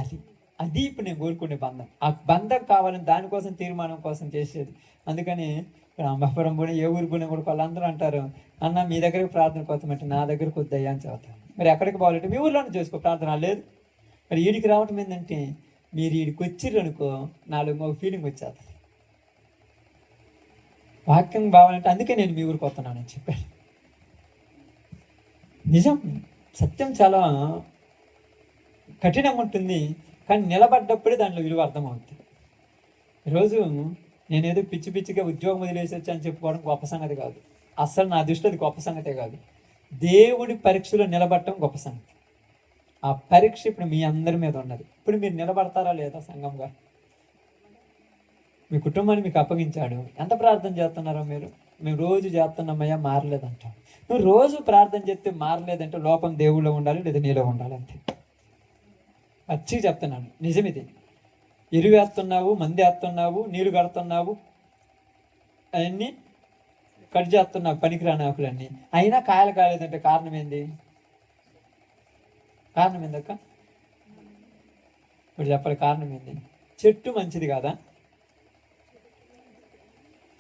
అది అది ఇప్పుడు నేను కోరుకునే బంధం. ఆ బంధం కావాలని దానికోసం తీర్మానం కోసం చేసేది. అందుకని ఇక్కడ అంబాపురం పోయి ఏ ఊరు పోయినా కూడా వాళ్ళందరూ అంటారు, అన్న మీ దగ్గరికి ప్రార్థన కోసం అంటే నా దగ్గరకు వద్దయ్యా అని చెబుతాను. మరి ఎక్కడికి పోవాలంటే మీ ఊర్లోనే చేసుకో ప్రార్థన. లేదు మరి ఈడికి రావటం ఏంటంటే, మీరు ఈడికి వచ్చిర్రు అనుకో నాలో ఒక ఫీలింగ్ వచ్చేది. వాక్యం బావాలంటే అందుకే నేను మీ ఊరికి వస్తున్నానని చెప్పాను. నిజం, సత్యం చాలా కఠినంగా ఉంటుంది, కానీ నిలబడ్డప్పుడే దాంట్లో విలువ అర్థమవుతుంది. ఈరోజు నేనేదో పిచ్చి పిచ్చిగా ఉద్యోగం వదిలేసి వచ్చాను చెప్పుకోవడం గొప్ప సంగతి కాదు. అస్సలు నా దృష్టి అది గొప్ప సంగతే కాదు. దేవుడి పరీక్షలో నిలబడటం గొప్ప సంగతి. ఆ పరీక్ష ఇప్పుడు మీ అందరి మీద ఉన్నది. ఇప్పుడు మీరు నిలబడతారా లేదా సంఘంగా? మీ కుటుంబాన్ని మీకు అప్పగించాడు, ఎంత ప్రార్థన చేస్తున్నారో మీరు? మేము రోజు చేస్తున్నామయ్యా మారలేదంటాం. నువ్వు రోజు ప్రార్థన చేస్తే మారలేదంటే లోపం దేవుళ్ళో ఉండాలి, లేదా నీలో ఉండాలి, అంతే. పచ్చిగా చెప్తున్నాను, నిజమిది. ఎరువు వేస్తున్నావు, మంది వేస్తున్నావు, నీరు కడుతున్నావు, అవన్నీ కట్ చేస్తున్నావు, పనికిరాని ఆకులన్నీ, అయినా కాయలు కాలేదంటే కారణం ఏంది? కారణం ఏందక్క? ఇప్పుడు చెప్పాలి, కారణం ఏంది? చెట్టు మంచిది కాదా?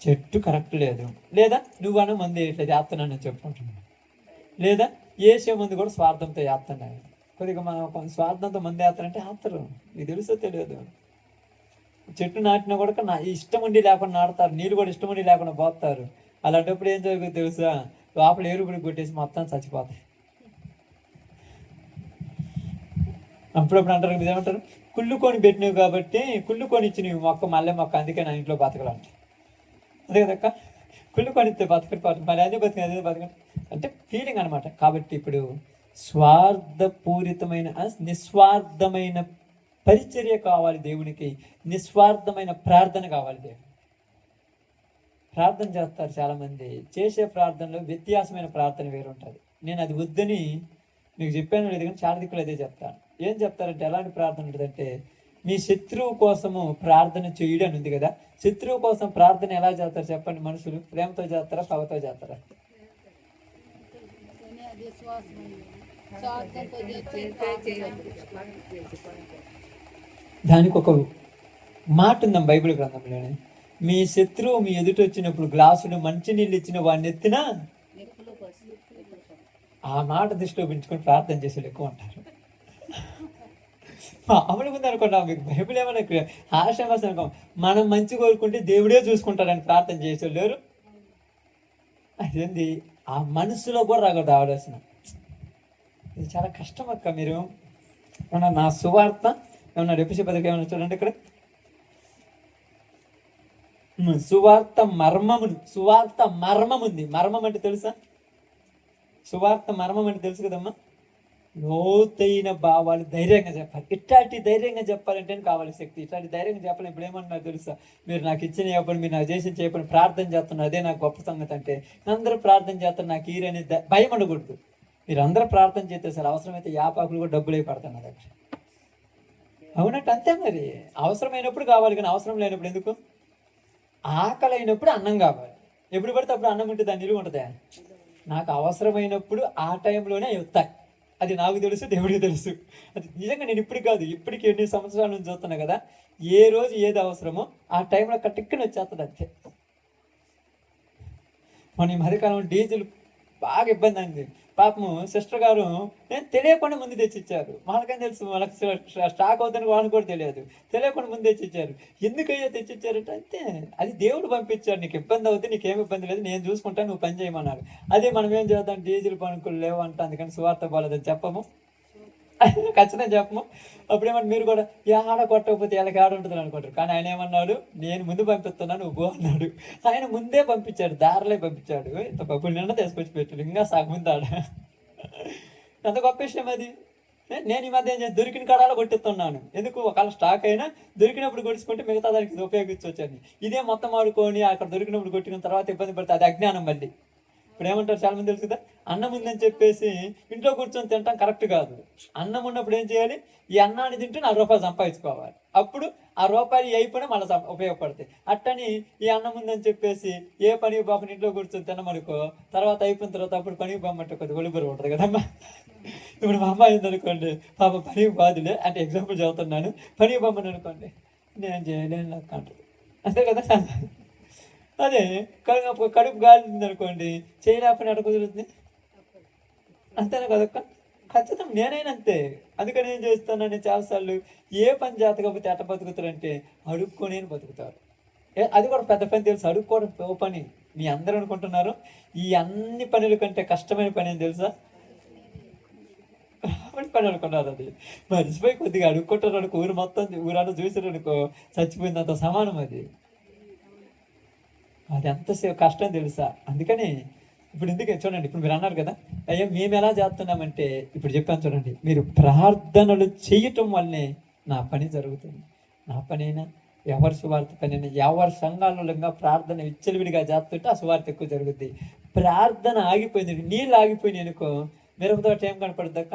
చెట్టు కరెక్ట్ లేదు, లేదా నువ్వన్నా మంది వేయట్లేదు వేస్తున్నాను చెప్పుకుంటున్నాను, లేదా వేసే మంది కూడా స్వార్థంతో వేస్తున్నాను. కొద్దిగా మనం స్వార్థంతో మంది వేస్తారంటే వేస్తారు, నీకు తెలుసో తెలియదు. చెట్టు నాటినా కూడా నా ఇష్టం ఉండి లేకుండా నాటుతారు, నీళ్ళు కూడా ఇష్టం ఉండి లేకుండా పోతారు. అలాంటప్పుడు ఏం జరుగుతుంది తెలుసా? లోపల ఎరుపుని కొట్టేసి మొత్తం చచ్చిపోతాయి. అప్పుడప్పుడు అంటారు కదా, ఏమంటారు, కుళ్ళుకొని పెట్టినవి కాబట్టి, కుళ్ళుకొని ఇచ్చినవి మొక్క మల్లె మొక్క, అందుకే నా ఇంట్లో బతకలంట. అదే కదక్క, కుళ్ళుకొని ఇస్తే బతకడిపోతుంది, మరి అదే బతికి అదే బతకండి అంటే ఫీలింగ్ అనమాట. కాబట్టి ఇప్పుడు స్వార్థపూరితమైన నిస్వార్థమైన పరిచర్య కావాలి దేవునికి, నిస్వార్థమైన ప్రార్థన కావాలి దేవుడు. ప్రార్థన చేస్తారు చాలామంది, చేసే ప్రార్థనలో వ్యత్యాసమైన ప్రార్థన వేరు ఉంటుంది. నేను అది వద్దని మీకు చెప్పాను లేదు, కానీ చాలా దిక్కులు అదే చెప్తాను. ఏం చెప్తారంటే, ఎలాంటి ప్రార్థన ఉంటుందంటే, మీ శత్రువు కోసము ప్రార్థన చేయడం అని ఉంది కదా. శత్రువు కోసం ప్రార్థన ఎలా చేస్తారు చెప్పండి? మనుషులు ప్రేమతో చేస్తారా, పగతో చేస్తారా? దానికి ఒక మాట ఉందాం బైబిల్ గ్రంథంలోనే, మీ శత్రువు మీ ఎదుట వచ్చినప్పుడు గ్లాసులు మంచినీళ్ళు ఇచ్చిన వాడిని ఎత్తిన. ఆ మాట దృష్టిలో పెంచుకొని ప్రార్థన చేసేది ఎక్కువ ఉంటారు. మామూలుగా ఉంది అనుకోండి, మీకు బైబిల్ ఏమైనా ఆశావాసం అనుకో, మనం మంచి కోరుకుంటే దేవుడే చూసుకుంటాడని ప్రార్థన చేసేవాళ్ళు లేరు. అదేంది ఆ మనసులో కూడా రాకూడదు ఆలోచన. ఇది చాలా కష్టం అక్క. మీరు ఏమన్నా నా సువార్త ఏమన్నా ఎపిసి పదకి ఏమన్నా చూడండి ఇక్కడ, సువార్త మర్మం ఉంది. మర్మం అంటే తెలుసా? సువార్త మర్మం అంటే తెలుసు కదమ్మా. లోతైన భావాలు ధైర్యంగా చెప్పాలి. ఇట్లాంటి ధైర్యంగా చెప్పాలంటే కావాలి శక్తి. ఇట్లాంటి ధైర్యంగా చెప్పాలి. ఇప్పుడు ఏమన్నారు తెలుసా? మీరు నాకు ఇచ్చిన చెప్పండి, మీరు నాకు చేసిన చెప్పండి, ప్రార్థన చేస్తున్నారు, అదే నాకు గొప్ప సంగతి. అంటే అందరూ ప్రార్థన చేస్తారు నాకు ఈరని భయం ఉండకూడదు. మీరు అందరూ ప్రార్థన చేస్తే సార్ అవసరమైతే యాపాకులు కూడా డబ్బులు అయి పడతాను నా దగ్గర. అవునట్టు అంతే మరి. అవసరమైనప్పుడు కావాలి, కానీ అవసరం లేనప్పుడు ఎందుకు? ఆకలి అయినప్పుడు అన్నం కావాలి. ఎప్పుడు పడితే అప్పుడు అన్నం ఉంటే దాని నిలువ ఉంటుందా? నాకు అవసరమైనప్పుడు ఆ టైంలోనే వస్తాయి. అది నాకు తెలుసు, దేవుడికి తెలుసు. అది నిజంగా నేను ఇప్పటికి కాదు, ఇప్పటికి ఎన్ని సంవత్సరాల నుంచి చూస్తున్నా కదా. ఏ రోజు ఏది అవసరమో ఆ టైంలో కట్టుకుని వచ్చేస్తుంది అంతే. మన ఈ మధ్యకాలంలో డీజిల్ బాగా ఇబ్బంది అయింది. పాపము సిస్టర్ గారు నేను తెలియకుండా ముందు తెచ్చిచ్చారు. వాళ్ళకని తెలుసు, వాళ్ళకి స్టాక్ అవుతుందని వాళ్ళకి కూడా తెలియకుండా ముందు తెచ్చిచ్చారు. ఎందుకయ్యో తెచ్చిచ్చారంటే అంతే, అది దేవుడు పంపించాడు. నీకు ఇబ్బంది అవుతుంది, నీకేమి ఇబ్బంది లేదు, నేను చూసుకుంటాను, నువ్వు పని చేయమన్నారు. అదే మనం ఏం చేద్దాం, డీజిల్ పనుకులు లేవు అంట, అందుకని సువార్త పోలేదని చెప్పము, ఖచ్చితంగా చెప్పము. అప్పుడేమన్నా మీరు కూడా ఆడ కొట్టకపోతే వీళ్ళకి ఆడ ఉంటుంది అనుకుంటారు. కానీ ఆయన ఏమన్నాడు, నేను ముందు పంపిస్తున్నాను, నువ్వు పో అన్నాడు. ఆయన ముందే పంపించాడు, దారిలో పంపించాడు. ఇంత పప్పులు నిన్న తీసుకొచ్చి పెట్టాడు, ఇంకా సాగుముందు ఆడ. ఎంత గొప్ప విషయం అది. నేను ఈ మధ్య ఏం చేసి దొరికిన కడాలో కొట్టిస్తున్నాను. ఎందుకు? ఒకవేళ స్టాక్ అయినా దొరికినప్పుడు కొట్టుకుంటే మిగతా దానికి ఉపయోగించవచ్చని. ఇదే మొత్తం ఆడుకొని అక్కడ దొరికినప్పుడు కొట్టిన తర్వాత ఇబ్బంది పడితే అది అజ్ఞానం. మళ్ళీ ఇప్పుడు ఏమంటారు చాలా మంది తెలుసు కదా, అన్నం ఉందని చెప్పేసి ఇంట్లో కూర్చొని తింటాం కరెక్ట్ కాదు. అన్నం ఉన్నప్పుడు ఏం చేయాలి? ఈ అన్నాన్ని తింటే 4 రూపాయలు సంపాదించుకోవాలి. అప్పుడు ఆ రూపాయలు అయిపోయినా మళ్ళీ ఉపయోగపడతాయి. అట్టని ఈ అన్నం ఉందని చెప్పేసి ఏ పని పోకుండా ఇంట్లో కూర్చొని తినమనుకో, తర్వాత అయిపోయిన తర్వాత అప్పుడు పనికి పోమంటే కొద్దిగా ఒలిబరు ఉంటుంది కదమ్మా. ఇప్పుడు మా అమ్మాయి ఉందనుకోండి, పాప పనికి బాధలే అంటే ఎగ్జాంపుల్ చదువుతున్నాను, పనికి పోమని అనుకోండి, నేను చేయలేను నాకు అంటుంది. అంతే కదా. అదే కడుపు గాలింది అనుకోండి, చేయలేకపోయినా అక్కడ కుదురుతుంది. అంతేనా కదక్క? ఖచ్చితం. నేనైనా అంతే. అందుకని ఏం చేస్తాను, నేను చాలాసార్లు ఏ పని చేతకపోతే ఎట్ట బతుకుతారంటే అడుక్కొని బతుకుతారు. అది కూడా పెద్ద పని తెలుసు, అడుక్కోవడం ఓ పని. మీ అందరూ అనుకుంటున్నారు ఈ అన్ని పనుల కంటే కష్టమైన పని ఏం తెలుసా? పని అనుకున్నారు. అది మర్చిపోయి కొద్దిగా అడుక్కుంటారు అనుకో, ఊరు మొత్తం ఊరన్నా చూసారు అనుకో, చచ్చిపోయిందంత సమానం అది. అది ఎంతసేపు కష్టం తెలుసా? అందుకని ఇప్పుడు ఎందుకు చూడండి, ఇప్పుడు మీరు అన్నారు కదా అయ్యో మేము ఎలా చేస్తున్నామంటే, ఇప్పుడు చెప్పాను చూడండి, మీరు ప్రార్థనలు చేయటం వల్లనే నా పని జరుగుతుంది. నా పనైనా ఎవరి సువార్త పనైనా ఎవరి సంఘాలలో ప్రార్థన విచ్చలవిడిగా చేస్తుంటే ఆ సువార్త ఎక్కువ జరుగుద్ది. ప్రార్థన ఆగిపోయింది, నీళ్ళు ఆగిపోయినాయి అనుకో, మిరపతోట ఏం కనపడుద్దక్క?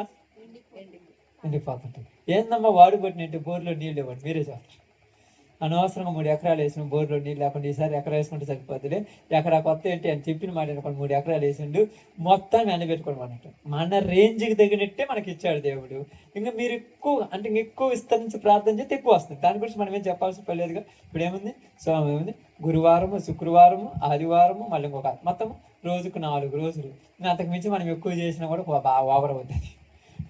ఎండిపోతుంటాయి. ఏందమ్మా వాడు కొట్టినట్టు బోర్లో నీళ్ళు ఇవ్వండి, మీరే చేస్తారు. అనవసరంగా 3 ఎకరాలు వేసిన బోర్లో నీళ్ళు లేకుండా ఈసారి ఎకరా వేసుకుంటే సరిపోతుంది. ఎకరా కొత్త ఏంటి అని చెప్పిన మాట అనుకోండి, 3 ఎకరాలు వేసిండు, మొత్తం ఎండబెట్టుకోవడం అన్నట్టు. మన రేంజ్కి తగినట్టే మనకి ఇచ్చాడు దేవుడు. ఇంకా మీరు ఎక్కువ అంటే ఎక్కువ విస్తరించి ప్రార్థన చేస్తే ఎక్కువ వస్తుంది. దాని గురించి మనం ఏం చెప్పాల్సిన పని లేదుగా. ఇప్పుడు ఏముంది, సోమవారం ఏముంది, గురువారము, శుక్రవారము, ఆదివారము, మళ్ళీ ఇంకొక మొత్తం రోజుకు 4 రోజులు. ఇంకా అంతకు మించి మనం ఎక్కువ చేసినా కూడా బాగా ఓవర్ అవుతుంది.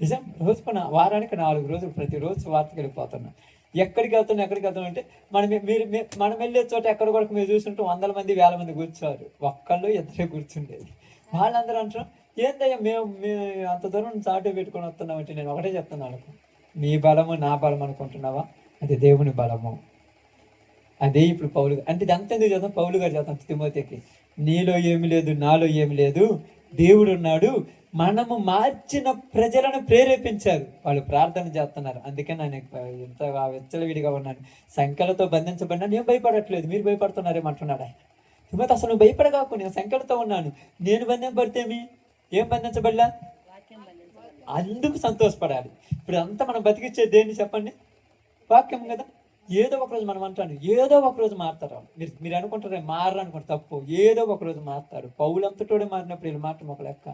నిజం. రోజుకు వారానికి 4 రోజులు ప్రతిరోజు వార్తకి వెళ్ళిపోతున్నాం. ఎక్కడికి వెళ్తున్నాం అంటే మనం వెళ్ళే చోట ఎక్కడ కూడా మీరు చూస్తుంటే 100 మంది 1000 మంది కూర్చోరు, ఒక్కళ్ళు ఇద్దరే కూర్చుండేది. వాళ్ళందరూ అంటారు ఏందయ్యా మేము అంత దూరం చాటే పెట్టుకొని వస్తున్నాం అంటే, నేను ఒకటే చెప్తున్నాను, నీ బలము నా బలం అనుకుంటున్నావా? అది దేవుని బలము. అదే ఇప్పుడు పౌలు అంటే ఇది అంత ఎందుకు చదువు, పౌలు గారు చదువుతాం తిమోతికి, నీలో ఏమి లేదు నాలో ఏమి లేదు, దేవుడు ఉన్నాడు, మనము మార్చిన ప్రజలను ప్రేరేపించారు, వాళ్ళు ప్రార్థన చేస్తున్నారు. అందుకే నేను ఎంతగా వెచ్చలవిడిగా ఉన్నాను. సంఖ్యలతో బంధించబడినా నేను భయపడట్లేదు, మీరు భయపడుతున్నారేమంటున్నాడు ఆయన. తిమోతి అసలు నువ్వు భయపడగాకు, నేను సంఖ్యలతో ఉన్నాను. నేను బంధింపడితేమి ఏం బంధించబడలా, అందుకు సంతోషపడాలి. ఇప్పుడు అంతా మనం బతికిచ్చేది దేన్ని చెప్పండి? వాక్యం కదా. ఏదో ఒకరోజు మనం అంటాను, ఏదో ఒకరోజు మారుతారు. మీరు అనుకుంటారు మారరు అనుకుంటారు, తప్పు. ఏదో ఒకరోజు మారుతారు. పౌలు అంతటోడే మారినప్పుడు వీళ్ళు మాట ఒక లెక్క.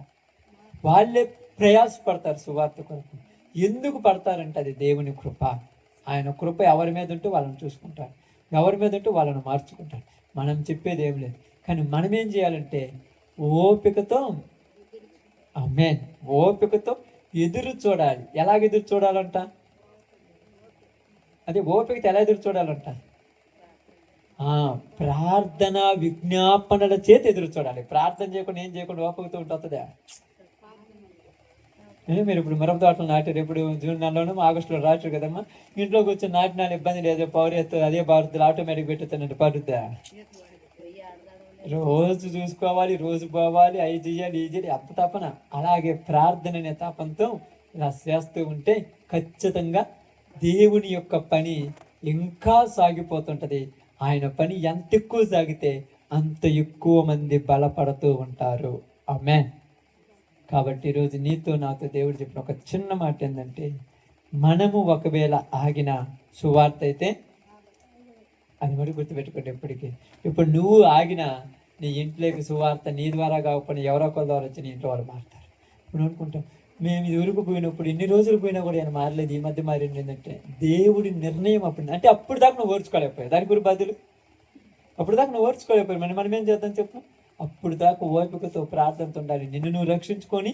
వాళ్ళే ప్రయాసపడతారు సువార్త కొరకు. ఎందుకు పడతారంటే అది దేవుని కృప. ఆయన కృప ఎవరి మీద ఉంటే వాళ్ళని చూసుకుంటారు, ఎవరి మీద ఉంటే వాళ్ళని మార్చుకుంటారు. మనం చెప్పేది ఏం లేదు. కానీ మనం ఏం చేయాలంటే ఓపికతో, ఆమేన్, ఓపికతో ఎదురు చూడాలి. ఎలాగ ఎదురు చూడాలంట? అదే ఓపికతో ఎలా ఎదురు చూడాలంట? ప్రార్థన విజ్ఞాపనల చేతి ఎదురు చూడాలి. ప్రార్థన చేయకుండా ఏం చేయకుండా ఓపికతో ఉంటుందా? మీరు ఇప్పుడు మిరప తోటలు నాటారు, ఎప్పుడు జూన్ నెలలోనూ ఆగస్టులో రాటారు కదమ్మా. ఇంట్లో కూర్చొని నాటిన ఇబ్బంది లేదు, పవర్ ఎత్తు అదే బారుతుంది, ఆటోమేటిక్ పెట్టుతానంటే పడుద్దా? రోజు చూసుకోవాలి, రోజు పోవాలి, అవి చేయాలి, ఇది చేయాలి, అంత తపన. అలాగే ప్రార్థన అనే తపంతో ఇలా చేస్తూ ఉంటే ఖచ్చితంగా దేవుని యొక్క పని ఇంకా సాగిపోతుంటది. ఆయన పని ఎంత ఎక్కువ సాగితే అంత ఎక్కువ మంది బలపడుతూ ఉంటారు. ఆమేన్. కాబట్టి ఈరోజు నీతో నాతో దేవుడు చెప్పిన ఒక చిన్న మాట ఏంటంటే, మనము ఒకవేళ ఆగిన సువార్త అయితే అది మరి గుర్తుపెట్టుకోండి ఎప్పటికీ. ఇప్పుడు నువ్వు ఆగినా నీ ఇంట్లోకి సువార్త నీ ద్వారా కాకపోయినా ఎవరో ఒకరి ద్వారా వచ్చి నీ ఇంట్లో వాళ్ళు మారుతారు. ఇప్పుడు అనుకుంటాం, మేము ఇది ఊరికి పోయినప్పుడు ఇన్ని రోజులు పోయినా కూడా ఆయన మారలేదు, ఈ మధ్య మారింది ఏంటంటే దేవుడి నిర్ణయం అప్పుడు. అంటే అప్పుడు దాకా నువ్వు ఓర్చుకోలేకపోయావు, దాని గురించి బదులు అప్పుడు దాకా నువ్వు ఓర్చుకోలేకపోయావు. మనం ఏం చేద్దాం చెప్పు? అప్పుడు దాకా ఓపికతో ప్రార్థనతో ఉండాలి. నిన్ను నువ్వు రక్షించుకొని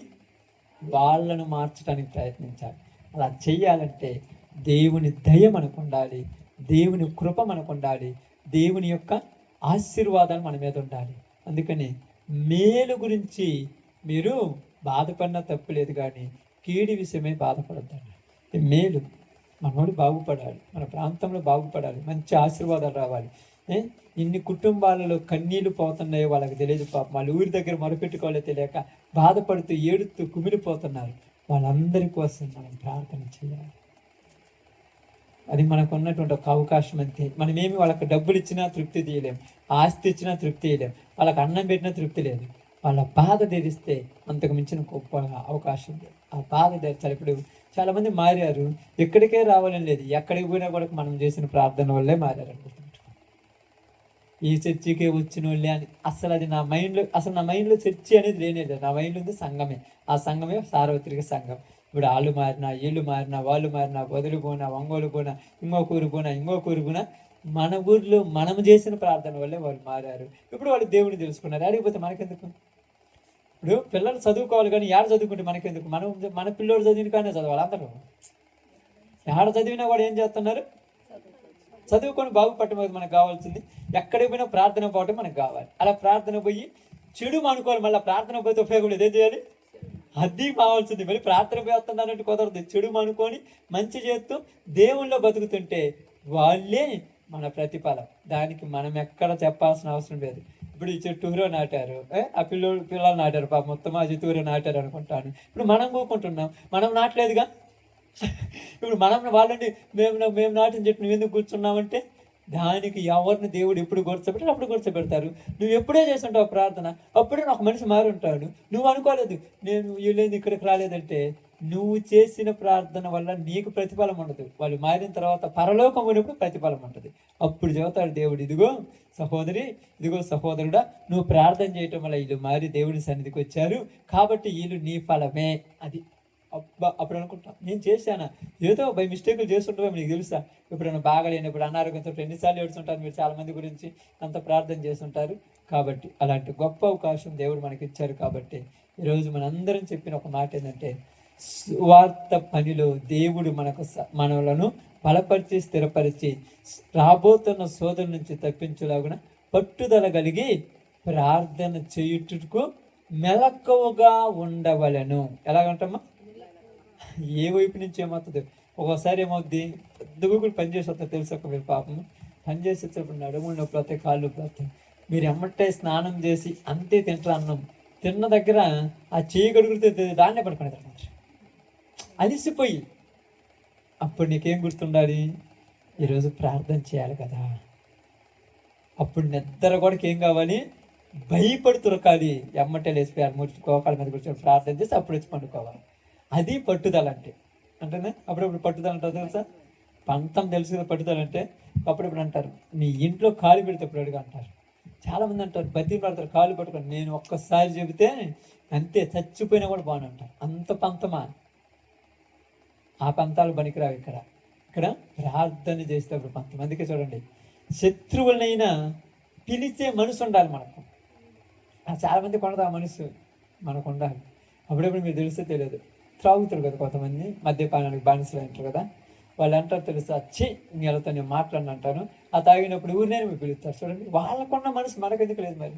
వాళ్ళను మార్చడానికి ప్రయత్నించాలి. అలా చెయ్యాలంటే దేవుని దయ మనకు ఉండాలి, దేవుని కృప మనకు ఉండాలి, దేవుని యొక్క ఆశీర్వాదాలు మన మీద ఉండాలి. అందుకని మేలు గురించి మీరు బాధపడినా తప్పులేదు, కానీ కీడి విషయమే బాధపడద్దండి. మేలు, మనోడు బాగుపడాలి, మన ప్రాంతంలో బాగుపడాలి, మంచి ఆశీర్వాదాలు రావాలి. ఇన్ని కుటుంబాలలో కన్నీళ్లు పోతున్నాయో వాళ్ళకి తెలియదు పాపం. వాళ్ళ ఊరి దగ్గర మొరపెట్టుకోవాలో తెలియక బాధపడుతూ ఏడుతూ కుమిలిపోతున్నారు. వాళ్ళందరి కోసం మనం ప్రార్థన చేయాలి. అది మనకు ఉన్నటువంటి ఒక అవకాశం అంతే. మనమేమి వాళ్ళకి డబ్బులు ఇచ్చినా తృప్తి తీయలేం, ఆస్తి ఇచ్చినా తృప్తి తీయలేం, వాళ్ళకి అన్నం పెట్టినా తృప్తి లేదు. వాళ్ళ బాధ తీరిస్తే అంతకు మించిన గొప్ప అవకాశం లేదు. ఆ బాధ తీర్చాలి. ఇప్పుడు చాలామంది మారారు, ఎక్కడికే రావాలని లేదు, ఎక్కడికి పోయినా కూడా మనం చేసిన ప్రార్థన వల్లే మారారు అనుకుంటున్నాం. ఈ చర్చికే వచ్చిన వాళ్ళే అని అసలు అది నా మైండ్లో చర్చి అనేది లేనేది. నా మైండ్లో ఉంది సంఘమే. ఆ సంఘమే సార్వత్రిక సంఘం. ఇప్పుడు వాళ్ళు మారినా, వీళ్ళు మారినా, వాళ్ళు మారినా, వదులు పోనా, ఒంగోలు పోనా, ఇంకొక ఊరు పోనా, మన ఊర్లో మనం చేసిన ప్రార్థన వల్లే వాళ్ళు మారారు. ఇప్పుడు వాళ్ళు దేవుడిని తెలుసుకున్నారు. అడిగిపోతే మనకెందుకు? ఇప్పుడు పిల్లలు చదువుకోవాలి, కానీ ఏడ చదువుకుంటే మనకెందుకు? మన పిల్లోడు చదివిన కానీ చదవాలి. అందరూ ఏడ చదివినా కూడా ఏం చేస్తున్నారు? చదువుకొని బాగుపడటం మనకు కావాల్సింది. ఎక్కడికి పోయినా ప్రార్థన పోవటం మనకు కావాలి. అలా ప్రార్థన పోయి చెడు అనుకోవాలి. మళ్ళీ ప్రార్థన పోతే ఉపయోగం లేదు. ఏం చేయాలి? అది కావాల్సింది. మరి ప్రార్థన పోతున్నానంటే కుదరదు. చెడు అనుకొని మంచి చేస్తూ దేవుళ్ళో బతుకుతుంటే వాళ్ళే మన ప్రతిఫలం. దానికి మనం ఎక్కడ చెప్పాల్సిన అవసరం లేదు. ఇప్పుడు ఈ చెట్టూరో నాటారు, ఆ పిల్లలు నాటారు, పాప మొత్తం ఆ చెట్టూరో నాటారు అనుకుంటాను. ఇప్పుడు మనం కూకుంటున్నాం, మనం నాటలేదుగా. ఇప్పుడు వాళ్ళని మేము నాటిన చెట్టు నువ్వు ఎందుకు కూర్చున్నావంటే దానికి ఎవరిని దేవుడు ఎప్పుడు కూర్చోబెట్టారు అప్పుడు కూర్చోబెడతారు. నువ్వు ఎప్పుడే చేస్తుంటావు ప్రార్థన, అప్పుడే ఒక మనిషి మారి ఉంటాడు. నువ్వు అనుకోలేదు నేను వీళ్ళేది ఇక్కడికి రాలేదంటే నువ్వు చేసిన ప్రార్థన వల్ల నీకు ప్రతిఫలం ఉండదు. వాళ్ళు మారిన తర్వాత పరలోకం ఉన్నప్పుడు ప్రతిఫలం ఉంటుంది. అప్పుడు చెబుతాడు దేవుడు, ఇదిగో సహోదరి, ఇదిగో సహోదరుడా, నువ్వు ప్రార్థన చేయటం వల్ల వీళ్ళు మారి దేవుని సన్నిధికి వచ్చారు, కాబట్టి వీళ్ళు నీ ఫలమే. అది అప్పుడు అనుకుంటాం, నేను చేశానా? ఏదో బై మిస్టేక్లు చేస్తుంటామో మీకు తెలుసా? ఎప్పుడైనా బాగాలేనప్పుడు అనారోగ్యంతో ఎన్నిసార్లు ఏడుస్తుంటారు మీరు చాలా మంది గురించి, అంత ప్రార్థన చేస్తుంటారు. కాబట్టి అలాంటి గొప్ప అవకాశం దేవుడు మనకి ఇచ్చారు. కాబట్టి ఈరోజు మనందరం చెప్పిన ఒక మాట ఏంటంటే, స్వార్థ పనిలో దేవుడు మనలను బలపరిచి స్థిరపరిచి రాబోతున్న శోధన నుంచి తప్పించులాగున పట్టుదల కలిగి ప్రార్థన చేయుటకు మెలకువగా ఉండవలను. ఎలాగంటమ్మా? ఏ వైపు నుంచి ఏమవుతుంది? ఒక్కోసారి ఏమవుద్ది, పెద్ద గూగులు పనిచేసి వస్తుంది తెలుసు. ఒక మీరు పాపము పనిచేసి వచ్చేప్పుడు నడుములు నొప్పి వస్తాయి, కాళ్ళు నొప్పి వస్తాయి. మీరు ఎమ్మటే స్నానం చేసి అంతే తింటారు. అన్నం తిన్న దగ్గర ఆ చేయి గడుగురితే దాన్నే పడుకునే తింటారు అలిసిపోయి. అప్పుడు నీకేం గుర్తుండాలి? ఈరోజు ప్రార్థన చేయాలి కదా. అప్పుడు నిద్ర కూడా ఏం కావాలి? భయపడి తురకాలి. ఎమ్మటే లేచిపోయాలి, మూర్చి కోకాల మీద కూర్చొని ప్రార్థన చేసి అప్పుడు వచ్చి పండుకోవాలి. అది పట్టుదల అంటే. అంటేనే అప్పుడప్పుడు పట్టుదల అంటారు తెలుసా? పంతం తెలుసు కదా పట్టుదల అంటే. అప్పుడప్పుడు అంటారు, నీ ఇంట్లో కాలు పెడితే ఎప్పుడు అడుగు అంటారు. చాలామంది అంటారు, బతికి పడతారు కాలు పట్టుకొని. నేను ఒక్కసారి చెబితే అంతే, చచ్చిపోయినా కూడా బాగానే ఉంటారు. అంత పంతమా? ఆ పంతాలు పనికిరావు. ఇక్కడ ఇక్కడ ప్రార్థన చేసేటప్పుడు పంతం. అందుకే చూడండి, శత్రువులనైనా పిలిచే మనసు ఉండాలి మనకు. చాలామందికి ఉండదు ఆ మనసు, మనకు ఉండాలి. అప్పుడప్పుడు మీరు తెలిస్తే తెలియదు, త్రాగుతారు కదా కొంతమంది, మద్యపానానికి బానిసలు అంటారు కదా, వాళ్ళు అంటారు తెలుసా, వచ్చి వీళ్ళతో నేను మాట్లాడిన అంటాను. ఆ తాగినప్పుడు ఊరినే మీరు పిలుస్తారు. చూడండి, వాళ్ళకున్న మనసు మనకెందుకు లేదు మరి?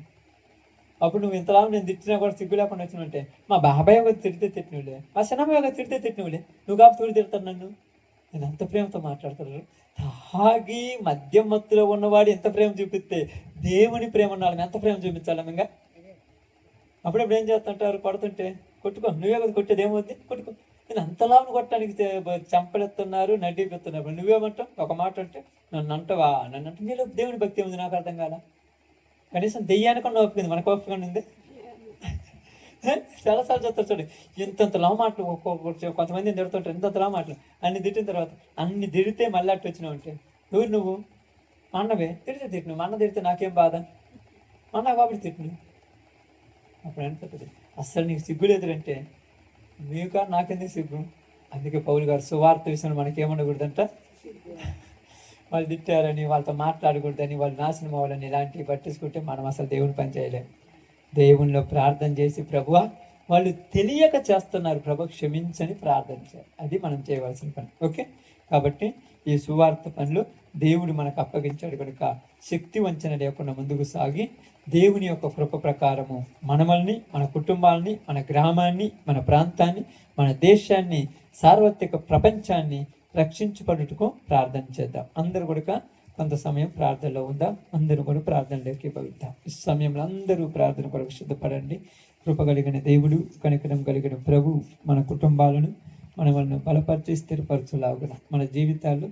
అప్పుడు నువ్వు ఇంతలా నేను తిట్టినా కూడా సిగ్గు లేకుండా వచ్చినట్టే, మా బాబాయ్ ఒక తిడితే తిట్టినవులే, మా చిన్నమ్మాయి ఒక తిడితే తిట్టినవులే, నువ్వు కాబట్టి ఊరు తిడతాను నన్ను. నేను ఎంత ప్రేమతో మాట్లాడతారు. తాగి మద్యం మత్తులో ఉన్నవాడు ఎంత ప్రేమ చూపిస్తే దేవుని ప్రేమ ఉన్నాడు ఎంత ప్రేమ చూపించాలి ఇంకా. అప్పుడప్పుడు ఏం చేస్తుంటారు, కొడుతుంటే కొట్టుకో, నువ్వే కదా కొట్టేది, ఏమవుద్ది కొట్టుకో. నేను అంతలాను కొట్టడానికి చంపలెత్తున్నారు, నడ్డిపెత్తున్నారు. నువ్వేమంటావు? ఒక మాట అంటే నన్ను అంటవా, నన్ను అంటే నీలో దేవుని భక్తి ఉంది, నాకు అర్థం కాదా? కనీసం దెయ్యానికన్నా ఒప్పుకుంది, మనకు ఒప్పుకొని ఉంది. చాలాసార్లు చెప్తారు చూడండి, ఇంతంతలా మాటలు కొంతమంది తిడుతుంటారు, ఇంతంతలా మాటలు అన్ని తిట్టిన తర్వాత అన్ని తిడితే మళ్ళీ అట్టు వచ్చినావు అంటే, ఎవరు నువ్వు? మా అన్నవే, తిడితే తిట్టిను, మా అన్న తిడితే నాకేం బాధ, మా అన్న కాబట్టి తిట్టిను. అప్పుడు అనిపిస్తుంది, అస్సలు నీకు సిగ్గు లేదురంటే నీకా నాకెందుకు సిగ్గు. అందుకే పౌలు గారు సువార్త విషయంలో మనకేమనకూడదంట, వాళ్ళు తిట్టారని వాళ్ళతో మాట్లాడకూడదని, వాళ్ళు నాశనం అవ్వాలని ఇలాంటివి పట్టించుకుంటే మనం అసలు దేవుని పని చేయలేము. దేవునిలో ప్రార్థన చేసి, ప్రభువా వాళ్ళు తెలియక చేస్తున్నారు, ప్రభు క్షమించని ప్రార్థన చేయాలి. అది మనం చేయవలసిన పని. ఓకే, కాబట్టి ఈ సువార్త పనులు దేవుడు మనకు అప్పగించాడు కనుక శక్తి వంచన లేకుండా ముందుకు సాగి దేవుని యొక్క కృప ప్రకారము మనల్ని, మన కుటుంబాలని, మన గ్రామాన్ని, మన ప్రాంతాన్ని, మన దేశాన్ని, సార్వత్రిక ప్రపంచాన్ని రక్షించబడుటకు ప్రార్థన చేద్దాం. అందరూ కూడా కొంత సమయం ప్రార్థనలో ఉందాం. అందరూ కూడా ప్రార్థనలోకి పలుకుతాం. ఈ సమయంలో అందరూ ప్రార్థన కొరకు సిద్ధపడండి. కృప కలిగిన దేవుడు, కనికరం కలిగిన ప్రభు మన కుటుంబాలను మనల్ని బలపరిచి స్థిరపరచులాగున మన జీవితాలు